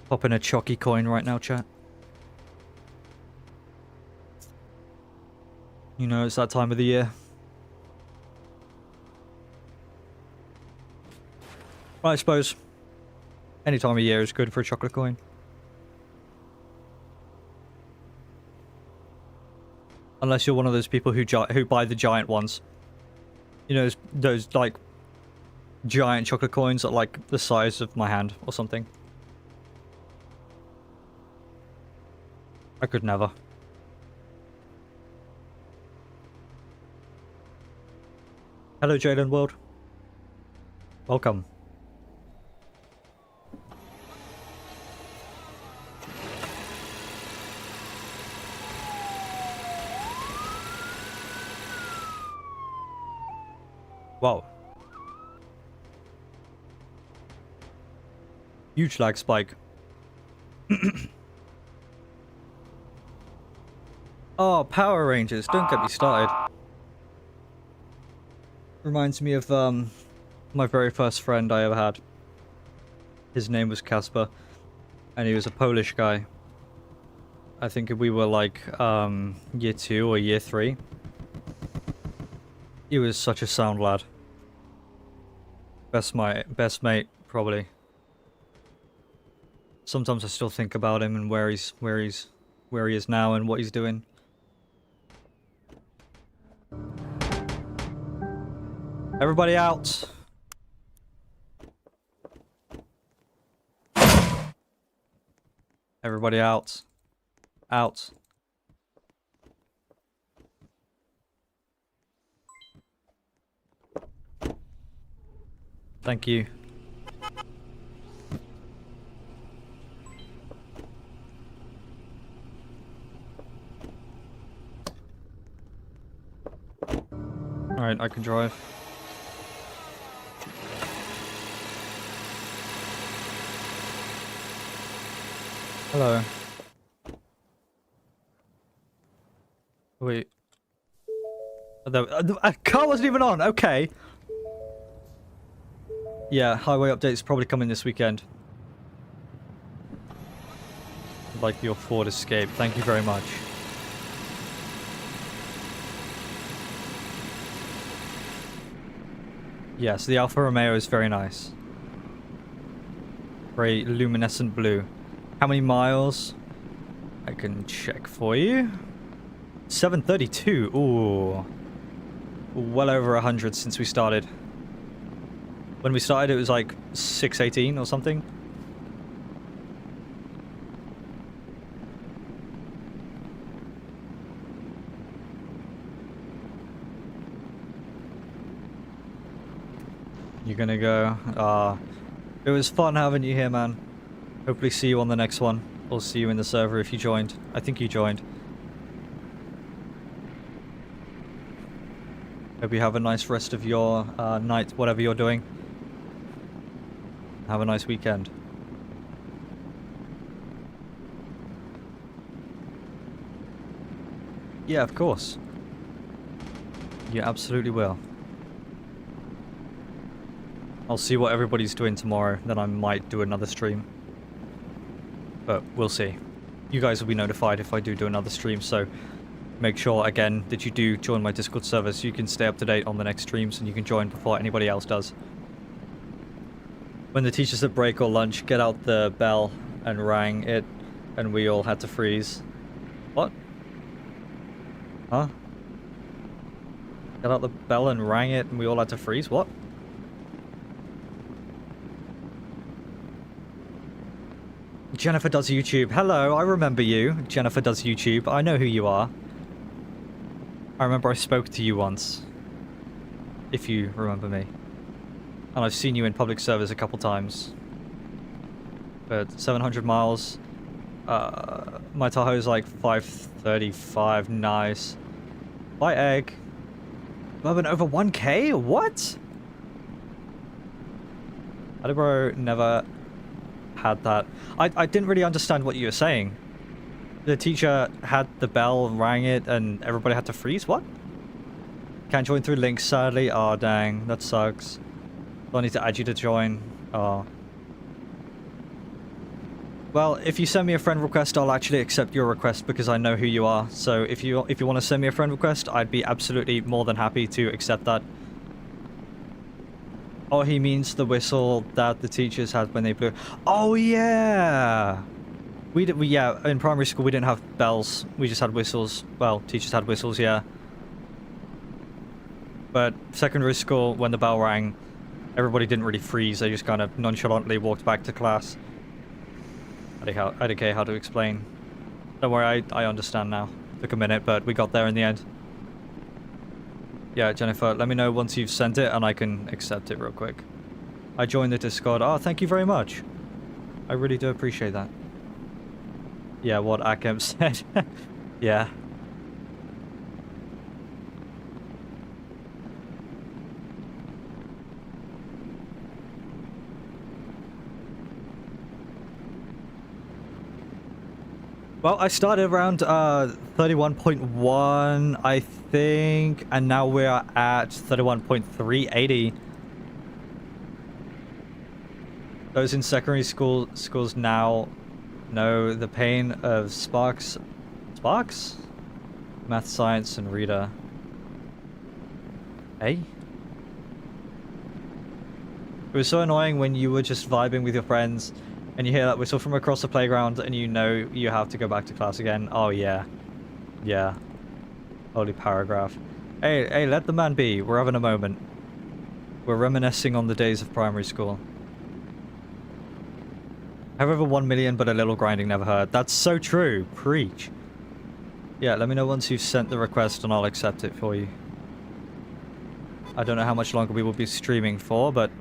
Pop in a chalky coin right now, chat. You know, it's that time of the year. I suppose any time of year is good for a chocolate coin. Unless you're one of those people who buy the giant ones. You know, those like giant chocolate coins that are like the size of my hand or something. I could never. Hello, Jalen World. Welcome. Wow. Huge lag spike. Oh, Power Rangers. Don't get me started. Reminds me of my very first friend I ever had. His name was Casper, and he was a Polish guy. I think we were like year 2 or year 3. He was such a sound lad. Best mate, probably. Sometimes I still think about him and where he is now and what he's doing. Everybody out. Everybody out. Out. Thank you. Alright, I can drive. Hello. Wait. A car wasn't even on, okay. Yeah, highway update's probably coming this weekend. Like your Ford Escape, thank you very much. Yes, the Alfa Romeo is very nice. Very luminescent blue. How many miles? I can check for you. 732. Ooh. Well over 100 since we started. When we started, it was like 618 or something. You're gonna go. It was fun having you here, man. Hopefully see you on the next one. Or see you in the server if you joined. I think you joined. Hope you have a nice rest of your night, whatever you're doing. Have a nice weekend. Yeah, of course. You absolutely will. I'll see what everybody's doing tomorrow, then I might do another stream. But we'll see. You guys will be notified if I do another stream, so make sure, again, that you do join my Discord server so you can stay up to date on the next streams and you can join before anybody else does. When the teacher's at break or lunch, get out the bell and rang it, and we all had to freeze. What? Huh? Get out the bell and rang it and we all had to freeze? What? Jennifer does YouTube. Hello, I remember you. Jennifer does YouTube. I know who you are. I remember I spoke to you once, if you remember me. And I've seen you in public service a couple times. But 700 miles, my Tahoe's like 535, nice. Bye, egg. Bourbon over 1k? What? Attleboro never had that. I didn't really understand what you were saying. The teacher had the bell, rang it, and everybody had to freeze? What? Can't join through links, sadly. Aw, dang. That sucks. I need to add you to join. Oh. Well, if you send me a friend request, I'll actually accept your request because I know who you are. So if you want to send me a friend request, I'd be absolutely more than happy to accept that. Oh, he means the whistle that the teachers had when they blew. Oh yeah. Yeah, in primary school we didn't have bells. We just had whistles. Well, teachers had whistles, yeah. But secondary school, when the bell rang, everybody didn't really freeze. They just kind of nonchalantly walked back to class. I don't care how to explain. Don't worry, I understand now. Took a minute, but we got there in the end. Yeah, Jennifer, let me know once you've sent it and I can accept it real quick. I joined the Discord. Oh, thank you very much. I really do appreciate that. Yeah, what Akem said. Yeah. Well, I started around 31.1, I think, and now we're at 31.380. Those in secondary schools now know the pain of Sparks? Math, science, and reader. Hey? It was so annoying when you were just vibing with your friends and you hear that whistle from across the playground and you know you have to go back to class again. Oh yeah. Yeah. Holy paragraph. Hey, let the man be. We're having a moment. We're reminiscing on the days of primary school. Have over 1 million, but a little grinding never hurt. That's so true. Preach. Yeah, let me know once you've sent the request and I'll accept it for you. I don't know how much longer we will be streaming for, but...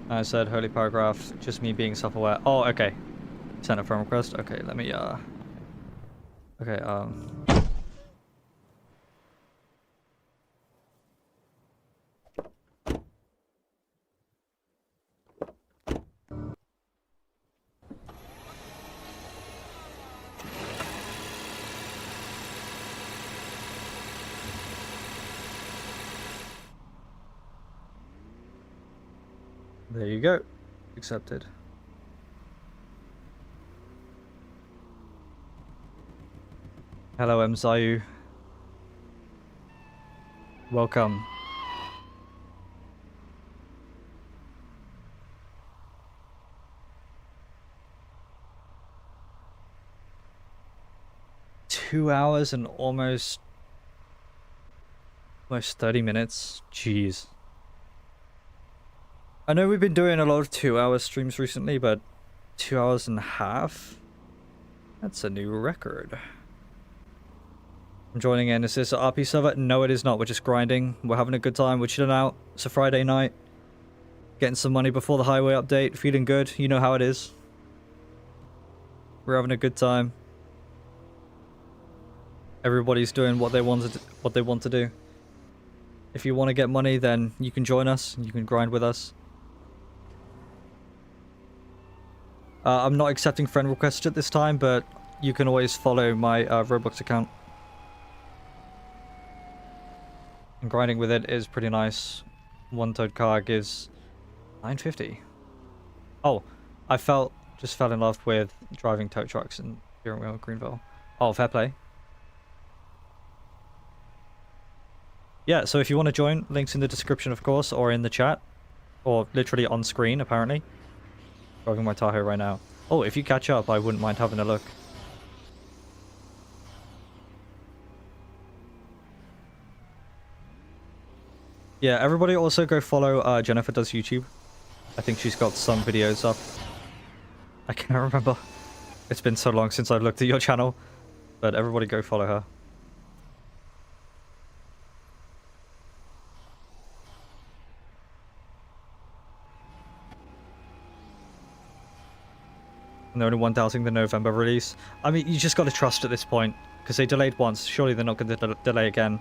I said holy paragraph, just me being self-aware. Oh, okay. Send a friend request. Okay, let me, okay, there you go. Accepted. Hello, M. Zayu. Welcome. Two hours and almost 30 minutes. Jeez. I know we've been doing a lot of 2-hour streams recently, but 2 hours and a half? That's a new record. I'm joining in. Is this an RP server? No, it is not. We're just grinding. We're having a good time. We're chilling out. It's a Friday night. Getting some money before the highway update. Feeling good. You know how it is. We're having a good time. Everybody's doing what they want to do. If you want to get money, then you can join us. You can grind with us. I'm not accepting friend requests at this time, but you can always follow my Roblox account. And grinding with it is pretty nice. One towed car gives 950. Oh, I just fell in love with driving tow trucks in Greenville. Oh, fair play. Yeah, so if you want to join, links in the description, of course, or in the chat. Or literally on screen, apparently. Driving my Tahoe right now. Oh, if you catch up, I wouldn't mind having a look. Yeah, everybody also go follow Jennifer Does YouTube. I think she's got some videos up. I can't remember. It's been so long since I've looked at your channel. But everybody go follow her. And the only one doubting the November release. I mean, you just got to trust at this point. Because they delayed once. Surely they're not going to delay again.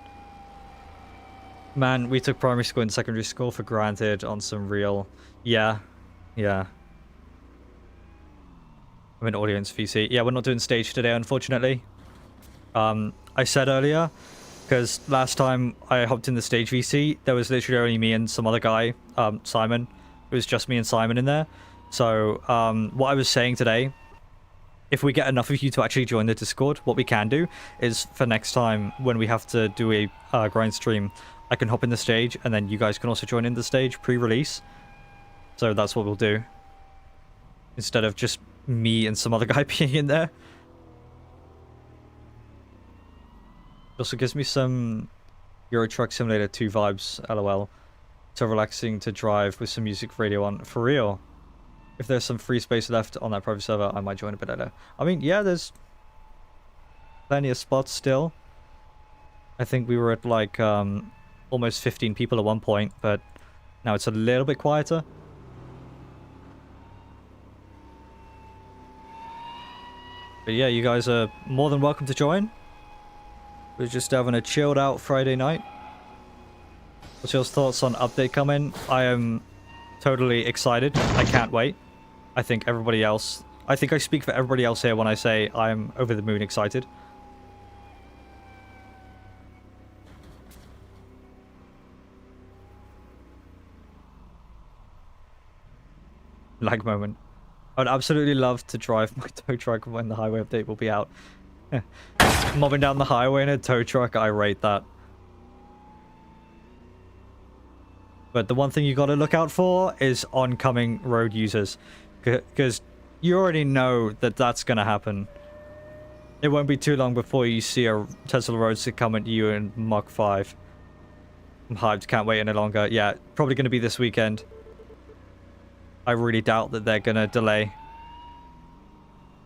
Man, we took primary school and secondary school for granted on some real... Yeah. Yeah. I'm in audience VC. Yeah, we're not doing stage today, unfortunately. I said earlier, because last time I hopped in the stage VC, there was literally only me and some other guy, Simon. It was just me and Simon in there. So, what I was saying today, if we get enough of you to actually join the Discord, what we can do is for next time when we have to do a grind stream, I can hop in the stage and then you guys can also join in the stage pre-release. So that's what we'll do. Instead of just me and some other guy being in there. It also gives me some Euro Truck Simulator 2 vibes, lol. So relaxing to drive with some music radio on. For real. If there's some free space left on that private server, I might join a bit later. I mean, yeah, there's plenty of spots still. I think we were at like almost 15 people at one point, but now it's a little bit quieter. But yeah, you guys are more than welcome to join. We're just having a chilled out Friday night. What's your thoughts on update coming? I am totally excited. I can't wait. I think everybody else... I think I speak for everybody else here when I say I am over the moon excited. Lag moment. I'd absolutely love to drive my tow truck when the highway update will be out. Mobbing down the highway in a tow truck, I rate that. But the one thing you got to look out for is oncoming road users. Because you already know that that's going to happen. It won't be too long before you see a Tesla Roadster come at you in Mach 5. I'm hyped, can't wait any longer. Yeah, probably going to be this weekend. I really doubt that they're going to delay.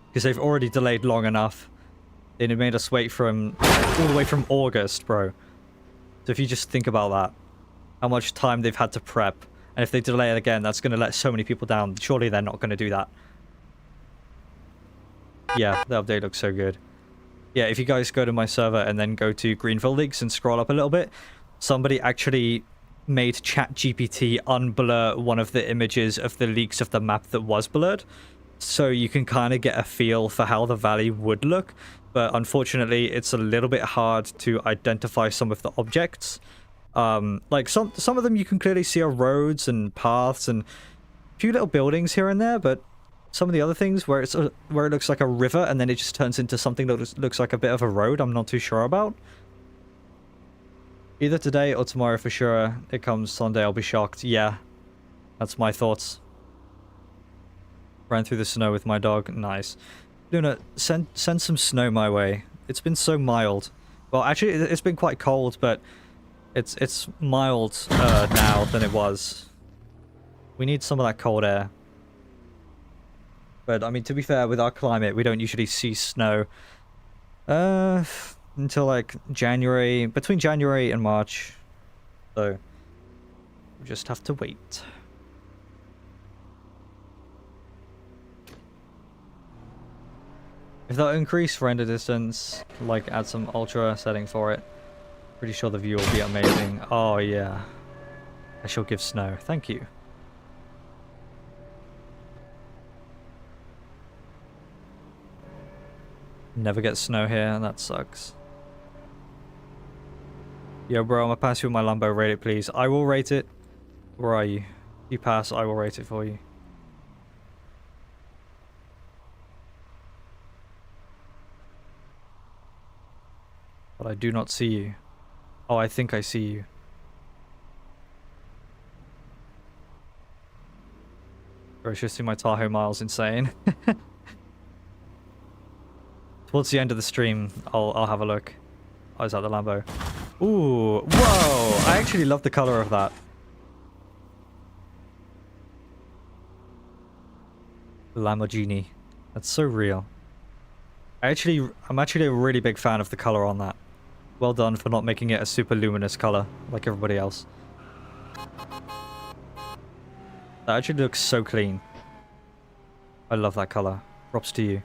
Because they've already delayed long enough. They made us wait from all the way from August, bro. So if you just think about that. How much time they've had to prep. And if they delay it again, that's going to let so many people down. Surely they're not going to do that. Yeah, the update looks so good. Yeah, if you guys go to my server and then go to Greenville leaks and scroll up a little bit, somebody actually made ChatGPT unblur one of the images of the leaks of the map that was blurred. So you can kind of get a feel for how the valley would look. But unfortunately, it's a little bit hard to identify some of the objects. Like some of them you can clearly see are roads and paths and a few little buildings here and there, but some of the other things where it looks like a river and then it just turns into something that looks like a bit of a road, I'm not too sure about. Either today or tomorrow for sure. It comes Sunday, I'll be shocked. Yeah, that's my thoughts. Ran through the snow with my dog. Nice. Luna, send some snow my way. It's been so mild. Well, actually, it's been quite cold, but it's mild now than it was. We need some of that cold air. But, I mean, to be fair, with our climate, we don't usually see snow until, like, January, between January and March. So, we just have to wait. If they'll increase render distance, like add some ultra setting for it, pretty sure the view will be amazing. Oh yeah. I shall give snow. Thank you. Never get snow here, and that sucks. Yo bro, I'm gonna pass you with my Lambo. Rate it please. I will rate it. Where are you? If you pass, I will rate it for you. But I do not see you. Oh, I think I see you. Or it's just my Tahoe miles insane. Towards the end of the stream, I'll have a look. Oh, is that the Lambo? Ooh, whoa! I actually love the color of that. Lamborghini. That's so real. I'm actually a really big fan of the color on that. Well done for not making it a super luminous color like everybody else. That actually looks so clean. I love that color. Props to you.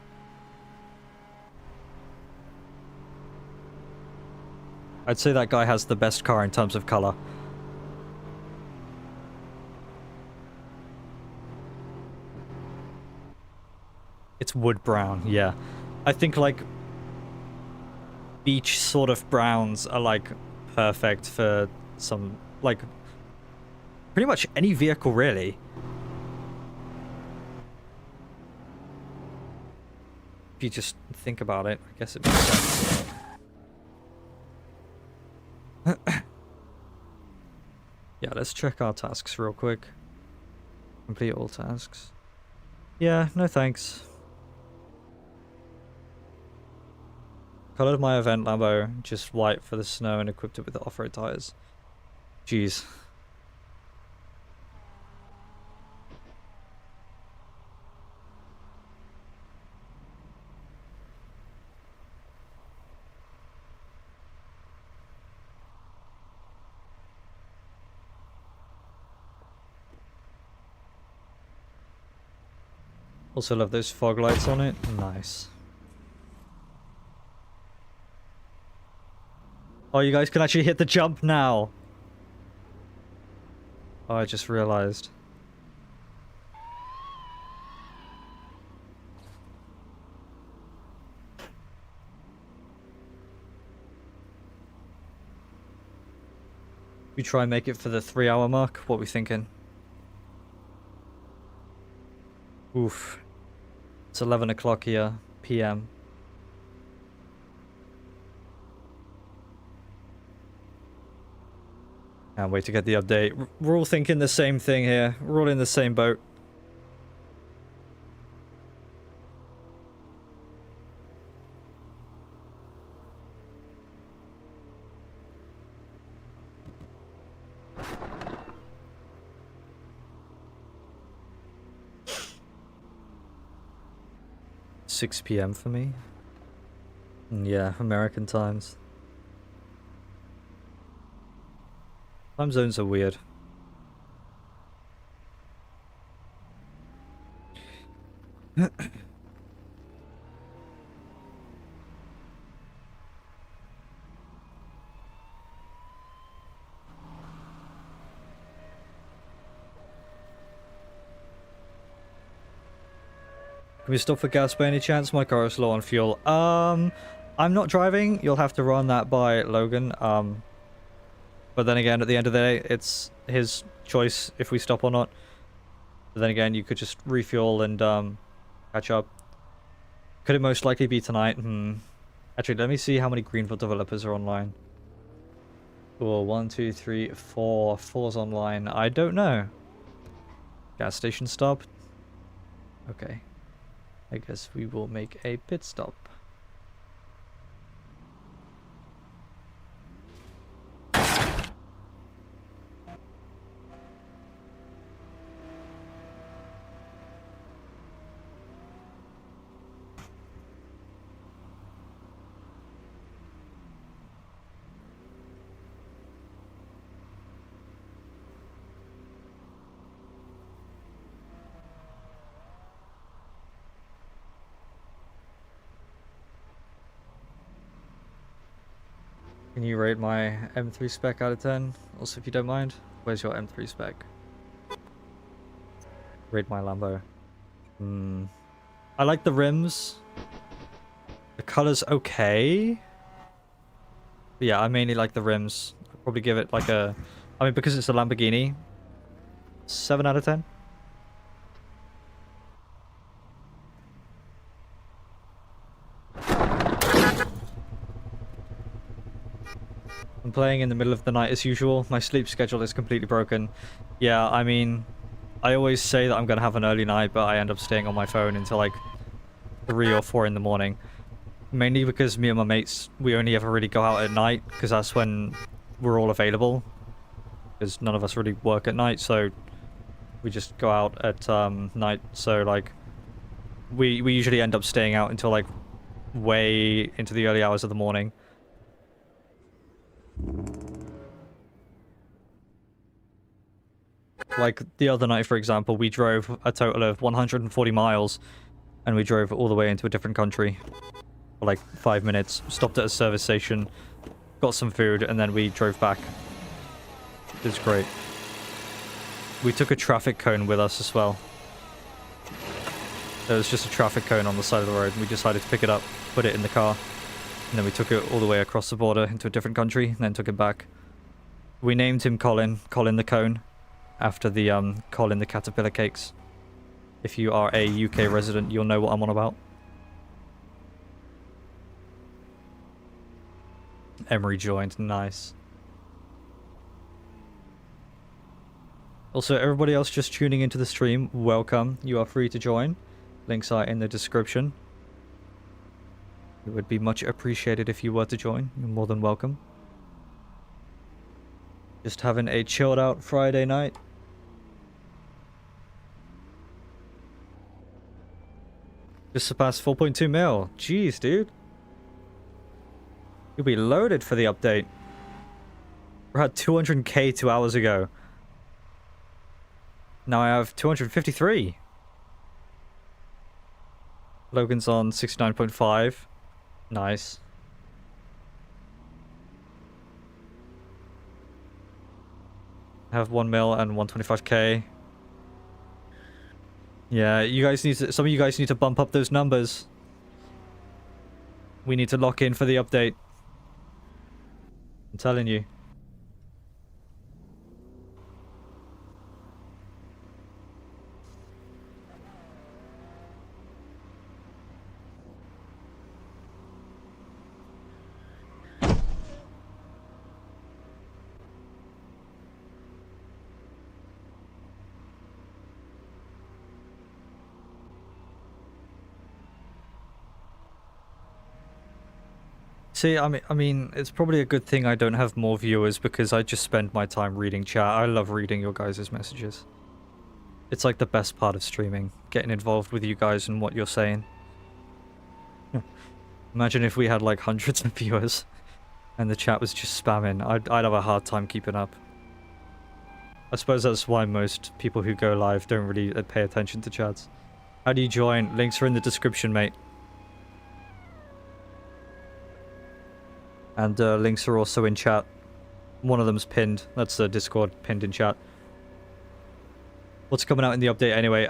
I'd say that guy has the best car in terms of color. It's wood brown, yeah. I think like beach sort of browns are like perfect for some like pretty much any vehicle really. If you just think about it, I guess it makes sense. Yeah, let's check our tasks real quick. Complete all tasks. Yeah, no thanks. Colored my event Lambo just white for the snow and equipped it with the off-road tires. Jeez. Also love those fog lights on it. Nice. Oh, you guys can actually hit the jump now. Oh, I just realized. We try and make it for the 3-hour mark. What are we thinking? Oof. It's 11 o'clock here, PM. Can't wait to get the update. We're all thinking the same thing here. We're all in the same boat. Six PM for me. Yeah, American times. Time zones are weird. Can we stop for gas by any chance? My car is low on fuel. I'm not driving. You'll have to run that by Logan. But then again, at the end of the day, it's his choice if we stop or not. But then again, you could just refuel and catch up. Could it most likely be tonight? Actually, let me see how many Greenville developers are online. Oh, 1, 2, 3, 4. 4's online. I don't know. Gas station stop. Okay. I guess we will make a pit stop. Can you rate my M3 spec out of 10? Also, if you don't mind, where's your M3 spec? Rate my Lambo. I like the rims. The color's okay. But yeah, I mainly like the rims. I'll probably give it like a... I mean, because it's a Lamborghini, 7 out of 10. I'm playing in the middle of the night as usual. My sleep schedule is completely broken. Yeah, I mean, I always say that I'm going to have an early night, but I end up staying on my phone until like 3 or 4 in the morning. Mainly because me and my mates, we only ever really go out at night, because that's when we're all available. Because none of us really work at night, so we just go out at night. So like, we usually end up staying out until like way into the early hours of the morning. Like the other night, for example, we drove a total of 140 miles, and we drove all the way into a different country for like 5 minutes, stopped at a service station, got some food, and then we drove back. It was great. We took a traffic cone with us as well. There was just a traffic cone on the side of the road, and we decided to pick it up, put it in the car, and then we took it all the way across the border into a different country, and then took it back. We named him Colin the Cone, after the Colin the Caterpillar cakes. If you are a UK resident, you'll know what I'm on about. Emery joined, nice. Also, everybody else just tuning into the stream, welcome. You are free to join. Links are in the description. It would be much appreciated if you were to join. You're more than welcome. Just having a chilled out Friday night. Just surpassed 4.2 mil. Jeez, dude. You'll be loaded for the update. We're at 200k 2 hours ago. Now I have 253. Logan's on 69.5. Nice. I have 1 mil and 125k. Yeah, you guys need to, some of you guys need to bump up those numbers. We need to lock in for the update. I'm telling you. See, I mean, it's probably a good thing I don't have more viewers because I just spend my time reading chat. I love reading your guys' messages. It's like the best part of streaming, getting involved with you guys and what you're saying. Imagine if we had like hundreds of viewers and the chat was just spamming. I'd have a hard time keeping up. I suppose that's why most people who go live don't really pay attention to chats. How do you join? Links are in the description, mate. And links are also in chat. One of them's pinned. That's the Discord pinned in chat. What's coming out in the update anyway?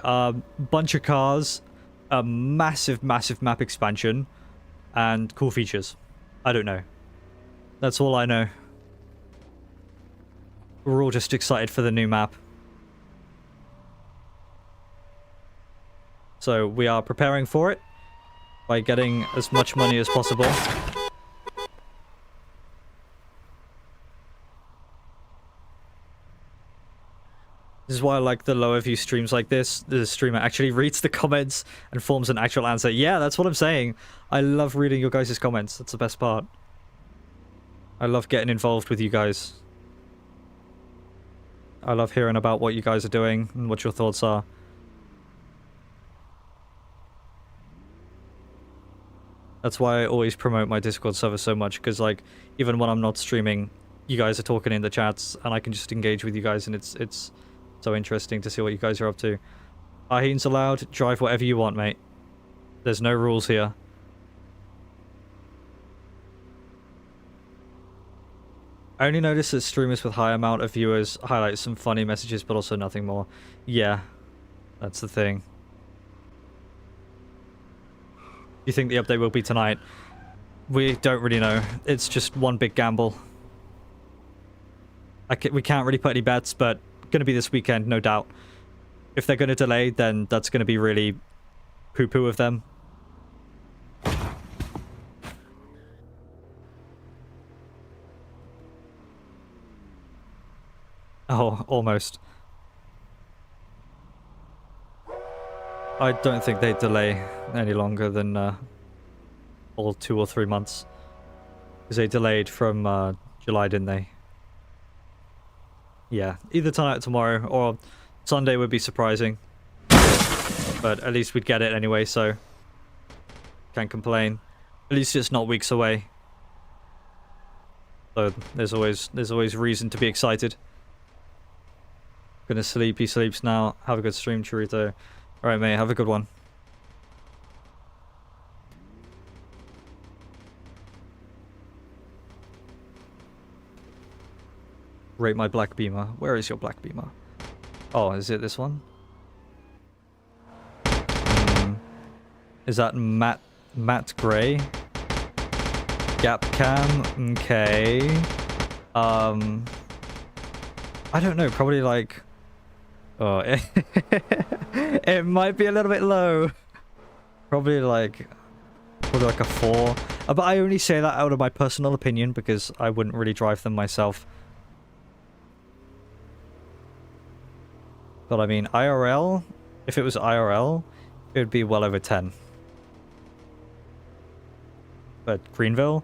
Bunch of cars, a massive map expansion, and cool features. I don't know. That's all I know. We're all just excited for the new map. So we are preparing for it by getting as much money as possible. This is why I like the lower view streams like this. The streamer actually reads the comments and forms an actual answer. Yeah, that's what I'm saying. I love reading your guys' comments. That's the best part. I love getting involved with you guys. I love hearing about what you guys are doing and what your thoughts are. That's why I always promote my Discord server so much, because like, even when I'm not streaming, you guys are talking in the chats and I can just engage with you guys, and it's so interesting to see what you guys are up to. Aheen's allowed. Drive whatever you want, mate. There's no rules here. I only noticed that streamers with high amount of viewers highlight some funny messages, but also nothing more. Yeah, that's the thing. You think the update will be tonight? We don't really know. It's just one big gamble. We can't really put any bets, but going to be this weekend, no doubt. If they're going to delay, then that's going to be really poo-poo of them. Oh, almost. I don't think they delay any longer than Or 2 or 3 months. Because they delayed from July, didn't they? Yeah, either tonight or tomorrow, or Sunday would be surprising. But at least we'd get it anyway, so can't complain. At least it's not weeks away. So there's always reason to be excited. Gonna sleep, he sleeps now. Have a good stream, Churrito. Alright, mate, have a good one. Rate my black beamer. Where is your black beamer? Oh, is it this one? Is that matte gray? Gap cam? Okay. I don't know, probably like... Oh, it might be a little bit low. Probably like a 4. But I only say that out of my personal opinion because I wouldn't really drive them myself. But I mean, IRL, if it was IRL, it would be well over 10. But Greenville,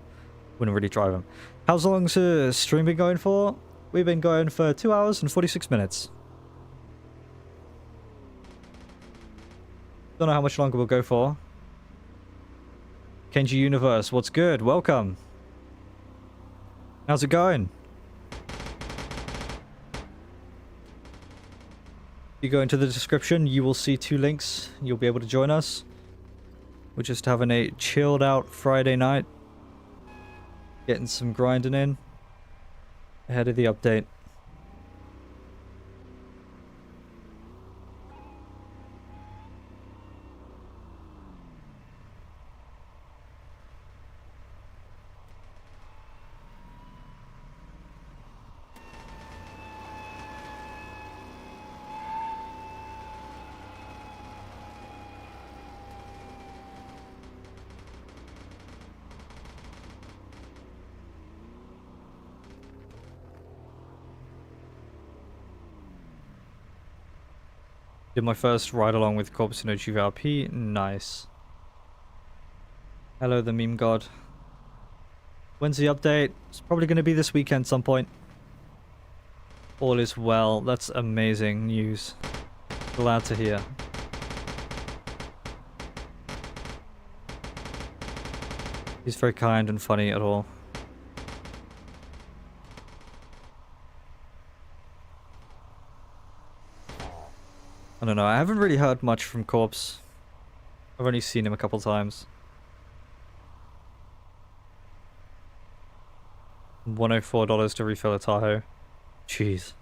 wouldn't really drive them. How's long's the stream been going for? We've been going for 2 hours and 46 minutes. Don't know how much longer we'll go for. Kenji Universe, what's good? Welcome. How's it going? If you go into the description, you will see 2 links. You'll be able to join us. We're just having a chilled out Friday night. Getting some grinding in. Ahead of the update. Did my first ride along with Corpus in GVRP. Nice. Hello, the meme god. When's the update? It's probably going to be this weekend some point. All is well. That's amazing news. Glad to hear. He's very kind and funny at all. I don't know, I haven't really heard much from Corpse. I've only seen him a couple times. $104 to refill a Tahoe. Jeez.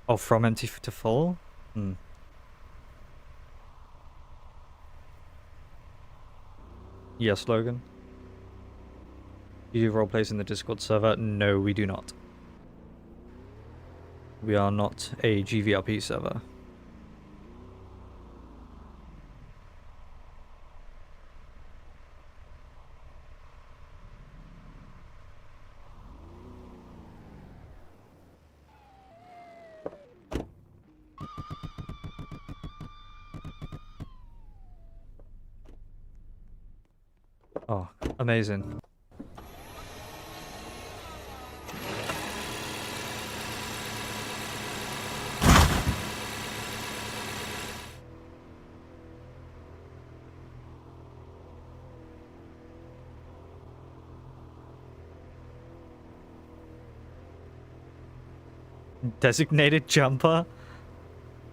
Oh, from empty to full? Hmm. Yes, Logan. You do roleplays in the Discord server? No, we do not. We are not a GVRP server. Oh, amazing. Designated jumper?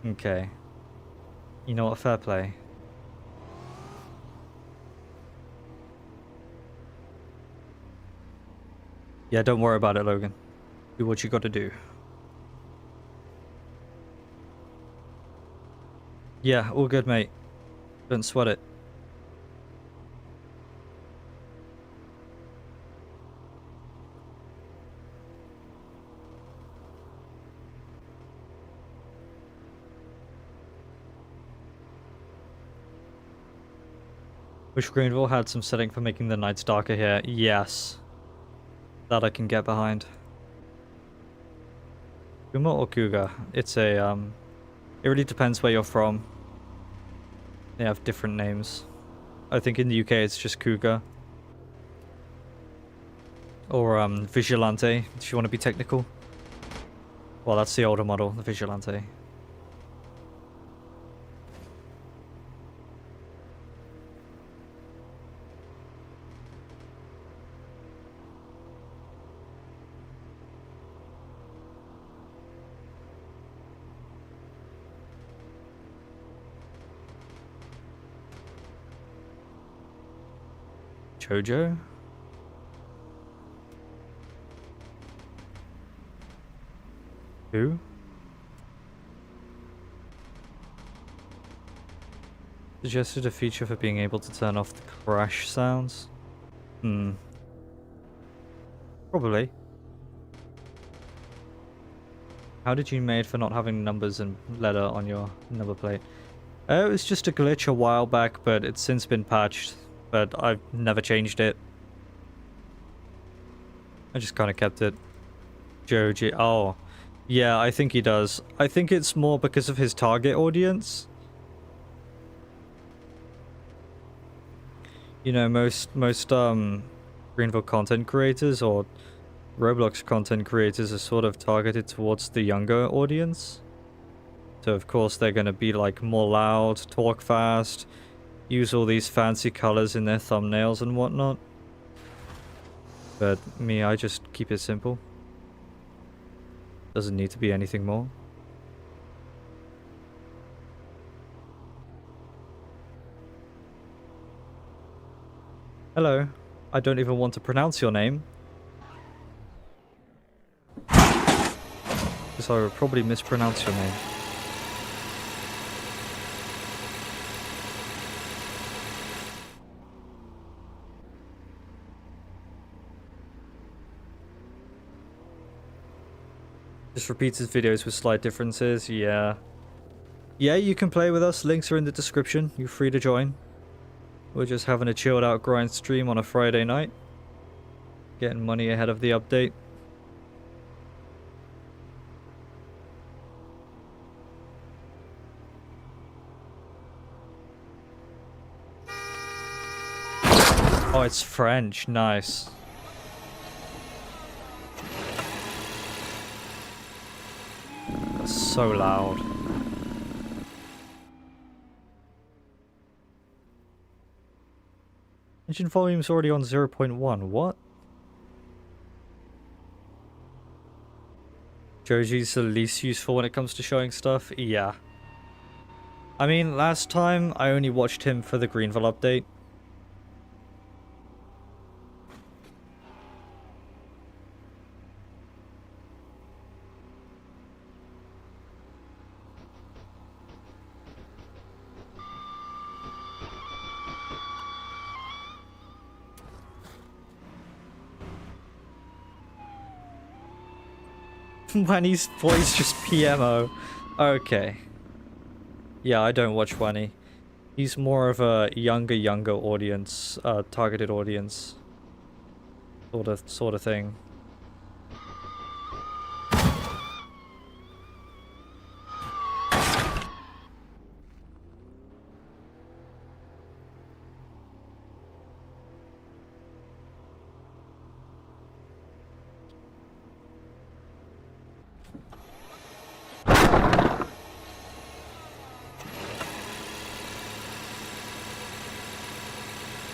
Okay. You know what, fair play. Yeah, don't worry about it, Logan. Do what you gotta do. Yeah, all good, mate. Don't sweat it. Wish Greenville had some setting for making the nights darker here. Yes. That I can get behind. Kuma or Cougar? It's a, it really depends where you're from. They have different names. I think in the UK it's just Cougar. Or Vigilante, if you want to be technical. Well, that's the older model, the Vigilante. Jojo? Who? Suggested a feature for being able to turn off the crash sounds? Probably. How did you made for not having numbers and letter on your number plate? It was just a glitch a while back, but it's since been patched. But I've never changed it. I just kind of kept it. Joji. Oh. Yeah, I think he does. I think it's more because of his target audience. You know, most Greenville content creators or Roblox content creators are sort of targeted towards the younger audience. So of course they're going to be like more loud, talk fast, use all these fancy colors in their thumbnails and whatnot. But me, I just keep it simple. Doesn't need to be anything more. Hello. I don't even want to pronounce your name. Because I would probably mispronounce your name. Just repeats his videos with slight differences, yeah. Yeah, you can play with us, links are in the description, you're free to join. We're just having a chilled out grind stream on a Friday night. Getting money ahead of the update. Oh, it's French, nice. That's so loud. Engine volume's already on 0.1. What? Joji's the least useful when it comes to showing stuff? Yeah. I mean, last time I only watched him for the Greenville update. Wanny's voice just PMO. Okay. Yeah, I don't watch Wanny. He's more of a younger audience, targeted audience. Sort of thing.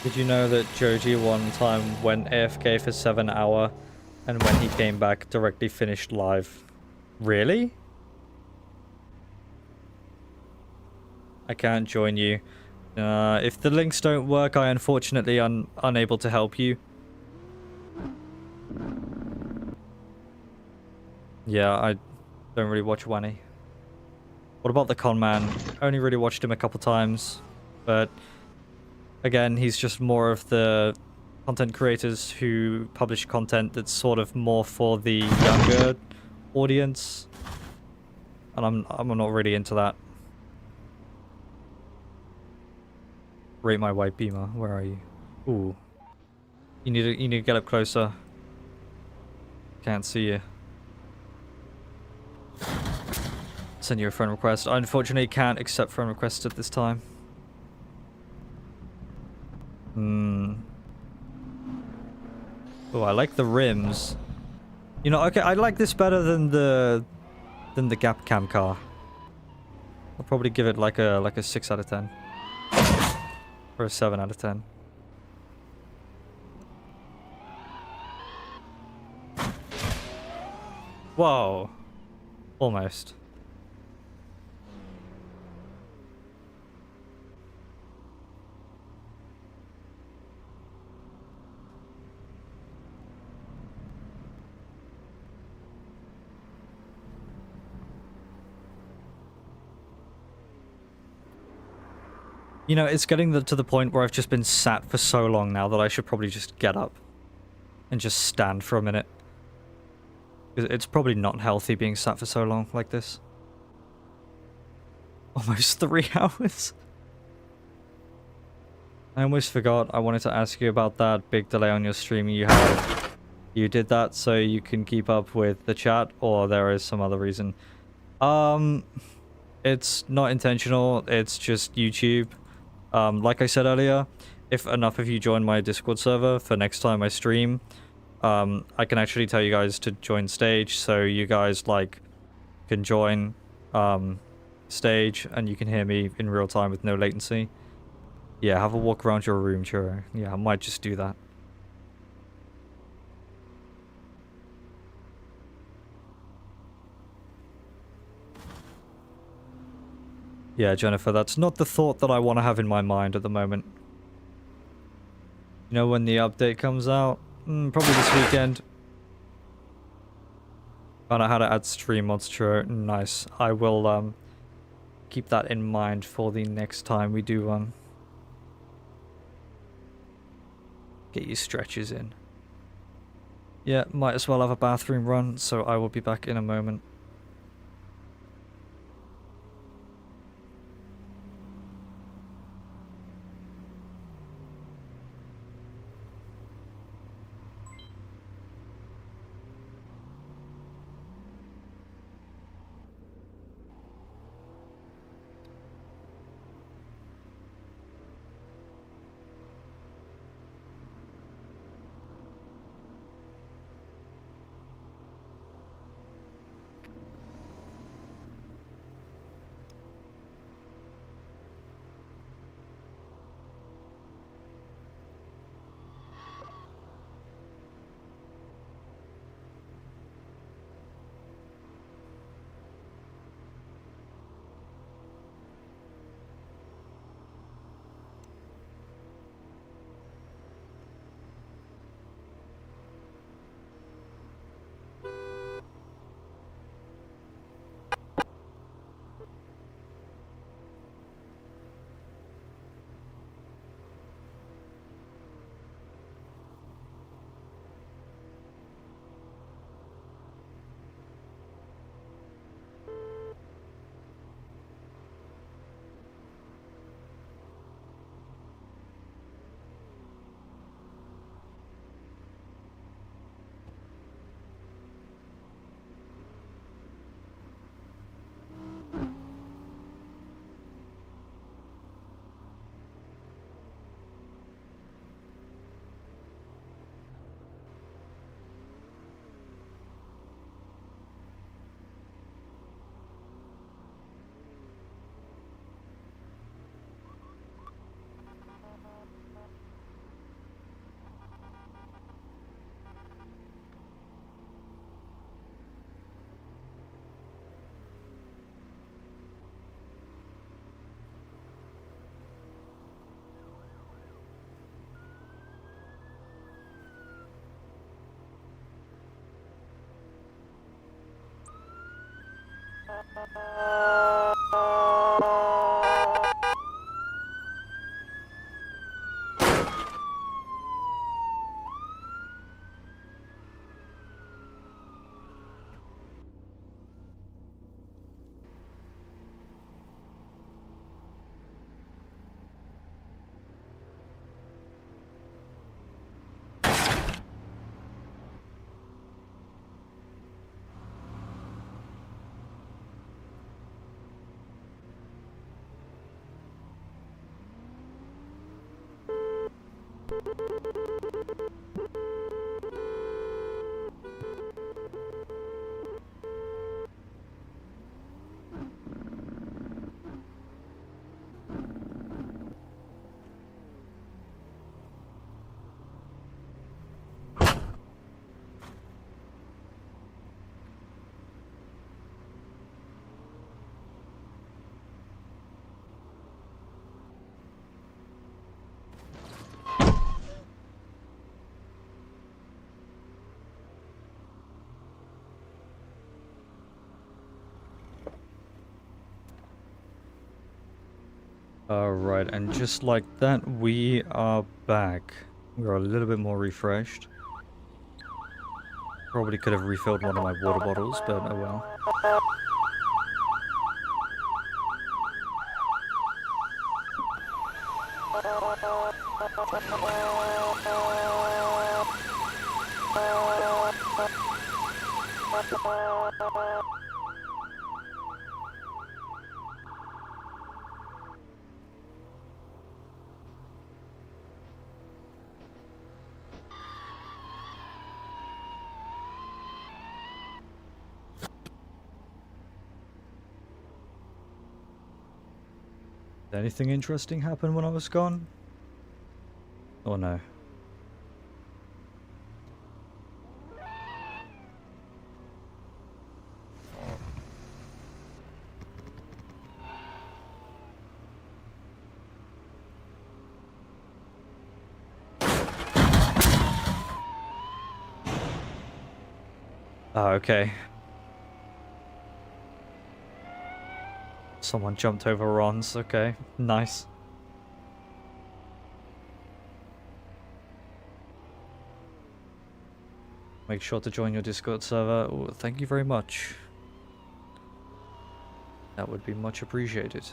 Did you know that Joji one time went AFK for 7 hours and when he came back directly finished live? Really? I can't join you. If the links don't work, I unfortunately am unable to help you. Yeah, I don't really watch Wanny. What about the con man? I only really watched him a couple times, but again, he's just more of the content creators who publish content that's sort of more for the younger audience, and I'm not really into that. Rate my white beamer. Where are you? Ooh, you need to get up closer. Can't see you. Send you a friend request. I unfortunately can't accept friend requests at this time. Oh, I like the rims. You know, okay, I like this better than the Gap Cam car. I'll probably give it like a 6 out of 10. Or a 7 out of 10. Whoa. Almost. You know, it's getting to the point where I've just been sat for so long now that I should probably just get up and just stand for a minute. It's probably not healthy being sat for so long like this. Almost 3 hours. I almost forgot I wanted to ask you about that big delay on your stream you had. You did that so you can keep up with the chat, or there is some other reason? It's not intentional, it's just YouTube. Like I said earlier, if enough of you join my Discord server for next time I stream, I can actually tell you guys to join stage, so you guys, like, can join, stage, and you can hear me in real time with no latency. Yeah, have a walk around your room, Churro. Yeah, I might just do that. Yeah, Jennifer, that's not the thought that I want to have in my mind at the moment. You know when the update comes out? Probably this weekend. Found out how to add stream mods, true. Nice. I will, keep that in mind for the next time we do one. Get your stretches in. Yeah, might as well have a bathroom run, so I will be back in a moment. Alright, and just like that, we are back. We're a little bit more refreshed. Probably could have refilled one of my water bottles, but oh well. Did anything interesting happen when I was gone? Or no? Oh, okay. Someone jumped over Ron's. Okay, nice. Make sure to join your Discord server. Ooh, thank you very much. That would be much appreciated.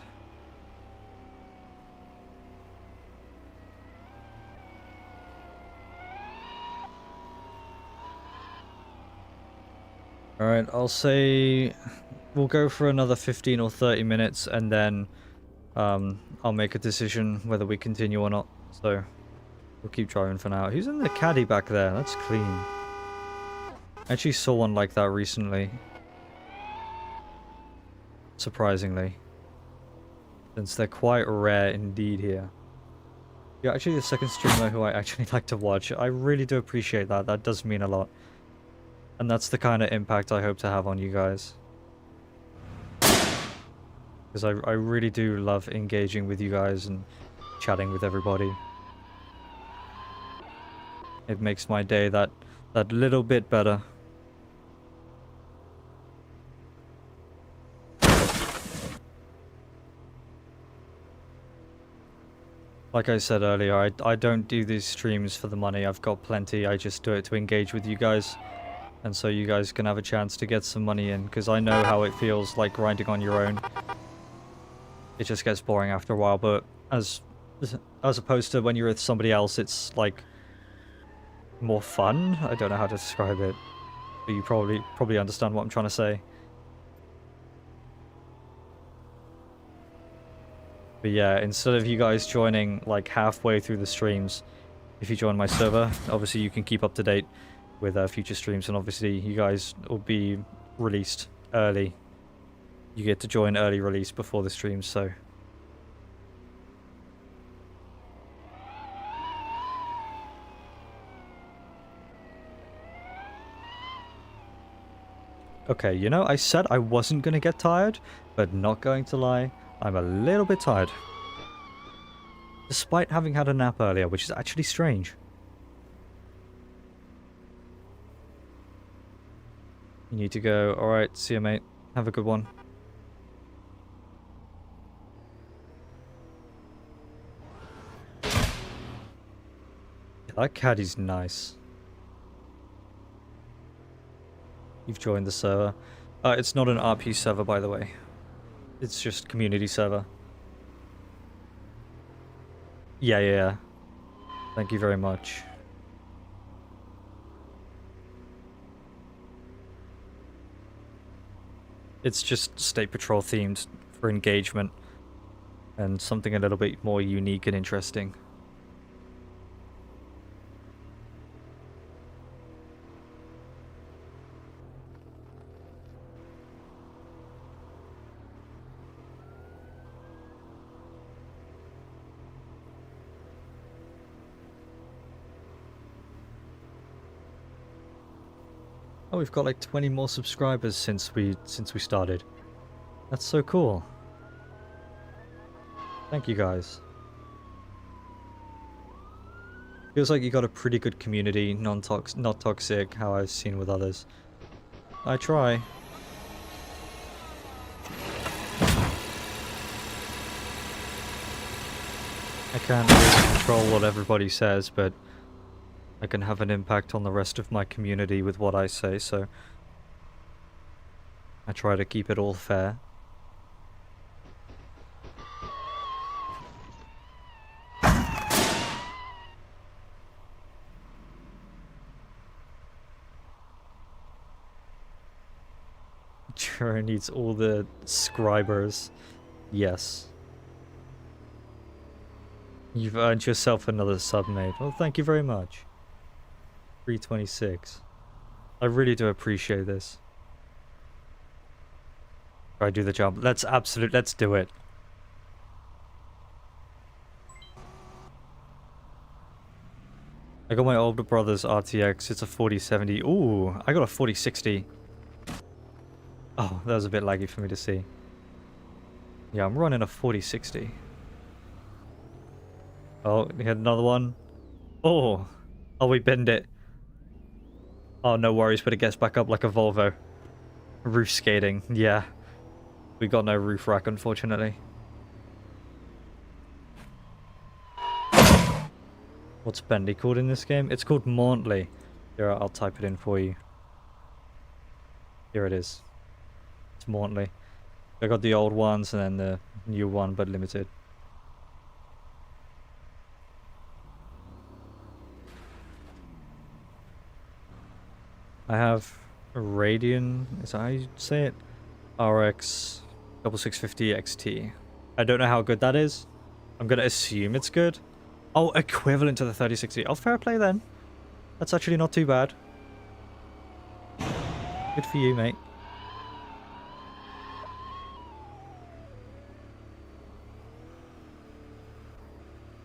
Alright, I'll say we'll go for another 15 or 30 minutes and then I'll make a decision whether we continue or not. So we'll keep driving for now. Who's in the caddy back there? That's clean. I actually saw one like that recently. Surprisingly. Since they're quite rare indeed here. You're actually the second streamer who I actually like to watch. I really do appreciate that. That does mean a lot. And that's the kind of impact I hope to have on you guys. Because I really do love engaging with you guys and chatting with everybody. It makes my day that little bit better. Like I said earlier, I don't do these streams for the money. I've got plenty. I just do it to engage with you guys. And so you guys can have a chance to get some money in. Because I know how it feels like grinding on your own. It just gets boring after a while. But as opposed to when you're with somebody else, it's like more fun. I don't know how to describe it. But you probably understand what I'm trying to say. But yeah, instead of you guys joining like halfway through the streams, if you join my server, obviously you can keep up to date with future streams, and obviously you guys will be released early. You get to join early release before the streams, so. Okay, you know, I said I wasn't going to get tired, but not going to lie, I'm a little bit tired. Despite having had a nap earlier, which is actually strange. You need to go. Alright, see you, mate. Have a good one. Yeah, that caddy's nice. You've joined the server. It's not an RP server, by the way. It's just community server. Yeah. Thank you very much. It's just State Patrol themed for engagement. And something a little bit more unique and interesting. Oh, we've got like 20 more subscribers since we started. That's so cool. Thank you guys. Feels like you got a pretty good community, not toxic, how I've seen with others. I try. I can't really control what everybody says, but I can have an impact on the rest of my community with what I say, so I try to keep it all fair. Sure needs all the scribers. Yes. You've earned yourself another sub, mate. Well, thank you very much. 326. I really do appreciate this. Try to do the job. Let's do it. I got my older brother's RTX. It's a 4070. Ooh, I got a 4060. Oh, that was a bit laggy for me to see. Yeah, I'm running a 4060. Oh, we had another one. Oh, we bend it. Oh, no worries, but it gets back up like a Volvo. Roof skating, yeah. We got no roof rack, unfortunately. What's bendy called in this game? It's called Montley. Here, I'll type it in for you. Here it is. It's Montley. I got the old ones and then the new one, but limited. I have a Radeon, is that how you say it? RX 6650 XT. I don't know how good that is. I'm gonna assume it's good. Oh, equivalent to the 3060. Oh, fair play then. That's actually not too bad. Good for you, mate.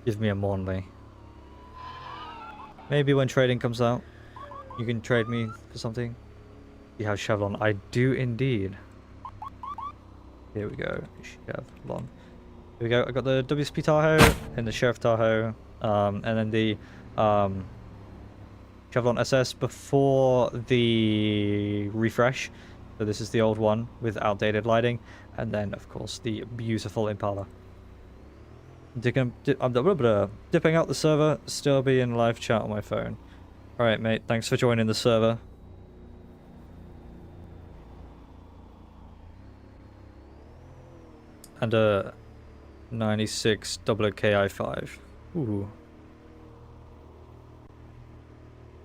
Give me a Monley. Maybe when trading comes out, you can trade me for something. You have Chevron. I do indeed. Here we go. Chevron. Here we go. I got the WSP Tahoe and the Sheriff Tahoe, and then the Chevron SS before the refresh. So this is the old one with outdated lighting, and then of course the beautiful Impala. I'm dipping out the server, still be in live chat on my phone. Alright, mate, thanks for joining the server. And a 96 KI5. Ooh.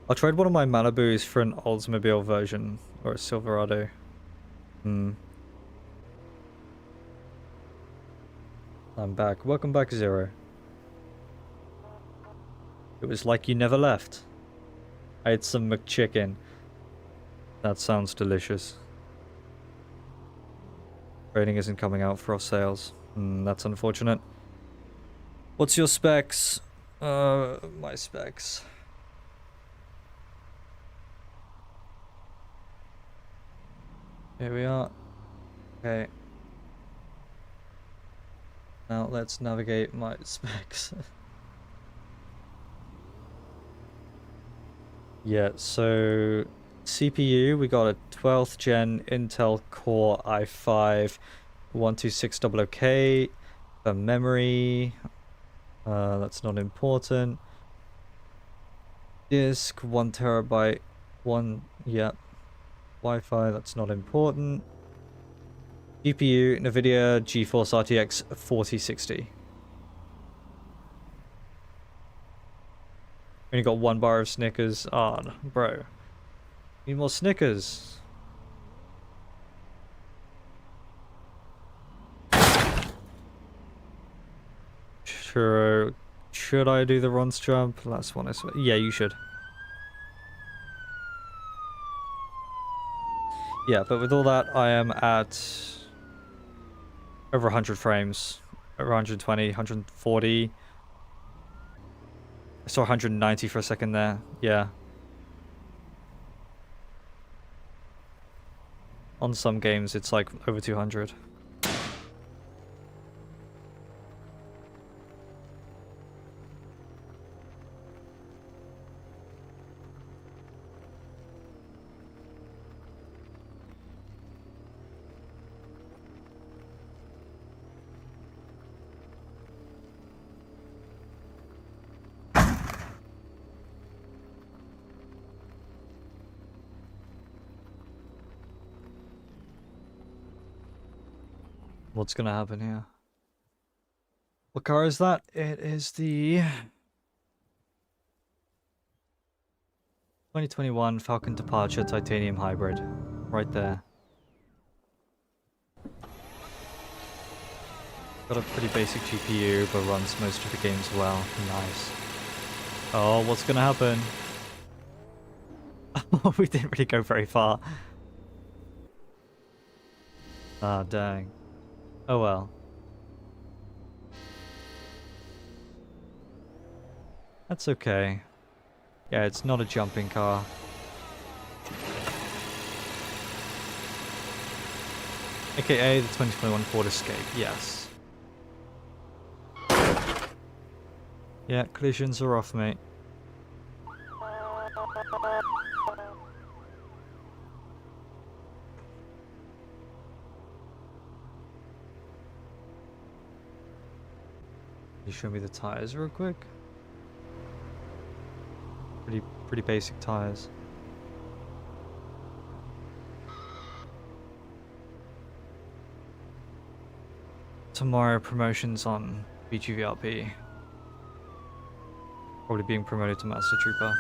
I'll trade one of my Malibus for an Oldsmobile version, or a Silverado. I'm back. Welcome back, Zero. It was like you never left. I had some McChicken. That sounds delicious. Rating isn't coming out for our sales. That's unfortunate. What's your specs? My specs. Here we are. Okay. Now let's navigate my specs. Yeah, so CPU, we got a 12th gen Intel Core i5 12600K. For memory, that's not important. Disk, 1 terabyte, Wi-Fi, that's not important. GPU, NVIDIA GeForce RTX 4060. Only got 1 bar of Snickers. Ah, oh, bro. Need more Snickers. Sure. Should I do the Ron's jump? Last one I swear. Yeah, you should. Yeah, but with all that, I am at over 100 frames. Over 120, 140. I saw 190 for a second there. Yeah. On some games, it's like over 200. What's gonna happen here? What car is that? It is the 2021 Falcon Departure Titanium Hybrid. Right there. Got a pretty basic GPU, but runs most of the games well. Nice. Oh, what's gonna happen? Oh, we didn't really go very far. Ah, dang. Oh well. That's okay. Yeah, it's not a jumping car. AKA the 2021 Ford Escape, yes. Yeah, collisions are off, mate. Can you show me the tires real quick? Pretty basic tires. Tomorrow promotions on BGVRP. Probably being promoted to Master Trooper.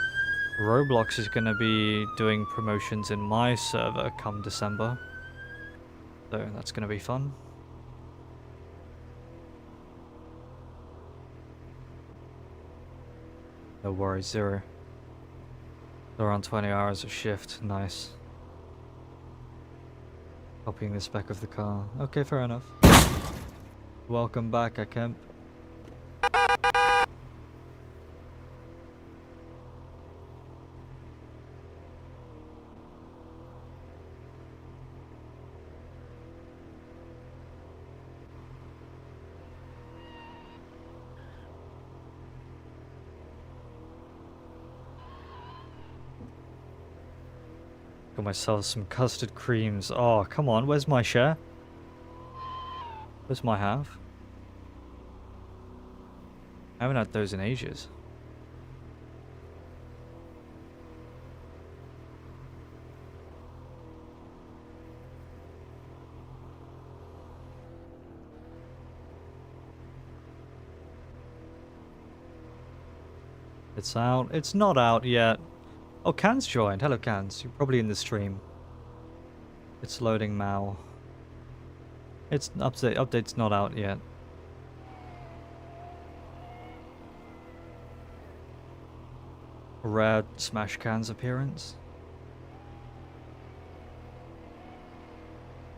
Roblox is going to be doing promotions in my server come December. So that's going to be fun. No worries, Zero. Around 20 hours of shift. Nice. Copying the spec of the car. Okay, fair enough. Welcome back, Akemp. Got myself some custard creams. Oh, come on. Where's my share? Where's my half? I haven't had those in ages. It's out. It's not out yet. Oh, Can's joined. Hello, Cans. You're probably in the stream. It's loading Mal. It's update's not out yet. Rare Smash Can's appearance.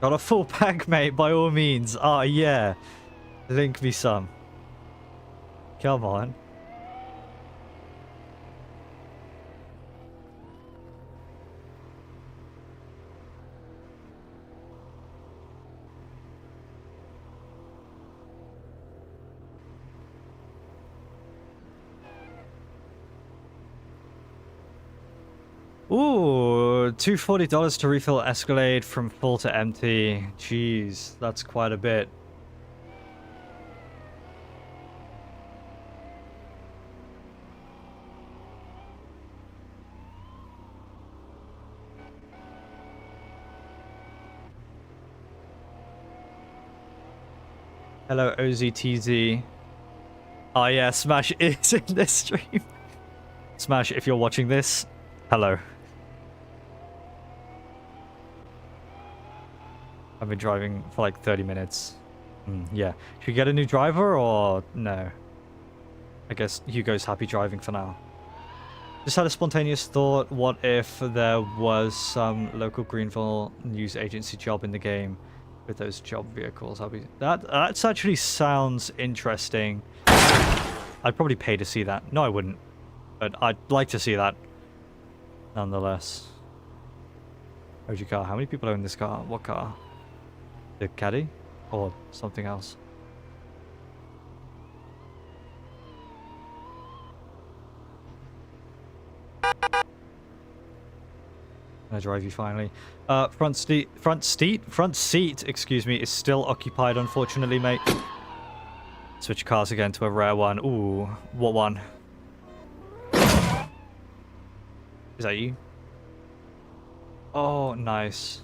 Got a full pack, mate, by all means. Ah, yeah. Link me some. Come on. Ooh, $240 to refill Escalade from full to empty. Jeez, that's quite a bit. Hello, OZTZ. Oh yeah, Smash is in this stream. Smash, if you're watching this, hello. I've been driving for like 30 minutes. Yeah. Should we get a new driver or no? I guess Hugo's happy driving for now. Just had a spontaneous thought. What if there was some local Greenville news agency job in the game with those job vehicles? That actually sounds interesting. I'd probably pay to see that. No, I wouldn't. But I'd like to see that. Nonetheless. Where's your car? How many people are in this car? What car? The caddy? Or something else? Can I drive you finally? Front seat, excuse me, is still occupied, unfortunately, mate. Switch cars again to a rare one. Ooh, what one? Is that you? Oh, nice.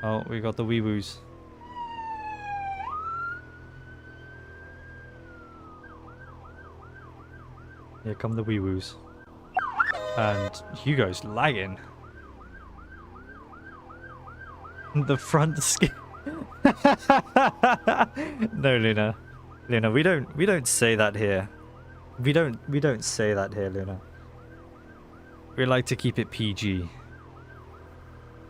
Oh, we got the wee woos. Here come the wee woos. And Hugo's lagging. The front skin. No, Luna. Luna, we don't say that here. We don't say that here, Luna. We like to keep it PG.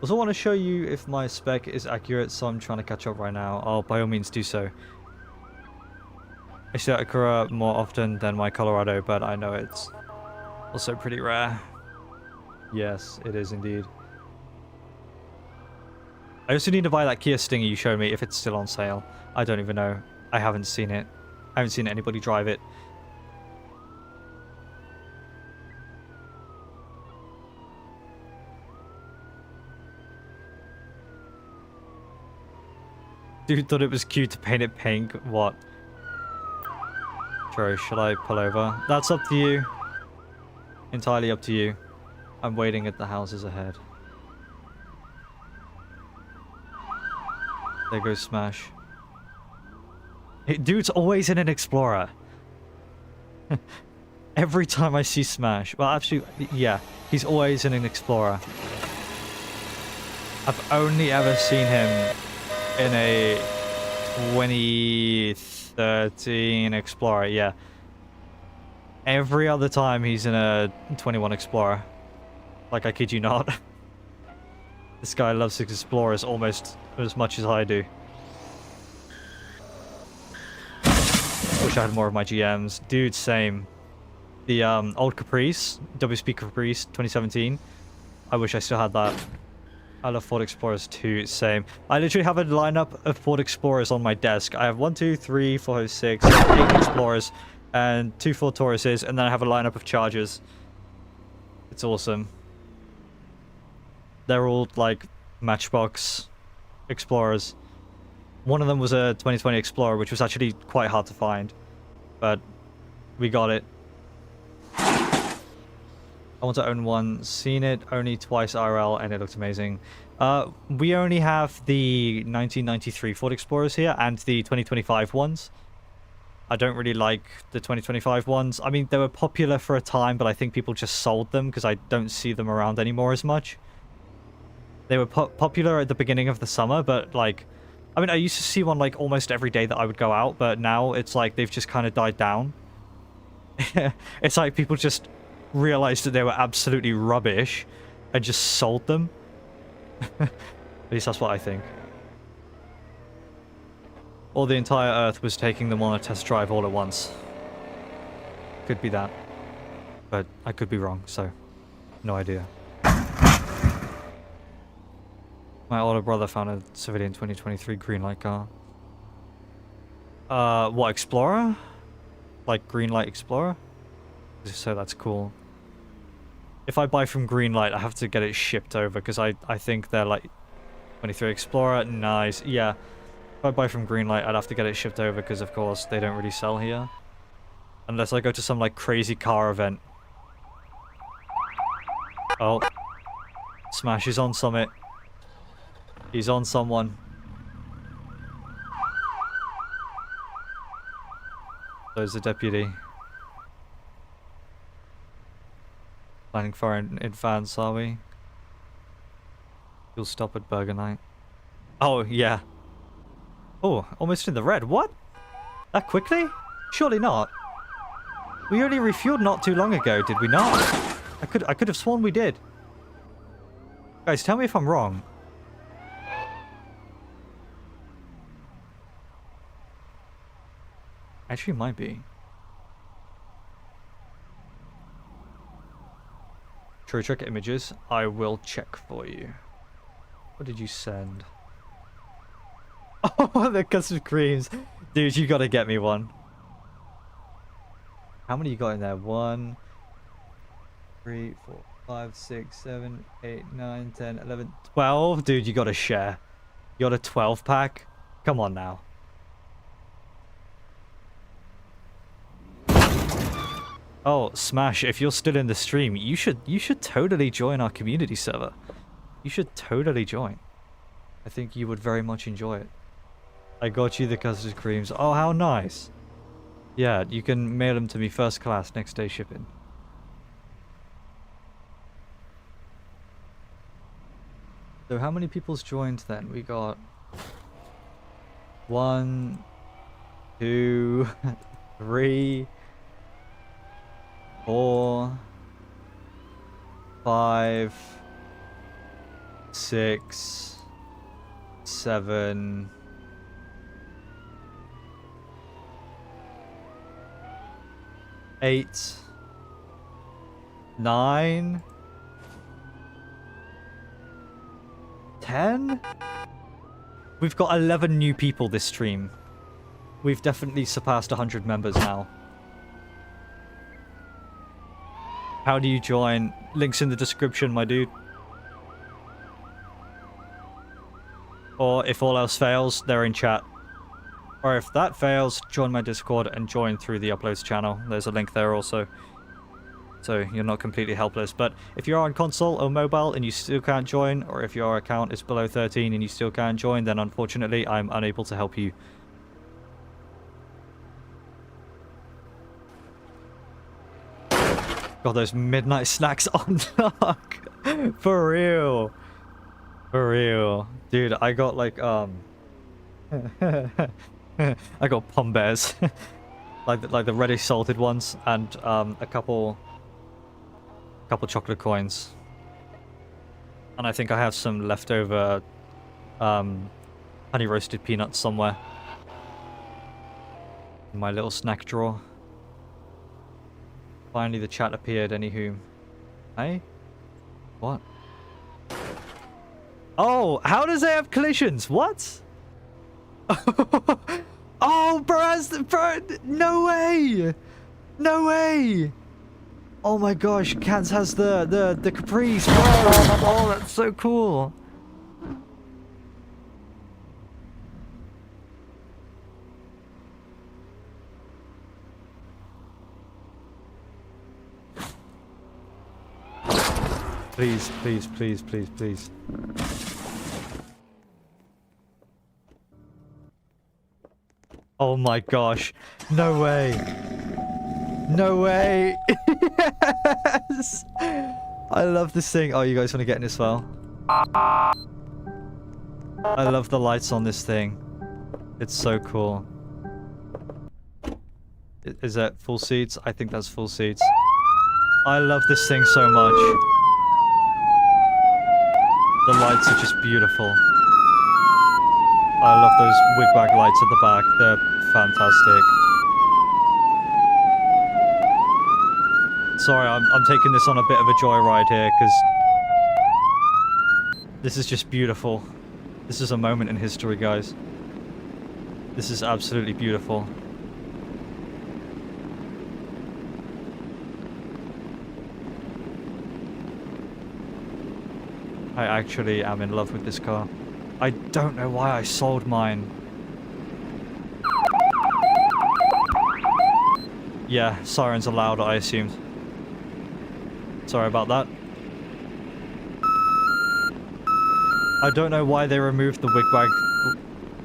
Also want to show you if my spec is accurate, so I'm trying to catch up right now. I'll by all means do so. I see Acura more often than my Colorado, but I know it's also pretty rare. Yes, it is indeed. I also need to buy that Kia Stinger you showed me if it's still on sale. I don't even know. I haven't seen it. I haven't seen anybody drive it. Dude thought it was cute to paint it pink. What? True, should I pull over? That's up to you. Entirely up to you. I'm waiting at the houses ahead. There goes Smash. Hey, dude's always in an Explorer. Every time I see Smash. Well, actually, yeah. He's always in an Explorer. I've only ever seen him in a 2013 Explorer, yeah. Every other time he's in a 21 Explorer. Like, I kid you not. This guy loves Explorers almost as much as I do. Wish I had more of my GMs. Dude, same. The old Caprice, WSP Caprice 2017. I wish I still had that. I love Ford Explorers too, same. I literally have a lineup of Ford Explorers on my desk. I have 1, 2, 3, 4, 5, 6, 8 Explorers, and 2 Ford Tauruses, and then I have a lineup of Chargers. It's awesome. They're all like Matchbox Explorers. One of them was a 2020 Explorer, which was actually quite hard to find, but we got it. I want to own one. Seen it only twice IRL, and it looks amazing. We only have the 1993 Ford Explorers here and the 2025 ones. I don't really like the 2025 ones. I mean, they were popular for a time, but I think people just sold them because I don't see them around anymore as much. They were popular at the beginning of the summer, but like, I mean, I used to see one like almost every day that I would go out, but now it's like they've just kind of died down. It's like people just realized that they were absolutely rubbish and just sold them. At least that's what I think. Or the entire Earth was taking them on a test drive all at once. Could be that. But I could be wrong, so no idea. My older brother found a civilian 2023 green light car. What, Explorer? Like green light Explorer? So that's cool. If I buy from Greenlight, I have to get it shipped over because I think they're like 23 Explorer. Nice. Yeah. If I buy from Greenlight, I'd have to get it shipped over because of course they don't really sell here. Unless I go to some like crazy car event. Oh. Smash is on Summit. He's on someone. There's the deputy. Planning far in advance, are we? You'll stop at Burger Night. Oh, yeah. Oh, almost in the red. What? That quickly? Surely not. We only refueled not too long ago, did we not? I could have sworn we did. Guys, tell me if I'm wrong. Actually, might be. True Trick images. I will check for you. What did you send? Oh, the custom creams. Dude, you gotta get me one. How many you got in there? 1, 3, 4, 5, 6, 7, 8, 9, 10, 11, 12. Dude, you gotta share. You got a 12 pack? Come on now. Oh, Smash, if you're still in the stream, you should totally join our community server. You should totally join. I think you would very much enjoy it. I got you the custard creams. Oh, how nice. Yeah, you can mail them to me first class, next day shipping. So how many people's joined then? We got 1, 2, 3, 4, 5, 6, 7, 8, 9, 10? We've got 11 new people this stream. We've definitely surpassed 100 members now. How do you join? Links in the description, my dude. Or if all else fails, they're in chat. Or if that fails, join my Discord and join through the uploads channel. There's a link there also. So you're not completely helpless. But if you're on console or mobile and you still can't join, or if your account is below 13 and you still can't join, then unfortunately I'm unable to help you. Got those midnight snacks on lock. For real. For real. Dude, I got like, I got Pom Bears. like the ready salted ones, and a couple chocolate coins. And I think I have some leftover honey roasted peanuts somewhere in my little snack drawer. Finally the chat appeared, anywho. Hey? What? Oh, how does it have collisions? What? Oh, bro, no way! No way! Oh my gosh, Kans has the Caprice, bro! Oh, that's so cool! Please, please, please, please, please. Oh my gosh. No way. No way. Yes. I love this thing. Oh, you guys want to get in as well? I love the lights on this thing. It's so cool. Is that full seats? I think that's full seats. I love this thing so much. The lights are just beautiful. I love those wigwag lights at the back. They're fantastic. Sorry, I'm taking this on a bit of a joyride here, because this is just beautiful. This is a moment in history, guys. This is absolutely beautiful. I actually am in love with this car. I don't know why I sold mine. Yeah, sirens are loud, I assumed. Sorry about that. I don't know why they removed the wigwag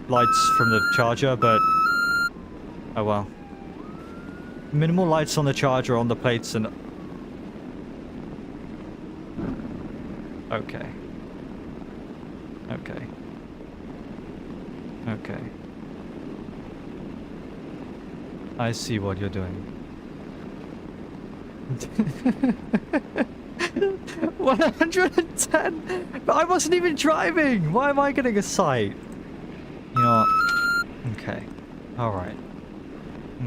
lights from the Charger, but... oh well. Minimal lights on the Charger, on the plates, and... okay. Okay. Okay. I see what you're doing. 110? But I wasn't even driving! Why am I getting a sight? You know what? Okay. Alright.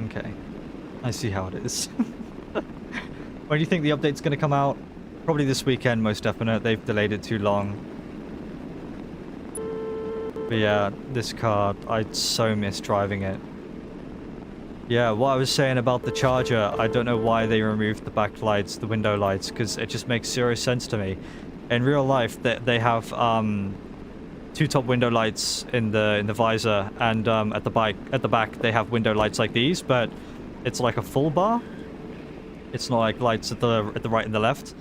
Okay. I see how it is. When do you think the update's gonna come out? Probably this weekend, most definite. They've delayed it too long. But yeah, this car, I so miss driving it. Yeah, what I was saying about the Charger, I don't know why they removed the back lights, the window lights, because it just makes zero sense to me. In real life, they have two top window lights in the visor, and at the back they have window lights like these, but it's like a full bar. It's not like lights at the right and the left.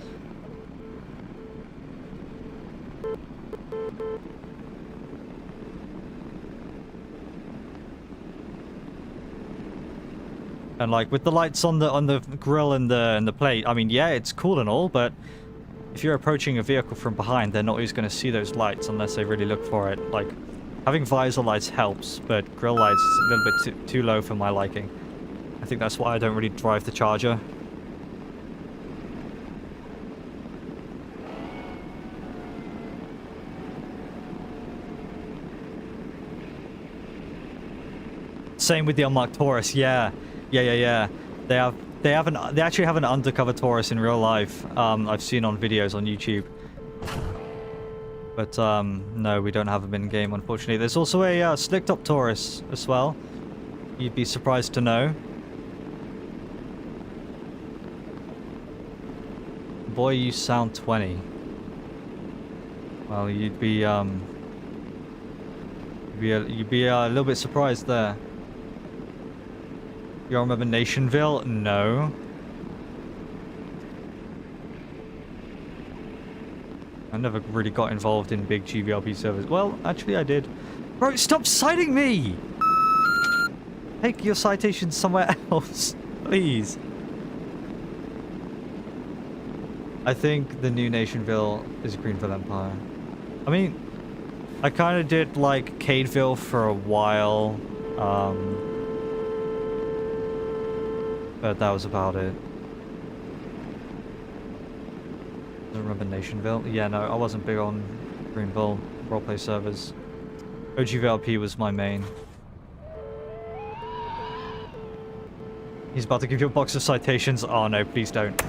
And like with the lights on the grill and the plate, I mean, yeah, it's cool and all, but if you're approaching a vehicle from behind, they're not always going to see those lights unless they really look for it. Like, having visor lights helps, but grill lights is a little bit too low for my liking. I think that's why I don't really drive the Charger. Same with the unmarked Taurus, yeah. Yeah. They actually have an undercover Taurus in real life. I've seen on videos on YouTube. But no, we don't have them in game, unfortunately. There's also a slicked up Taurus as well. You'd be surprised to know. Boy, you sound 20. Well, you'd be a little bit surprised there. You all remember Nationville? No. I never really got involved in big GVLP servers. Well, actually I did. Bro, stop citing me! Take your citations somewhere else, please. I think the new Nationville is Greenville Empire. I mean, I kind of did like Cadeville for a while. But that was about it. I don't remember Nationville. Yeah, no, I wasn't big on Greenville roleplay servers. OGVLP was my main. He's about to give you a box of citations. Oh no, please don't.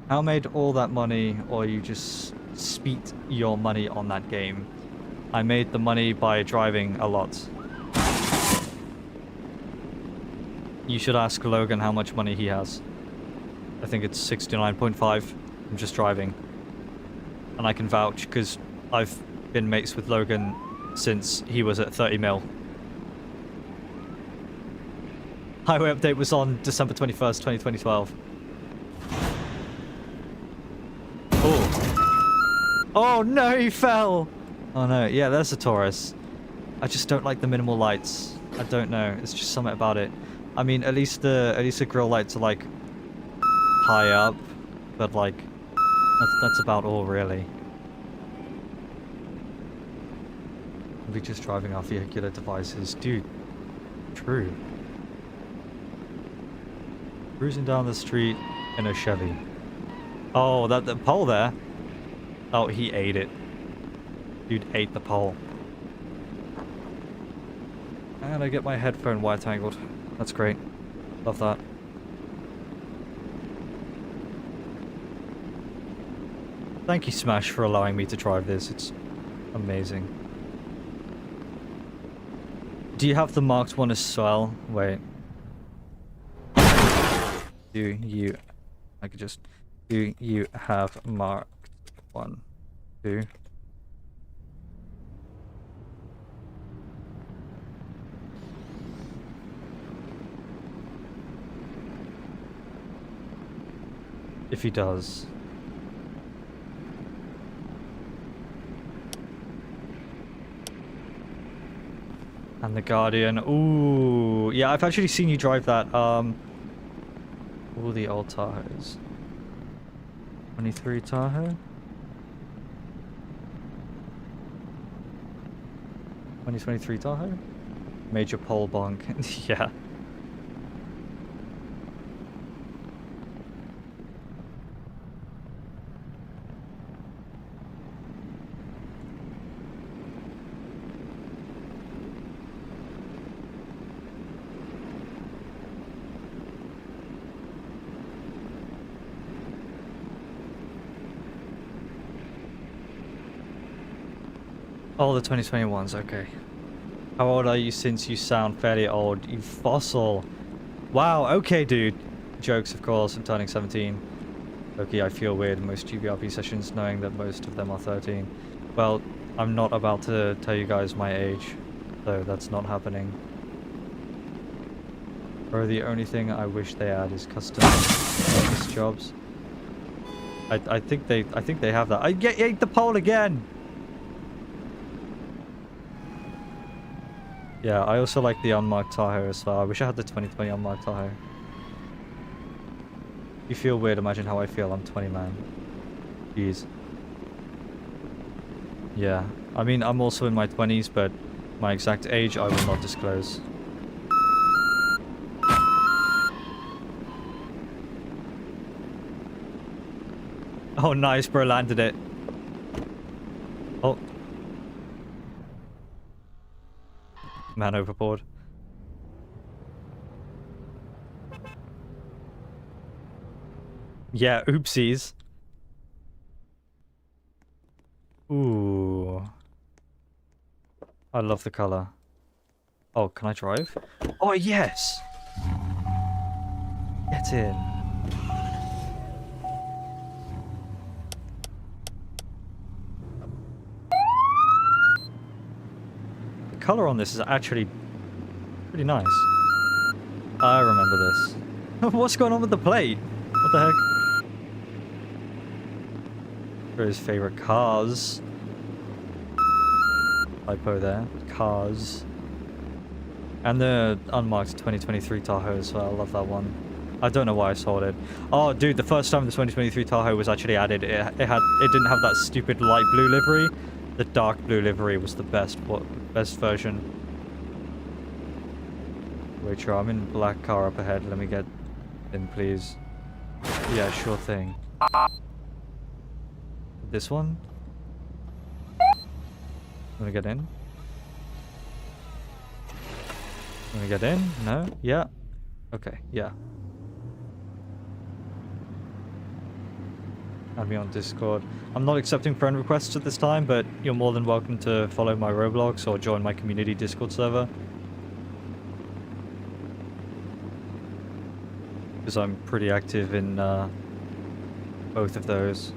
How made all that money, or you just spent your money on that game? I made the money by driving a lot. You should ask Logan how much money he has. I think it's 69.5 from just driving. And I can vouch, because I've been mates with Logan since he was at 30 mil. Highway update was on December 21st, 2012. Oh no, he fell! Oh no, yeah, there's a Taurus. I just don't like the minimal lights. I don't know, it's just something about it. I mean, at least the grill lights are like high up, but like that's about all really. We're just driving our vehicular devices, dude. True. Cruising down the street in a Chevy. Oh, the pole there. Oh, he ate it. Dude ate the pole. And I get my headphone wire tangled. That's great. Love that. Thank you, Smash, for allowing me to drive this. It's amazing. Do you have the marked one as well? Wait. Do you... I could just... Do you have marked 1, 2? If he does. And the Guardian. Ooh. Yeah, I've actually seen you drive that. All the old Tahoes. 23 Tahoe? 2023 Tahoe? Major pole bonk. Yeah. Oh, the 2021s, okay. How old are you since you sound fairly old? You fossil. Wow, okay, dude. Jokes, of course, I'm turning 17. Okay, I feel weird in most GBRP sessions knowing that most of them are 13. Well, I'm not about to tell you guys my age, so that's not happening. Bro, the only thing I wish they add is custom office jobs. I think they have that. I ate the pole again! Yeah, I also like the unmarked Tahoe as well. I wish I had the 2020 unmarked Tahoe. You feel weird, imagine how I feel. I'm 20, man. Jeez. Yeah. I mean, I'm also in my 20s, but my exact age I will not disclose. Oh, nice, bro. Landed it. Oh. Man overboard. Yeah, oopsies. Ooh. I love the color. Oh, can I drive? Oh, yes! Get in. The color on this is actually pretty nice. I remember this. What's going on with the plate? What the heck? For his favorite cars. Typo there. Cars. And the unmarked 2023 Tahoe as well. I love that one. I don't know why I sold it. Oh, dude, the first time the 2023 Tahoe was actually added, it didn't have that stupid light blue livery. The dark blue livery was the best version. Wait, sure, I'm in black car up ahead. Let me get in, please. Yeah, sure thing. This one? Let me get in. Let me get in. No? Yeah. Okay, yeah. Add me on Discord. I'm not accepting friend requests at this time, but you're more than welcome to follow my Roblox or join my community Discord server. Because I'm pretty active in both of those.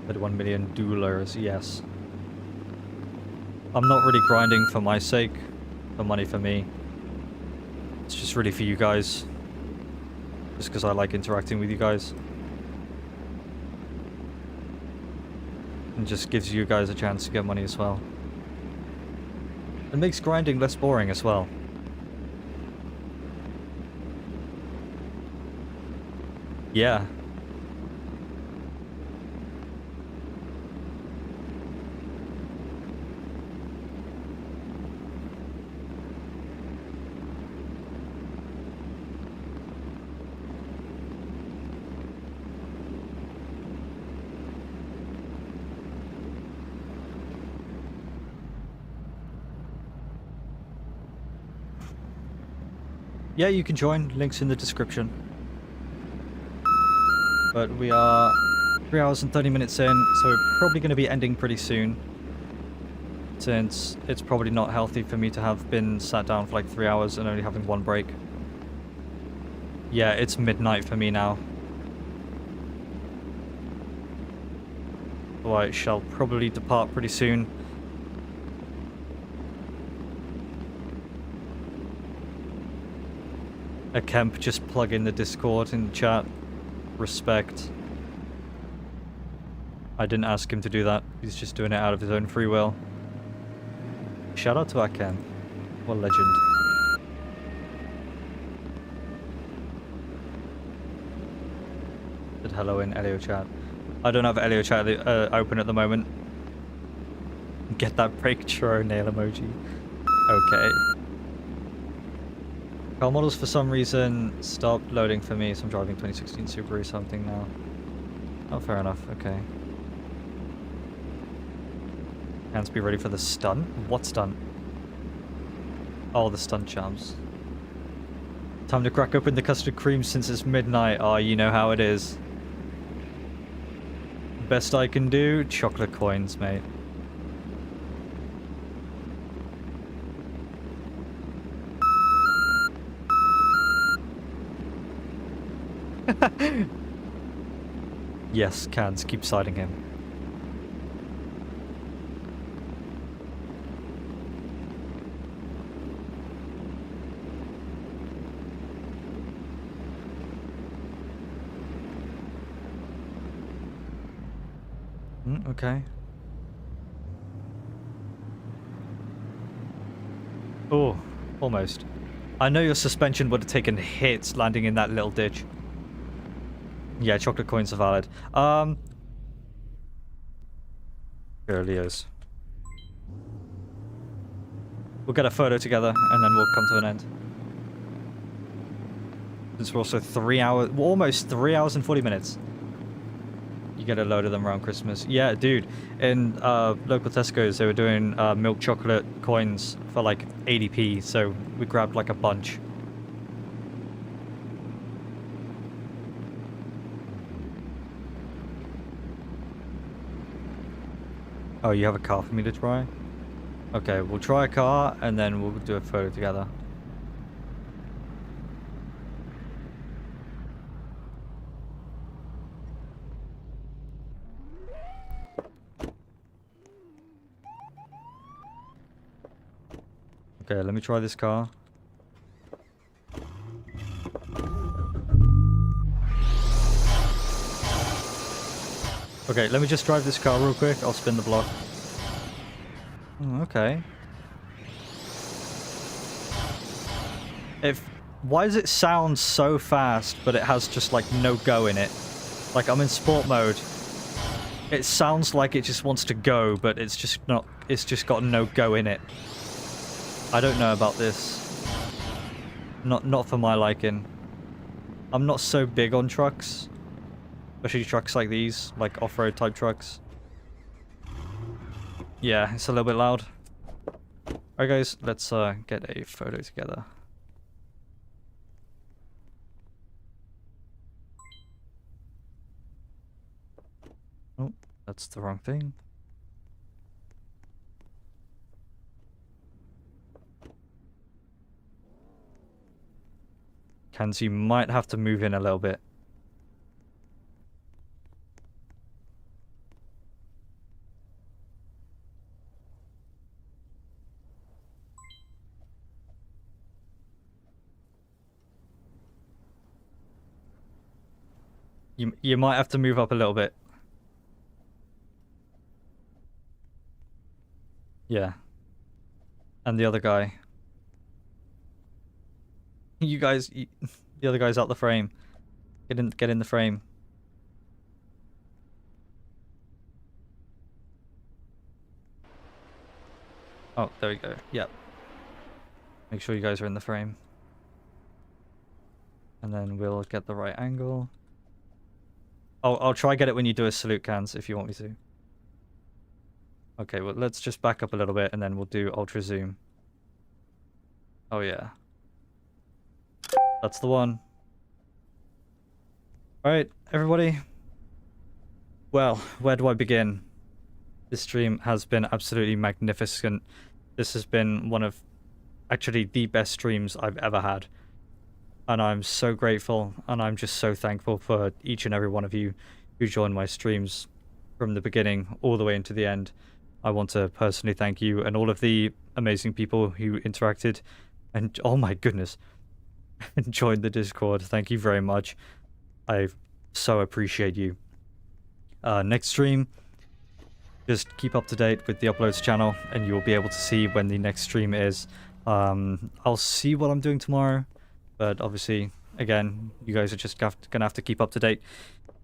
31 million dollars, yes. I'm not really grinding for my sake, for money for me. It's just really for you guys. Just because I like interacting with you guys. And just gives you guys a chance to get money as well. It makes grinding less boring as well. Yeah. Yeah, you can join. Links in the description. But we are 3 hours and 30 minutes in, so we're probably going to be ending pretty soon. Since it's probably not healthy for me to have been sat down for like 3 hours and only having one break. Yeah, it's midnight for me now. So I shall probably depart pretty soon. A Kemp, just plug in the Discord in the chat. Respect. I didn't ask him to do that. He's just doing it out of his own free will. Shout out to Kemp. What a legend. Said hello in Elio chat. I don't have Elio chat open at the moment. Get that breakthrough nail emoji. Okay. Car models for some reason stopped loading for me, so I'm driving 2016 Subaru something now. Oh, fair enough, okay. Hands be ready for the stunt? What stunt? Oh, the stunt charms. Time to crack open the custard cream since it's midnight. Oh, you know how it is. Best I can do? Chocolate coins, mate. Yes, cans, keep siding him. Okay. Oh, almost. I know your suspension would have taken hits landing in that little ditch. Yeah, chocolate coins are valid. Leos. We'll get a photo together and then we'll come to an end. Since we're also 3 hours, almost 3 hours and 40 minutes. You get a load of them around Christmas. Yeah, dude. In local Tesco's, they were doing milk chocolate coins for like 80p, so we grabbed like a bunch. Oh, you have a car for me to try? Okay, we'll try a car and then we'll do a photo together. Okay, let me try this car. Okay, let me just drive this car real quick. I'll spin the block. Oh, okay. Why does it sound so fast, but it has just like no go in it? Like I'm in sport mode. It sounds like it just wants to go, but it's just not. It's just got no go in it. I don't know about this. Not for my liking. I'm not so big on trucks. Especially trucks like these, like off-road type trucks. Yeah, it's a little bit loud. Alright guys, let's get a photo together. Oh, that's the wrong thing. Kenzie, you might have to move in a little bit. You might have to move up a little bit. Yeah. And the other guy. You guys, the other guy's out the frame. Get in the frame. Oh, there we go. Yep. Make sure you guys are in the frame. And then we'll get the right angle. I'll try get it when you do a salute, Cans, if you want me to. Okay, well, let's just back up a little bit and then we'll do ultra zoom. Oh, yeah. That's the one. Alright, everybody. Well, where do I begin? This stream has been absolutely magnificent. This has been one of actually the best streams I've ever had. And I'm so grateful, and I'm just so thankful for each and every one of you who joined my streams from the beginning all the way into the end. I want to personally thank you and all of the amazing people who interacted. And oh my goodness, and joined the Discord. Thank you very much. I so appreciate you. Next stream, just keep up to date with the uploads channel, and you'll be able to see when the next stream is. I'll see what I'm doing tomorrow. But obviously, again, you guys are just gonna have to keep up to date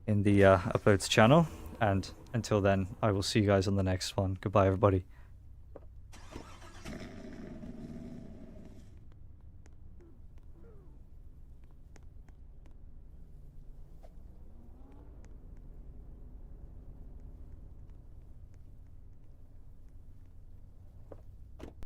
in the uploads channel. And until then, I will see you guys on the next one. Goodbye, everybody.